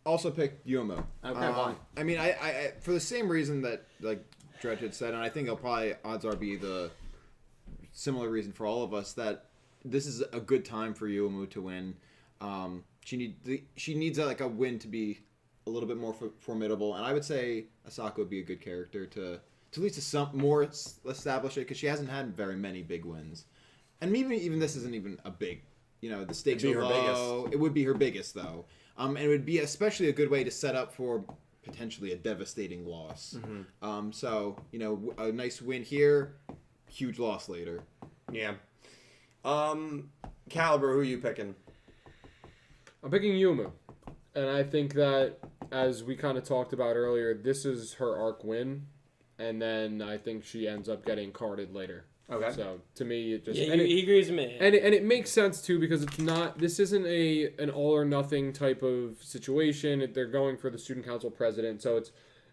also picked Yuumu. Okay, why? I mean, I for the same reason that like Dredge had said, and I think it'll probably odds are be the similar reason for all of us that this is a good time for Yuumu to win. She needs like a win to be a little bit more formidable, and I would say Asaka would be a good character to at least establish it because she hasn't had very many big wins, and maybe even this isn't even a big, the stakes are low. It would be her biggest though, and it would be especially a good way to set up for potentially a devastating loss. Mm-hmm. So a nice win here, huge loss later. Yeah. Caliber, who are you picking? I'm picking Yuumu, and I think that, as we kind of talked about earlier, this is her arc win, and then I think she ends up getting carded later. Okay. So, to me, it just... Yeah, he agrees with me. And it makes sense, too, because this isn't an all-or-nothing type of situation. They're going for the student council president, so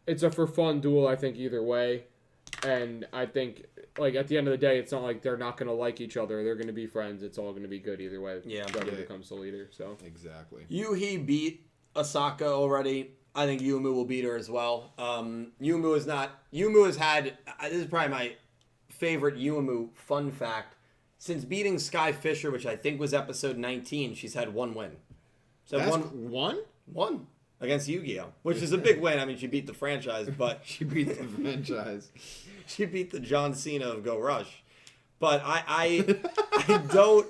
it's a for-fun duel, I think, either way. And I think, like, at the end of the day, it's not like they're not going to like each other. They're going to be friends. It's all going to be good either way. Yeah. Whoever becomes the leader, so. Exactly. Yuhi beat Asaka already. I think Yuumu will beat her as well. Yuumu has had, this is probably my favorite Yuumu fun fact. Since beating Sky Fisher, which I think was episode 19, she's had one win. So That's one against Yugioh, which is a big win. I mean, she beat the franchise, but She beat the franchise. she beat the John Cena of Go Rush. But I don't,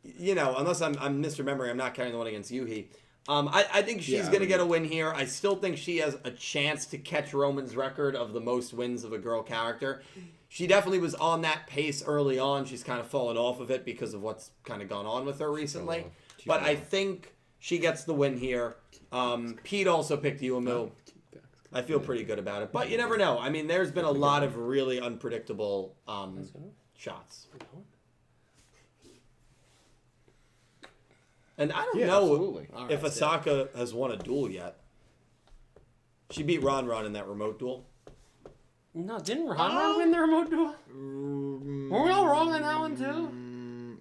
unless I'm misremembering, I'm not counting the one against Yuhi. I think she's going to get a win here. I still think she has a chance to catch Roman's record of the most wins of a girl character. She definitely was on that pace early on. She's kind of fallen off of it because of what's kind of gone on with her recently. But I think she gets the win here. Pete also picked Yuumu. I feel pretty good about it. But you never know. I mean, there's been a lot of really unpredictable shots. And I don't know if Asaka has won a duel yet. She beat Ron in that remote duel. No, didn't Ron win the remote duel? Were we all wrong on that one too?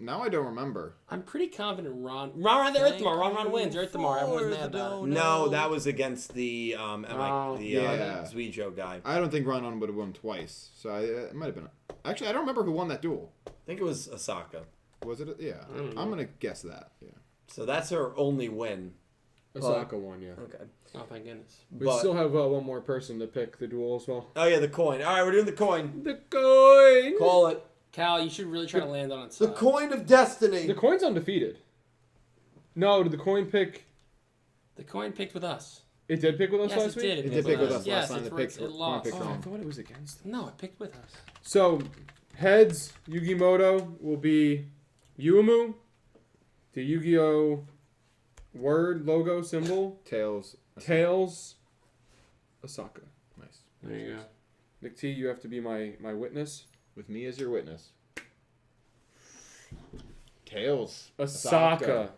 Now I don't remember. I'm pretty confident Ron wins. Ron wins. Earth tomorrow. Everyone's mad about it. No, that was against the Yugioh guy. I don't think Ron would have won twice, so it might have been. Actually, I don't remember who won that duel. I think it was Asaka. Was it? Yeah, I'm gonna guess that. Yeah. So that's her only win. Asaka won, yeah. Okay. Oh, thank goodness. We still have one more person to pick the duel as well. Oh yeah, the coin. All right, we're doing the coin. The coin. Call it. Cal, you should really try to land on its The side. coin of destiny. The coin's undefeated. No, did the coin pick? The coin picked with us. It did pick with us Yes, last it week? did. It did pick with us Yes, last time. it lost. I thought it was against. No, it picked with us. So, heads, Yugimoto will be Yuumu. The Yu-Gi-Oh! Word, logo, symbol. Tails. Asaka. Nice. There you go. Nick T, you have to be my witness. With me as your witness. Tails. Asaka.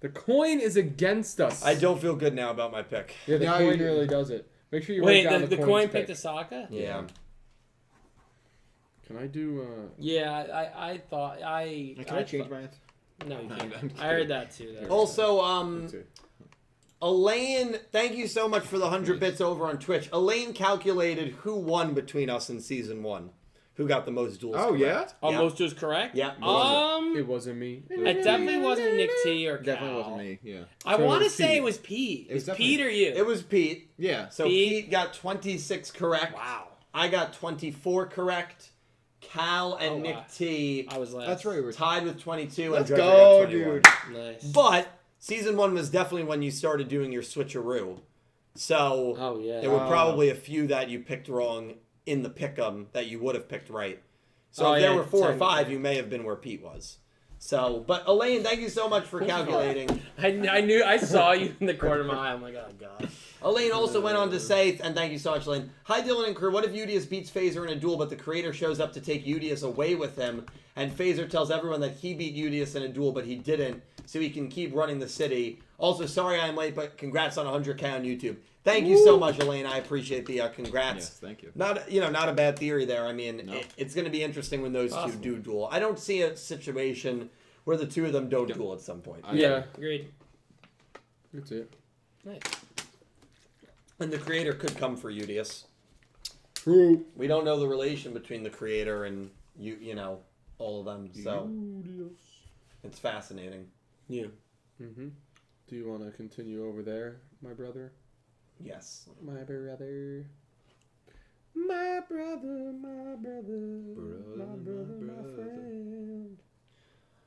The coin is against us. I don't feel good now about my pick. Yeah, the No, coin you- really does it. Make sure you Wait, write down the coin's coin pick. picked Asaka? Yeah. Can I do? Yeah, I thought Can I change my answer? No, you No, can't. I'm just I heard that too. Though. Also, Let's see. Elaine, thank you so much for the 100 bits over on Twitch. Elaine calculated who won between us in season 1. who got the most duels. Oh, yeah? correct. Almost was correct. Yeah. It wasn't me. It definitely wasn't Nick T or Cal. Definitely wasn't me. Yeah. I So it want to was say Pete. it was Pete. It was It was Pete or you? It was Pete. Yeah. So Pete got 26 correct. Wow. I got 24 correct. Cal and Oh, Nick wow. T I was last. That's right. We were tied with 22. Let's and Jojo go, got 21. dude. Nice. But season 1 was definitely when you started doing your switcheroo. So Oh yeah. there were probably a few that you picked wrong in the pick'em that you would have picked right. So Oh, if there yeah, were 4 or 5, technically. you may have been where Pete was. So, but Elaine, thank you so much for calculating. I knew I saw you in the corner of my eye. I'm like, oh god. Elaine also went on to say, and thank you so much, Elaine. Hi, Dylan and crew. What if Yugioh beats Phaser in a duel, but the creator shows up to take Yugioh away with him, and Phaser tells everyone that he beat Yugioh in a duel, but he didn't, so he can keep running the city. Also, sorry I'm late, but congrats on 100K on YouTube. Thank you so much, Elaine. I appreciate the congrats. Yes, thank you. Not a bad theory there. I mean, No. it's going to be interesting when those Awesome. two do duel. I don't see a situation where the two of them don't duel at some point. Yeah, Agreed. that's it. Nice. And the creator could come for Yugioh. True. We don't know the relation between the creator and all of them. So it's fascinating. Yeah. Mm-hmm. Do you want to continue over there, my brother? Yes. My brother. My brother, my brother, my brother, my friend.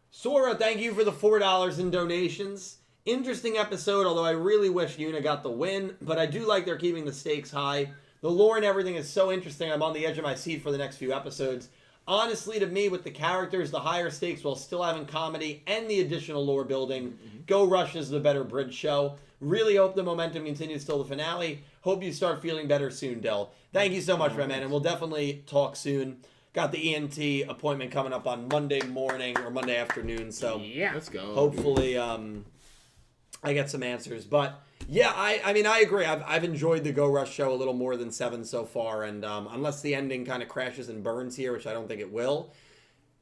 Sora, thank you for the $4 in donations. Interesting episode, although I really wish Yuna got the win, but I do like they're keeping the stakes high. The lore and everything is so interesting. I'm on the edge of my seat for the next few episodes. Honestly, to me, with the characters, the higher stakes while still having comedy and the additional lore building, Go Rush is the better bridge show. Really hope the momentum continues till the finale. Hope you start feeling better soon, Del. Thank you so much, my man, and we'll definitely talk soon. Got the ENT appointment coming up on Monday morning or Monday afternoon, so Yeah. Let's go. hopefully I get some answers. But yeah, I mean I agree. I've enjoyed the Go Rush show a little more than 7 so far, and unless the ending kind of crashes and burns here, which I don't think it will,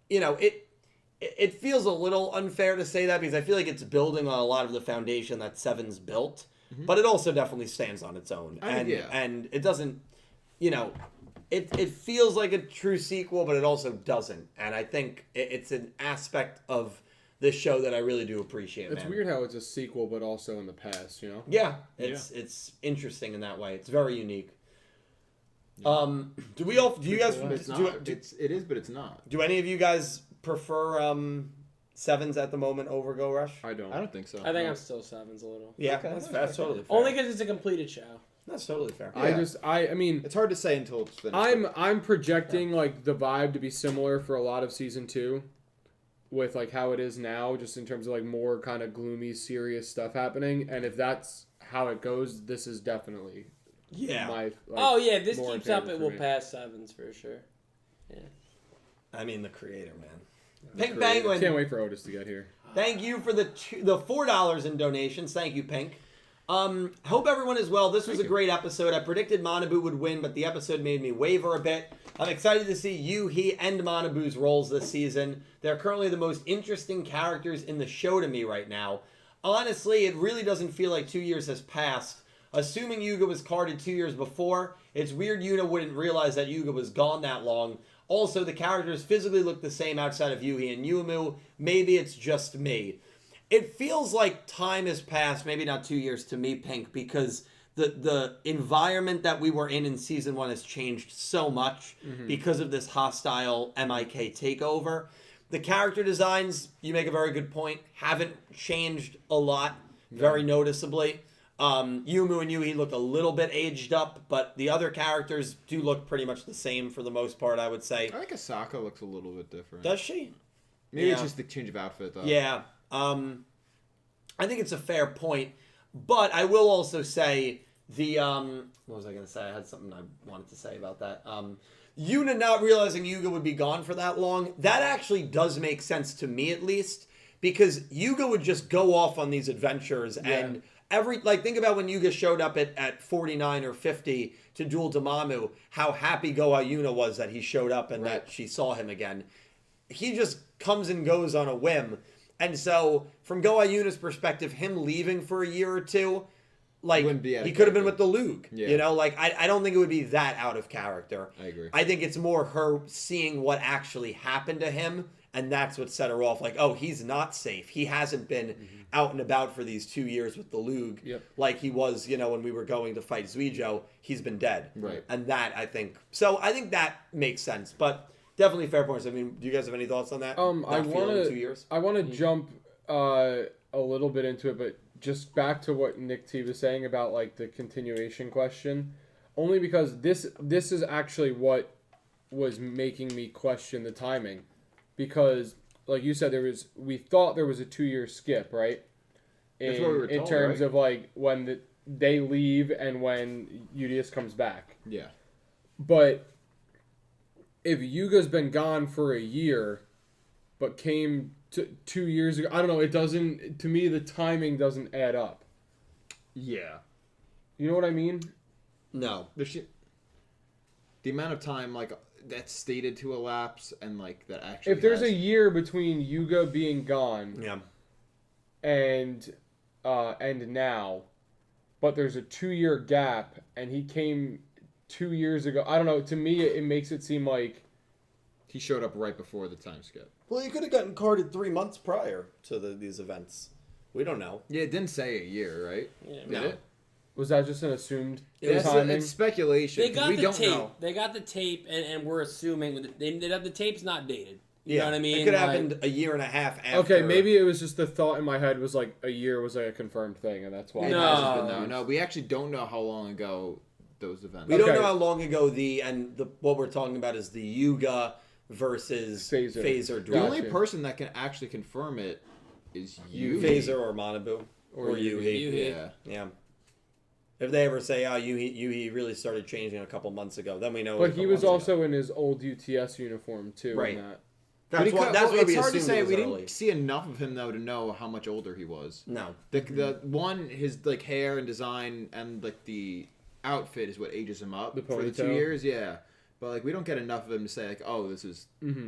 it feels a little unfair to say that because I feel like it's building on a lot of the foundation that 7's built, but it also definitely stands on its own, and it doesn't, it feels like a true sequel, but it also doesn't, and I think it's an aspect of this show that I really do appreciate. It's weird how it's a sequel, but also in the past, you know? Yeah, it's interesting in that way. It's very unique. Do you guys? But it's not. It is, but it's not. Do any of you guys prefer 7's at the moment over Go Rush? I don't. I don't think so. I think I'm still 7's a little. Yeah, that's totally fair. Only because it's a completed show. That's totally fair. I mean, It's hard to say until it's finished. I'm projecting like the vibe to be similar for a lot of season 2 with like how it is now, just in terms of like more kind of gloomy, serious stuff happening. And if that's how it goes, this is definitely my This more keeps in up, favor it for will me. pass 7's for sure. Yeah. I mean, the creator, man. Pink Penguin. Can't wait for Otis to get here. Thank you for the $4 in donations. Thank you, Pink. Hope everyone is well. This was a great episode. I predicted Manabu would win, but the episode made me waver a bit. I'm excited to see he, and Manabu's roles this season. They're currently the most interesting characters in the show to me right now. Honestly, it really doesn't feel like 2 years has passed. Assuming Yuga was carded 2 years before, it's weird Yuna wouldn't realize that Yuga was gone that long. Also, the characters physically look the same outside of Yuhi and Yuumu. Maybe it's just me. It feels like time has passed, maybe not 2 years to me, Pink, because the environment that we were in season 1 has changed so much because of this hostile MIK takeover. The character designs, you make a very good point, haven't changed a lot, very noticeably. Yuumu and Yuhi look a little bit aged up, but the other characters do look pretty much the same for the most part, I would say. I think Asaka looks a little bit different. Does she? Maybe it's just the change of outfit, though. Yeah. I think it's a fair point, but I will also say what was I going to say? I had something I wanted to say about that. Yuna not realizing Yuga would be gone for that long, that actually does make sense to me at least, because Yuga would just go off on these adventures and think about when Yuga showed up at 49 or 50 to duel Damamu, how happy Goa Yuna was that he showed up and that she saw him again. He just comes and goes on a whim. And so, from Goa Yuna's perspective, him leaving for a year or two, like Wouldn't be out of he could have been character. with the Lug. Yeah. You know, like I don't think it would be that out of character. I agree. I think it's more her seeing what actually happened to him, and that's what set her off. Like, oh, he's not safe. He hasn't been out and about for these 2 years with the Lug, like he was, you know, when we were going to fight Yugioh. He's been dead, Right? And that I think that makes sense, but definitely fair points. I mean, do you guys have any thoughts on that? I Not feeling want 2 years. I want to jump a little bit into it, but just back to what Nick T was saying about like the continuation question, only because this is actually what was making me question the timing, because like you said, we thought there was a 2-year skip, right? That's what we were told, in terms right? of like when they leave and when Yugioh comes back. Yeah. But if Yuga's been gone for a year, but came 2 years ago, I don't know. It doesn't. To me, the timing doesn't add up. Yeah. You know what I mean? No. The amount of time like that's stated to elapse and like that actually. If there's a year between Yuga being gone, and now, but there's a 2-year gap, and he came 2 years ago. I don't know. To me, it makes it seem like he showed up right before the time skip. Well, you could have gotten carded 3 months prior to these events. We don't know. Yeah, it didn't say a year, right? Yeah, Did no. it? Was that just an assumed It's timing? speculation. They got we the don't tape. know. They got the tape, and we're assuming the tape's not dated. You Yeah, know what I mean? It could have Like, happened a year and a half after. Okay, maybe it was just the thought in my head was like a year was like a confirmed thing, and that's why. It No. hasn't been, no. We actually don't know how long ago those events. We don't Okay. know how long ago what we're talking about is the Yuga versus Phaser The duel. only Gotcha. person that can actually confirm it is you. Phaser or Manabu. Or Yuhi. Yeah. Yeah. If they ever say, oh, Yuhi really started changing a couple months ago, then we know. But he was also in his old UTS uniform too. Right. In that. That's what it's we hard to assumed say. it was We early. didn't see enough of him though to know how much older he was. No. The one his like hair and design and like the outfit is what ages him up The for the 2 ponytail. years. Yeah, but like we don't get enough of him to say like, oh, this is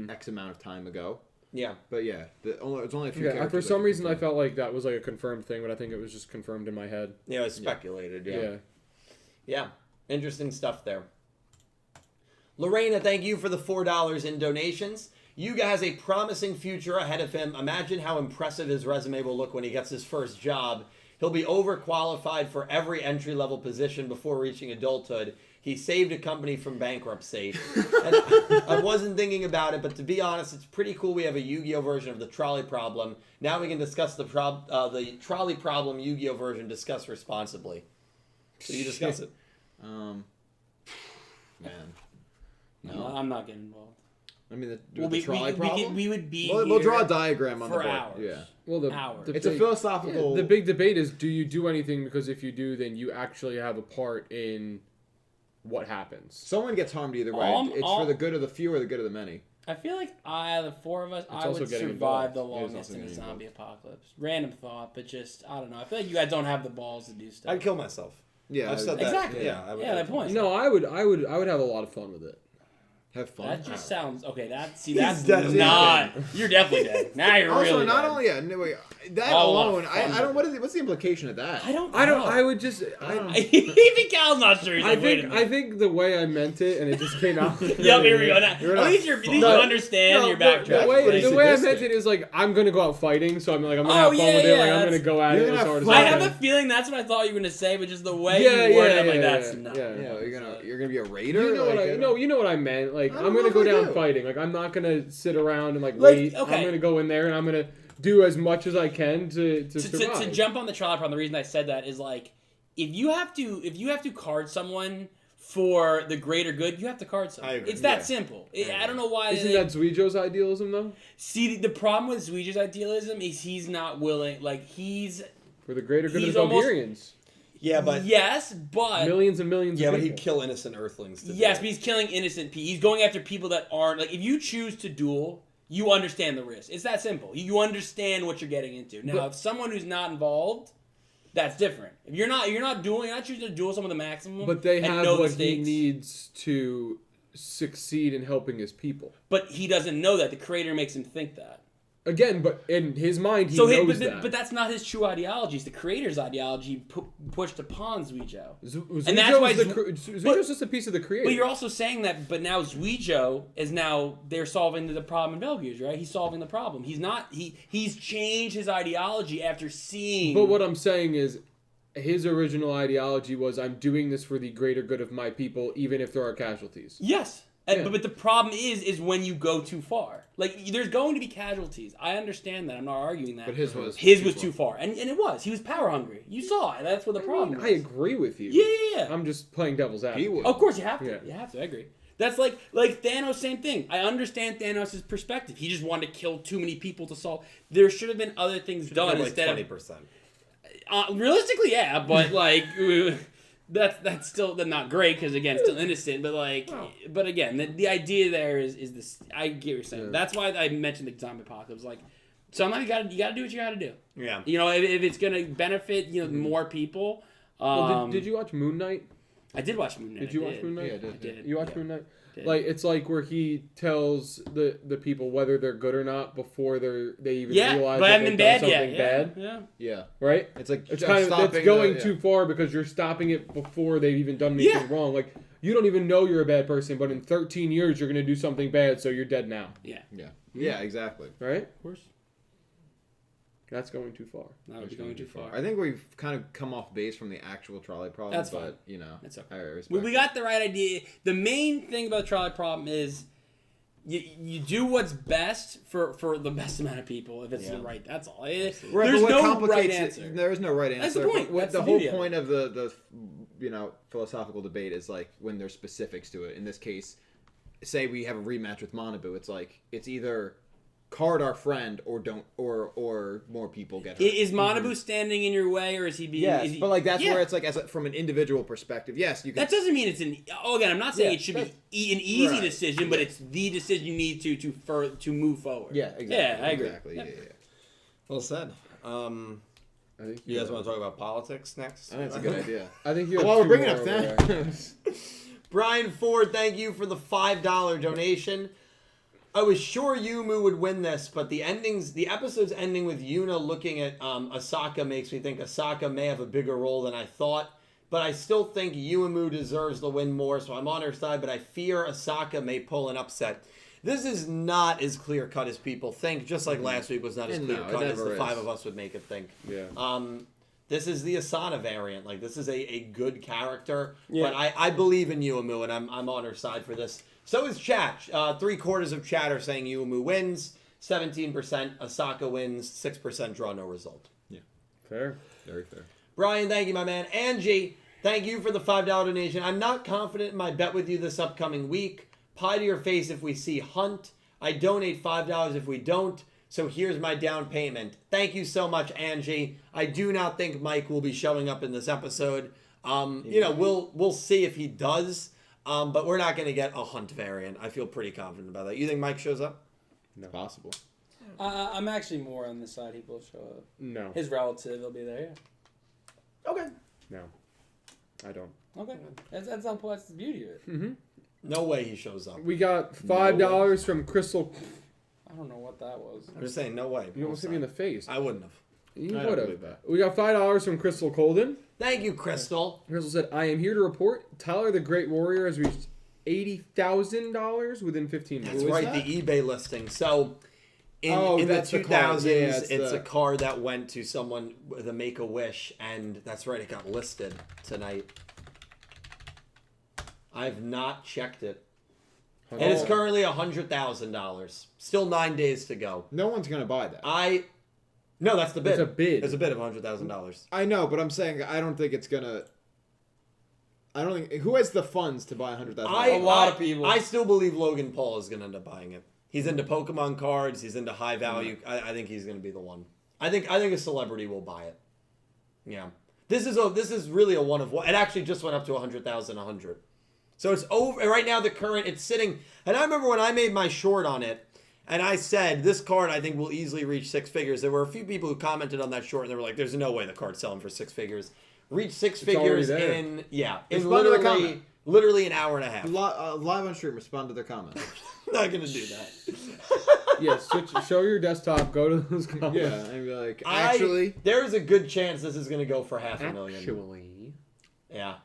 X amount of time ago. Yeah. But yeah, it's only a few. Yeah. characters For that some can reason, I confirm. felt like that was like a confirmed thing, but I think it was just confirmed in my head. Yeah, it was speculated. Yeah. Yeah. Interesting stuff there. Lorena, thank you for the $4 in donations. Yuga has a promising future ahead of him. Imagine how impressive his resume will look when he gets his first job. He'll be overqualified for every entry-level position before reaching adulthood. He saved a company from bankruptcy. And I wasn't thinking about it, but to be honest, it's pretty cool we have a Yu-Gi-Oh version of the trolley problem. Now we can discuss the trolley problem Yu-Gi-Oh version discussed responsibly. So you discuss it. Man, I'm not getting involved. I mean, Well, the trolley problem. we would be We'll here draw a diagram on the for board. hours. Yeah. Well, Hours. It's a philosophical. The big debate is: do you do anything? Because if you do, then you actually have a part in what happens. Someone gets harmed either way. It's for the good of the few or the good of the many. I feel like the four of us, I also would getting survive involved. the It is longest also in the getting zombie apocalypse. Random thought, but just I don't know. I feel like you guys don't have the balls to do stuff. I'd kill myself. Yeah, I've said that. Exactly. Yeah, I would. Yeah, that point. No, I would have a lot of fun with it. Have fun. That just sounds okay. That's dead. not. You're definitely dead. Now you're Also, really not dead. only that Oh, alone, what fun. I don't. What's the implication of that? I don't. I would just. Even Cal's not sure. He's I like, wait a minute. think the way I meant it, and it just came out. Yep, here we go. Now, You're at not least you No, understand your The backtrack. way I meant it is like I'm gonna go out fighting, so I'm like I'm gonna have fun with it. Like I'm gonna go at You're it gonna as hard have as fun. I I have can. a feeling that's what I thought you were gonna say, but just the way Yeah, you worded it, yeah, I'm like, yeah, that's not. yeah. Yeah, you're gonna be a raider. You know what like, you know what I meant. Like I I'm don't gonna know go if I down do. fighting. Like I'm not gonna sit around and Like, wait. okay. I'm gonna go in there and I'm gonna do as much as I can to survive. To jump on the trial problem, the reason I said that is like if you have to card someone for the greater good, you have to card someone. I agree. It's that Yeah. simple. I don't know why. Isn't that Zuijo's idealism though? See, the problem with Zuijo's idealism is he's not willing. Like he's For the greater good of He's the almost- Bulgarians. Yeah, but yes, but Millions and millions yeah, of but people. he'd kill innocent Earthlings. To do yes, it. but he's killing innocent people. He's going after people that aren't like. If you choose to duel, you understand the risk. It's that simple. You understand what you're getting into. Now, if someone who's not involved, that's different. If you're not choosing to duel someone the maximum. But they and have know the what he stakes. needs to succeed in helping his people. But he doesn't know that. The creator makes him think that. Again, but in his mind, he knows that. But that's not his true ideology. It's the creator's ideology pushed upon Yugioh. And that's why Yugioh's just a piece of the creator. But you're also saying that. But now Yugioh is they're solving the problem in Velgears, right? He's solving the problem. He's not. He's changed his ideology after seeing. But what I'm saying is, his original ideology was, I'm doing this for the greater good of my people, even if there are casualties. Yes. Yeah. But the problem is when you go too far. Like, there's going to be casualties. I understand that. I'm not arguing that. But his was too far. And it was. He was power hungry. You saw it. That's what the problem was. I agree with you. Yeah. I'm just playing devil's advocate. Of course, you have to. Yeah. You have to. I agree. That's like Thanos, same thing. I understand Thanos' perspective. He just wanted to kill too many people to solve. There should have been other things done instead 20%. Realistically, yeah. But, like... That's still not great because again, still innocent. But but again, the idea there is this. I get what you're saying. Yeah. That's why I mentioned the zombie apocalypse. Like, sometimes you gotta do what you gotta do. Yeah. If it's gonna benefit more people. Did you watch Moon Knight? I did watch Moon Knight. Did you watch Moon Knight? Yeah, I did. You watched Moon Knight? Like, it's like where he tells the people whether they're good or not before they even realize that they've done something bad. Yeah. Right? It's like it's kind of it's going too far because you're stopping it before they've even done anything wrong. Like, you don't even know you're a bad person, but in 13 years you're gonna do something bad, so you're dead now. Yeah, exactly. Right? Of course. That's going too far. That would be going too far. I think we've kind of come off base from the actual trolley problem. That's but, fine. It's okay. I respect we got the right idea. The main thing about the trolley problem is you do what's best for the best amount of people if it's the right. That's all. There's no right answer. There is no right answer. That's the point. That's the whole point of the philosophical debate is like when there's specifics to it. In this case, say we have a rematch with Manabu. It's like it's either card our friend or don't or more people get hurt. Is Manabu standing in your way or is he being? Yes, but like that's where it's like from an individual perspective. Yes, you can. That doesn't mean it's again. I'm not saying it should be an easy decision, but it's the decision you need to move forward. Yeah, exactly. Yeah, I agree. Exactly. Yeah. Well said. I think you guys want to talk about politics next? I think it's a good idea. I think you. Have we're bringing up Thanos. Brian Ford, thank you for the $5 donation. I was sure Yumu would win this, but the episodes ending with Yuna looking at Asaka makes me think Asaka may have a bigger role than I thought. But I still think Yumu deserves the win more, so I'm on her side. But I fear Asaka may pull an upset. This is not as clear cut as people think. Just like last week was not as clear cut as the five of us would make it think. Yeah. This is the Asana variant. Like, this is a good character. Yeah. But I believe in Yumu, and I'm on her side for this. So is chat. 3/4 of chat are saying Yumu wins. 17% Asaka wins. 6% draw no result. Yeah. Fair. Very fair. Brian, thank you, my man. Angie, thank you for the $5 donation. I'm not confident in my bet with you this upcoming week. Pie to your face if we see Hunt. I donate $5 if we don't. So here's my down payment. Thank you so much, Angie. I do not think Mike will be showing up in this episode. We'll see if he does. But we're not going to get a Hunt variant. I feel pretty confident about that. You think Mike shows up? No. Possible. I'm actually more on the side he will show up. No. His relative will be there, yeah. Okay. No. I don't. Okay. That's the beauty of it. Mm-hmm. No way he shows up. We got $5 from Crystal. I don't know what that was. I'm just saying, no way. You almost hit me in the face. I wouldn't have. You would have. We got $5 from Crystal Colden. Thank you, Crystal. Crystal said, I am here to report Tyler the Great Warrior has reached $80,000 within 15 minutes. That's right, the eBay listing. So, in the 2000s, it's a car that went to someone with a Make-A-Wish, and that's right, it got listed tonight. I've not checked it. And it's currently $100,000. Still 9 days to go. No one's going to buy that. No, that's the bid. It's a bid. It's a bid of $100,000. I know, but I'm saying I don't think it's going to... I don't think... Who has the funds to buy $100,000? A lot of people. I still believe Logan Paul is going to end up buying it. He's into Pokemon cards. He's into high value. I think he's going to be the one. I think a celebrity will buy it. Yeah. This is really a one of one. It actually just went up to $100,100. So it's over right now. It's sitting. And I remember when I made my short on it, and I said this card I think will easily reach 6 figures. There were a few people who commented on that short, and they were like, "There's no way the card's selling for 6 figures." Reach 6 figures in literally an hour and a half. Live on stream, respond to their comments. I'm not gonna do that. Yeah, show your desktop, go to those comments. Yeah, and be like, actually. There's a good chance this is going to go for $500,000. Actually. Yeah.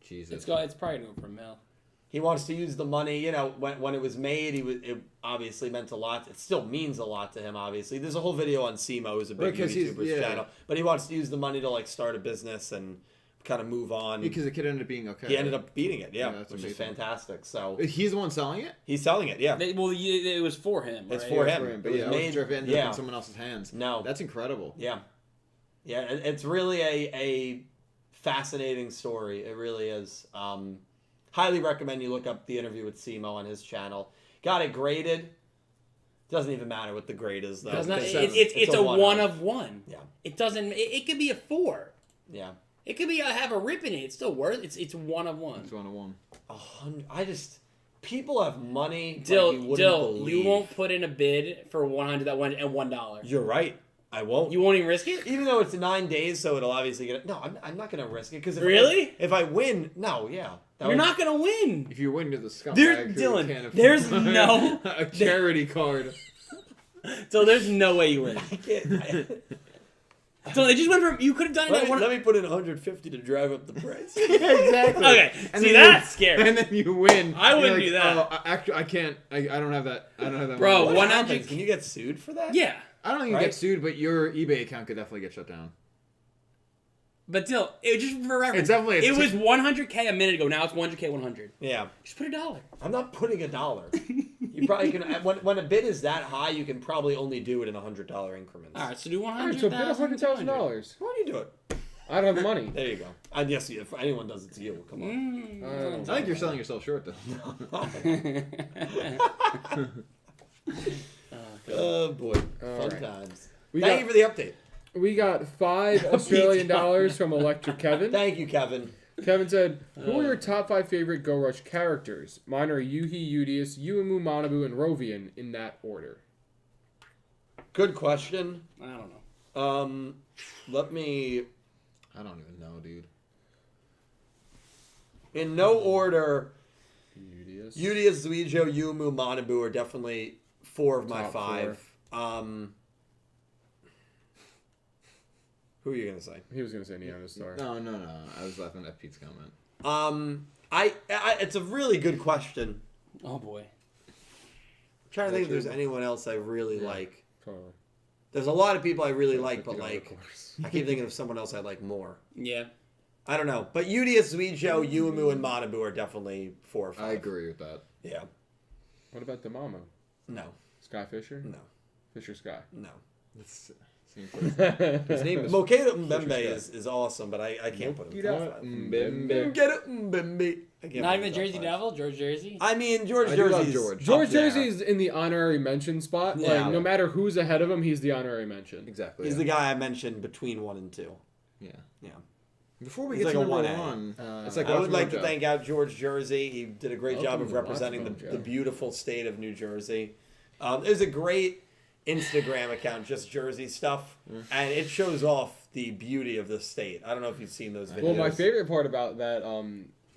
Jesus. It's probably going to go for $1 million. He wants to use the money, you know, when it was made, it obviously meant a lot. It still means a lot to him, obviously. There's a whole video on Simo, who's a big YouTuber's channel. But he wants to use the money to, like, start a business and kind of move on. Because the kid ended up being okay. He ended up beating it, that's which amazing. is fantastic. So He's the one selling it? he's selling it, yeah. It was for him, right? It's for him. But yeah, I wasn't sure if it ended up in someone else's hands. No. That's incredible. Yeah. Yeah, it's really a fascinating story. It really is. Highly recommend you look up the interview with Simo on his channel. Got it graded. Doesn't even matter what the grade is, though. It's a 1 of 1. Yeah. It doesn't. It could be a 4. Yeah. It could be have a rip in it. It's still worth. It's 1 of 1. It's 1 of 1. People have money. Dill, believe. you won't put in a bid for 100 that went and $1. You're right. I won't. You won't even risk it? Even though it's 9 days, so it'll obviously get. No, I'm not going to risk it because if I win, no, yeah. You're not going to win. If you win, you're the scumbag. Dylan, there's no a charity card. So there's no way you win. I can't. So they just went from you could have done it. Let me put in 150 to drive up the price. Exactly. Okay, and see that's scary. And then you win. I wouldn't do that. Oh, actually, I can't. I don't have that. I don't have that. Bro, money. 100. Can you get sued for that? Yeah. I don't think you get sued, but your eBay account could definitely get shut down. But still, it just for reference. It's definitely. It was 100K a minute ago. Now it's 100K 100. Yeah. Just put $1. I'm not putting $1. You probably can. When a bid is that high, you can probably only do it in $100 increments. All right, so do $100,000. All right, so bid $100,000. Why don't you do it? I don't have the money. There you go. And yes, if anyone does it to you, come on. I think you're selling yourself short, though. Oh boy, fun right. times. We Thank you for the update. We got $5 Australian from Electric Kevin. Thank you, Kevin. Kevin said, who are your top 5 favorite Go Rush characters? Mine are Yuhi, Udius, Yuumu, Manabu, and Rovian in that order. Good question. I don't know. Let me. I don't even know, dude. In no order, Udius, Yugioh, Yuumu, Manabu are definitely 4 of my Top 5. Who are you gonna say? He was going to say Neon Star. No. I was laughing at Pete's comment. It's a really good question. Oh boy. I'm trying to think if there's anyone else I really like. Totally. There's a lot of people I really like, but like I keep thinking of someone else I like more. Yeah. I don't know. But Yugioh, Yuumu, and Manabu are definitely 4 or 5. I agree with that. Yeah. What about Damamo? No. Sky Fisher? No. Fisher Sky. No. His name is Mokedo Mbembe is awesome, but I can't put him in top 5. Mbembe. Get it, Mbembe. I can't Not put him even in top Jersey 5. Devil? George Jersey? I mean, George I do love Jersey's George. up George there. Jersey's in the honorary mention spot. Yeah. Like, no matter who's ahead of him, he's the honorary mention. Exactly. He's the guy I mentioned between 1 and 2. Yeah. Yeah. Before we He's get like to a number 1A. 1, it's like I would like to Mojo. thank out George Jersey. He did a great job Welcome of to representing Watch Mojo. the beautiful state of New Jersey. There's a great Instagram account, just Jersey stuff, and it shows off the beauty of the state. I don't know if you've seen those videos. Well, my favorite part about that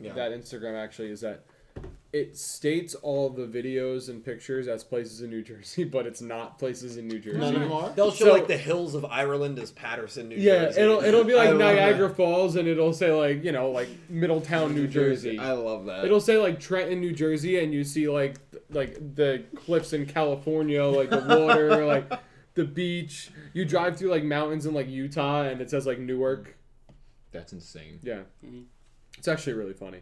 Yeah. that Instagram actually is that it states all the videos and pictures as places in New Jersey, but it's not places in New Jersey. None of them are? They'll show So- like the hills of Ireland as Patterson, New Yeah, Jersey. it'll be I like love Niagara Falls, and it'll say like Middletown, New Jersey. I love that. It'll say like Trenton, New Jersey, and you see like the cliffs in California, like the water, like the beach. You drive through like mountains in like Utah, and it says like Newark. That's insane. Yeah, it's actually really funny.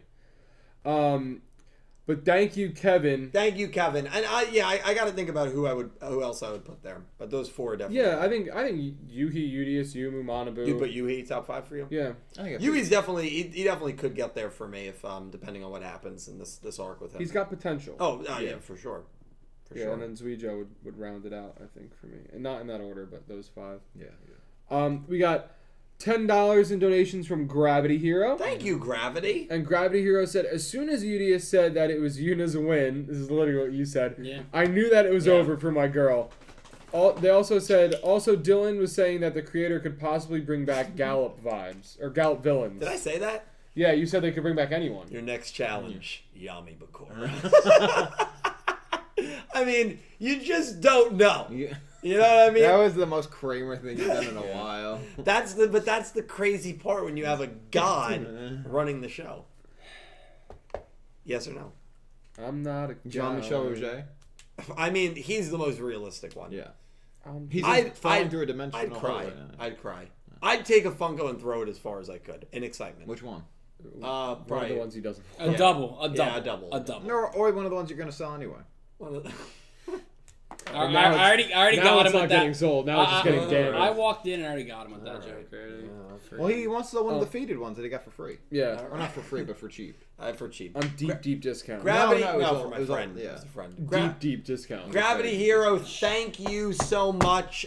But thank you, Kevin. Thank you, Kevin. And I got to think about who else I would put there. But those 4 are definitely. Yeah, I think Yuhi, Udius, Yuumu, Manabu. You put Yuhi top 5 for you? Yeah. I think Yuhi's definitely he definitely could get there for me if depending on what happens in this arc with him. He's got potential. Oh yeah, for sure. For Yeah, sure. and then Yugioh would round it out, I think, for me. And not in that order, but those 5. Yeah. We got $10 in donations from Gravity Hero. Thank you, Gravity. And Gravity Hero said, as soon as Udius said that it was Yuna's win, this is literally what you said, Yeah. I knew that it was over for my girl. They also said, Dylan was saying that the creator could possibly bring back Gallop vibes, or Gallop villains. Did I say that? Yeah, you said they could bring back anyone. Your next challenge, Yami Bakura. I mean, you just don't know. Yeah. You know what I mean? That was the most Kramer thing you've done in a while. That's the crazy part when you have a god running the show. Yes or no? I'm not a Jean-Michel Rouget. I mean, he's the most realistic one. Yeah. He's I'd through a dimensional I'd cry. hole. I'd cry. I'd take a Funko and throw it as far as I could in excitement. Which one? One of Probably the ones he doesn't. A double. Yeah, a double. Or one of the ones you're going to sell anyway. One of the- I already Now got it's him not with getting that. sold. Now it's just getting damaged. I walked in and already got him with that joke. Well, he wants the one of the faded ones that he got for free. Yeah. Or not for free, but for cheap. for cheap. On deep discount. Gravity, No, it was for my friend. yeah. It's a friend. Deep discount. Gravity Hero, thank you so much.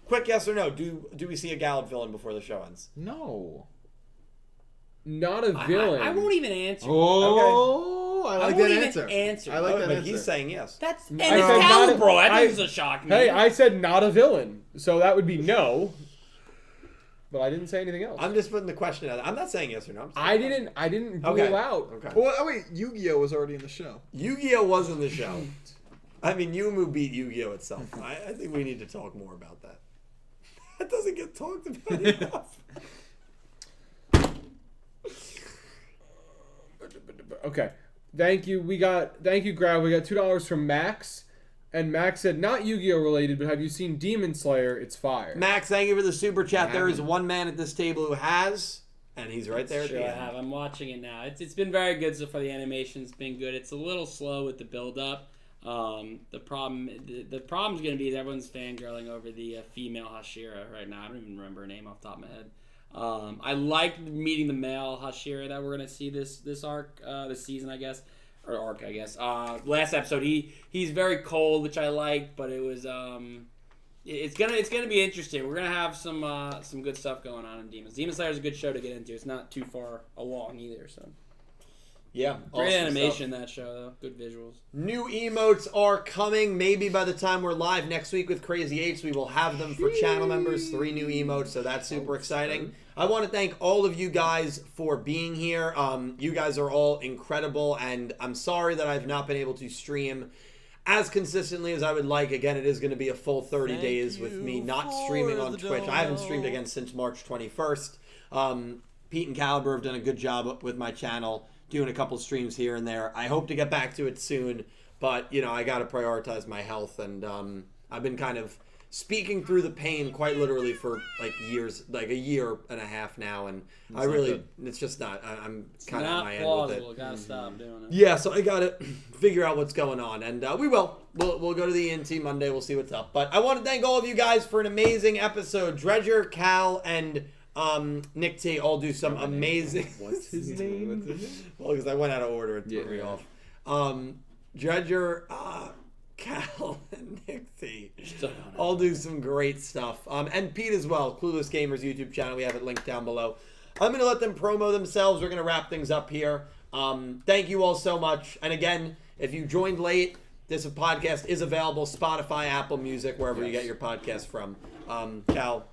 Quick yes or no? Do we see a Gallup villain before the show ends? No. Not a villain. I won't even answer. Oh, I like that even answer. answer. I like that But answer. he's saying yes. That's and I it's said not a- Calibro. That I- doesn't shock me. Hey, I said not a villain, so that would be no. But I didn't say anything else. I'm just putting the question out. I'm not saying yes or no. I didn't rule Okay. out. Okay. Well, oh wait, Yu-Gi-Oh was already in the show. Yu-Gi-Oh was in the show. I mean, Yumu beat Yu-Gi-Oh itself. I think we need to talk more about that. That doesn't get talked about enough. Okay. Thank you. Thank you, Grav. We got $2 from Max. And Max said, not Yu-Gi-Oh related, but have you seen Demon Slayer? It's fire. Max, thank you for the super chat. There is one man at this table who has, and he's right there at Sure, the I end. have. I'm watching it now. It's been very good so far. The animation's been good. It's a little slow with the build up. The problem's gonna be is everyone's fangirling over the female Hashira right now. I don't even remember her name off the top of my head. I liked meeting the male Hashira that we're gonna see this arc, this season, I guess, or arc, I guess. Last episode, he's very cold, which I liked, but it was it's gonna be interesting. We're gonna have some good stuff going on in Demon Slayer is a good show to get into. It's not too far along either, so. Yeah. Great awesome animation, stuff. that show, though. Good visuals. New emotes are coming. Maybe by the time we're live next week with Crazy 8's, we will have them for channel members. 3 new emotes, so that's super exciting. I want to thank all of you guys for being here. You guys are all incredible, and I'm sorry that I've not been able to stream as consistently as I would like. Again, it is going to be a full 30 days with me not streaming on Twitch. I haven't streamed again since March 21st. Pete and Caliber have done a good job with my channel, doing a couple streams here and there. I hope to get back to it soon, but, you know, I got to prioritize my health, and I've been kind of speaking through the pain quite literally for, like, years, like a year and a half now, and I really, it's just not, I'm kind of at my end with it. Gotta stop doing it. Yeah, so I gotta figure out what's going on, and we will. We'll go to the ENT Monday. We'll see what's up. But I want to thank all of you guys for an amazing episode. Dredger, Cal, and Nick T all do some amazing. What's his name? Well, because I went out of order, it threw me off. Dredger, Cal, and Nick T all do some great stuff. And Pete as well. Clueless Gamers YouTube channel. We have it linked down below. I'm gonna let them promo themselves. We're gonna wrap things up here. Thank you all so much. And again, if you joined late, this podcast is available Spotify, Apple Music, wherever you get your podcast from. Cal.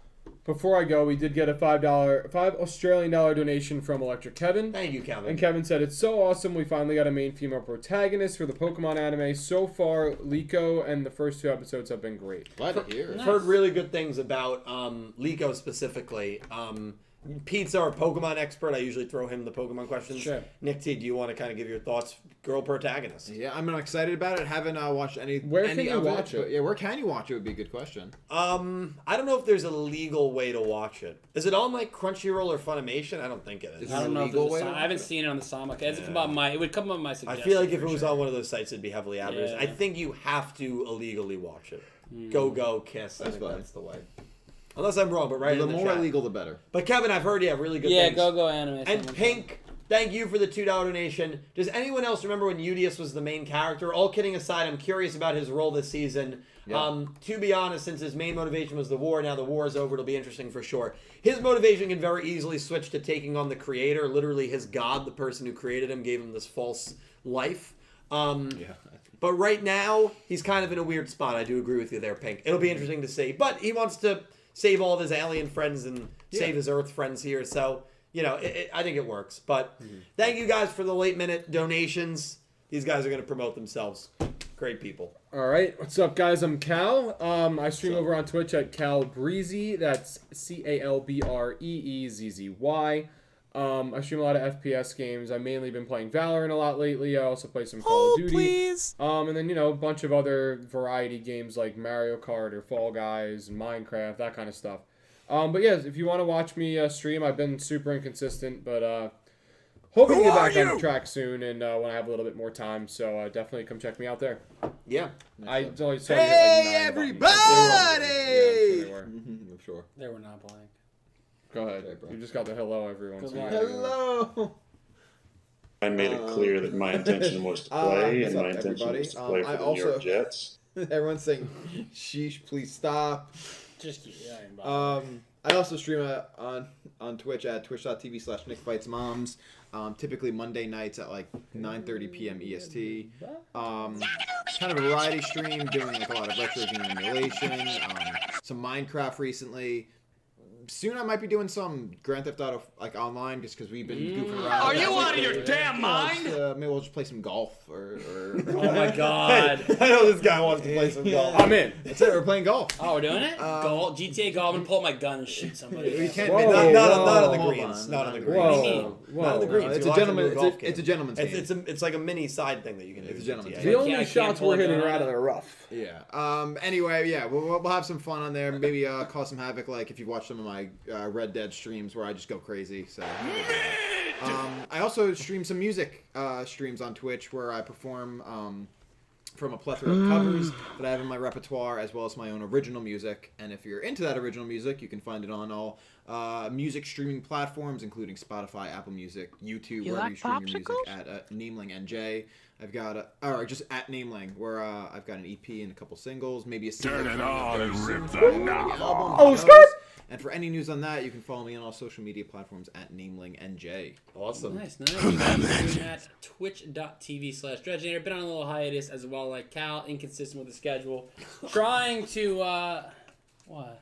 Before I go, we did get a $5 Australian donation from Electric Kevin. Thank you, Kevin. And Kevin said, it's so awesome. We finally got a main female protagonist for the Pokemon anime. So far, Liko and the first 2 episodes have been great. Glad to hear it. I've heard really good things about Liko specifically. Pete's our Pokemon expert. I usually throw him the Pokemon questions. Sure. Nick T, do you want to kind of give your thoughts? Girl protagonist. Yeah, I'm excited about it. Haven't watched any. Where any can you of watch it? But yeah, where can you watch it would be a good question. I don't know if there's a legal way to watch it. Is it on like Crunchyroll or Funimation? I don't think it is. Is I don't know if legal there's way a to I haven't watch it? seen it on the Sama. It would come up my I suggestion. feel like if for it was sure. on one of those sites, it'd be heavily advertised. Yeah. I think you have to illegally watch it. Go, Kiss. I That's think fine. that's the way. Unless I'm wrong, but right The in the more chat. illegal, the better. But Kevin, I've heard you have really good Yeah, things. go anime. And Pink, thank you for the $2 donation. Does anyone else remember when Yugioh was the main character? All kidding aside, I'm curious about his role this season. Yeah. To be honest, since his main motivation was the war, now the war is over, it'll be interesting for sure. His motivation can very easily switch to taking on the creator. Literally, his god, the person who created him, gave him this false life. But right now, he's kind of in a weird spot. I do agree with you there, Pink. It'll be interesting to see. But he wants to save all of his alien friends and save his Earth friends here. So, you know, I think it works. But thank you guys for the late minute donations. These guys are going to promote themselves. Great people. All right, what's up, guys? I'm Cal. I stream over on Twitch at Cal Breezy. That's CalBreeZzy. I stream a lot of FPS games. I've mainly been playing Valorant a lot lately. I also play some Call of Duty. Please. And then, a bunch of other variety games like Mario Kart or Fall Guys and Minecraft, that kind of stuff. But yeah, if you want to watch me stream, I've been super inconsistent, but hoping to get back on track soon and when I have a little bit more time. So definitely come check me out there. Yeah. I always saw Hey, like everybody! I'm sure. They were not blank. Go ahead. Okay, bro. You just got the hello everyone. Good So luck. Hello. I made it clear that my intention was to play, and my what's up, intention was to everybody? play for I the New York also- Jets. Everyone's saying, "Sheesh, please stop." Just yeah. I also stream on Twitch at twitch.tv/NickFightsMoms. Typically Monday nights at like 9:30 p.m. EST. Kind of a variety stream, doing like a lot of retro game emulation, some Minecraft recently. Soon I might be doing some Grand Theft Auto like online just because we've been goofing around. Are you out of your damn mind? Maybe we'll just play some golf or Oh my god. I know this guy wants to play some golf. I'm in. That's it. We're playing golf. Oh, we're doing it? Golf, GTA golf. I'm gonna pull out my gun and shoot somebody. We can't. Whoa, Not on the hold greens. on. Not on the greens. Whoa. Not on the greens. It's You a watch them gentleman. do a golf game. It's a gentleman's game. It's like a mini side thing that you can do. It's a gentleman's GTA. The Yeah, only I can't shots pull we're a hitting gun are on out of it. the rough. Yeah. Anyway, yeah, we'll have some fun on there. Maybe cause some havoc. Like if you watch some of my Red Dead streams where I just go crazy. So. I also stream some music streams on Twitch where I perform from a plethora of covers that I have in my repertoire, as well as my own original music. And if you're into that original music, you can find it on all music streaming platforms, including Spotify, Apple Music, YouTube, wherever you stream your music at Nameling NJ. I've got just at Nameling, where I've got an EP and a couple singles, maybe a single. Turn it on and rip the album. Oh, skirt! And for any news on that, you can follow me on all social media platforms at Nameling NJ. Awesome. Nice. You guys stream at twitch.tv/Dredgenator. Been on a little hiatus as well, like Cal, inconsistent with the schedule. Trying to, what?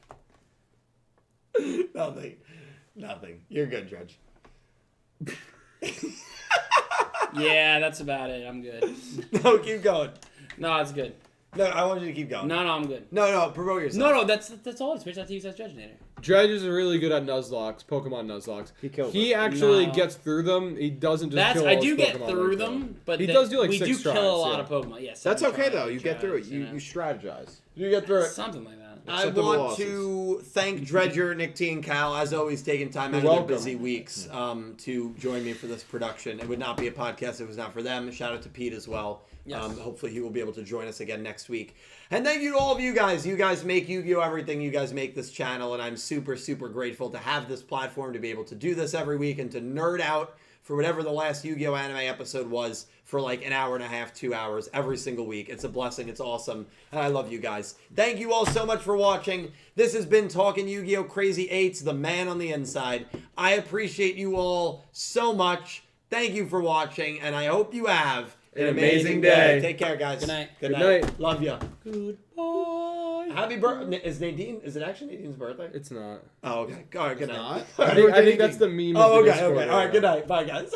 Nothing. You're good, Dredge. Yeah, that's about it. I'm good. No, keep going. No, it's good. No, I want you to keep going. No, I'm good. No, promote yourself. No, that's all. It's twitch.tv/Dredgenator. Dredge is really good at Nuzlocke, Pokemon Nuzlocke. He kills He it. actually No. gets through them. He doesn't just kill all I his do get Pokemon through like them, but He does do like we 6 do tries, kill a lot yeah. of Pokemon. Yes, That's okay though. You get through it. You know. strategize. You get through it. Something like that. I Acceptable want losses. to thank Dredger, Nick T, and Cal, as always, taking time out You're of their welcome. busy weeks to join me for this production. It would not be a podcast if it was not for them. Shout out to Pete as well. Yes. Hopefully he will be able to join us again next week. And thank you to all of you guys. You guys make Yu-Gi-Oh! Everything. You guys make this channel, and I'm super, super grateful to have this platform, to be able to do this every week, and to nerd out for whatever the last Yu-Gi-Oh! Anime episode was for like an hour and a half, 2 hours every single week. It's a blessing. It's awesome. And I love you guys. Thank you all so much for watching. This has been Talking Yu-Gi-Oh! Crazy 8's, the man on the inside. I appreciate you all so much. Thank you for watching, and I hope you have An amazing day. Take care, guys. Good night. Good Good night. night. Love ya. Goodbye. Happy birthday. Is Nadine, is it actually Nadine's birthday? It's not. Oh, okay. All right, good night. Not? I think that's the meme. Oh, of the okay, Discord okay. All right, era. good night. Bye, guys.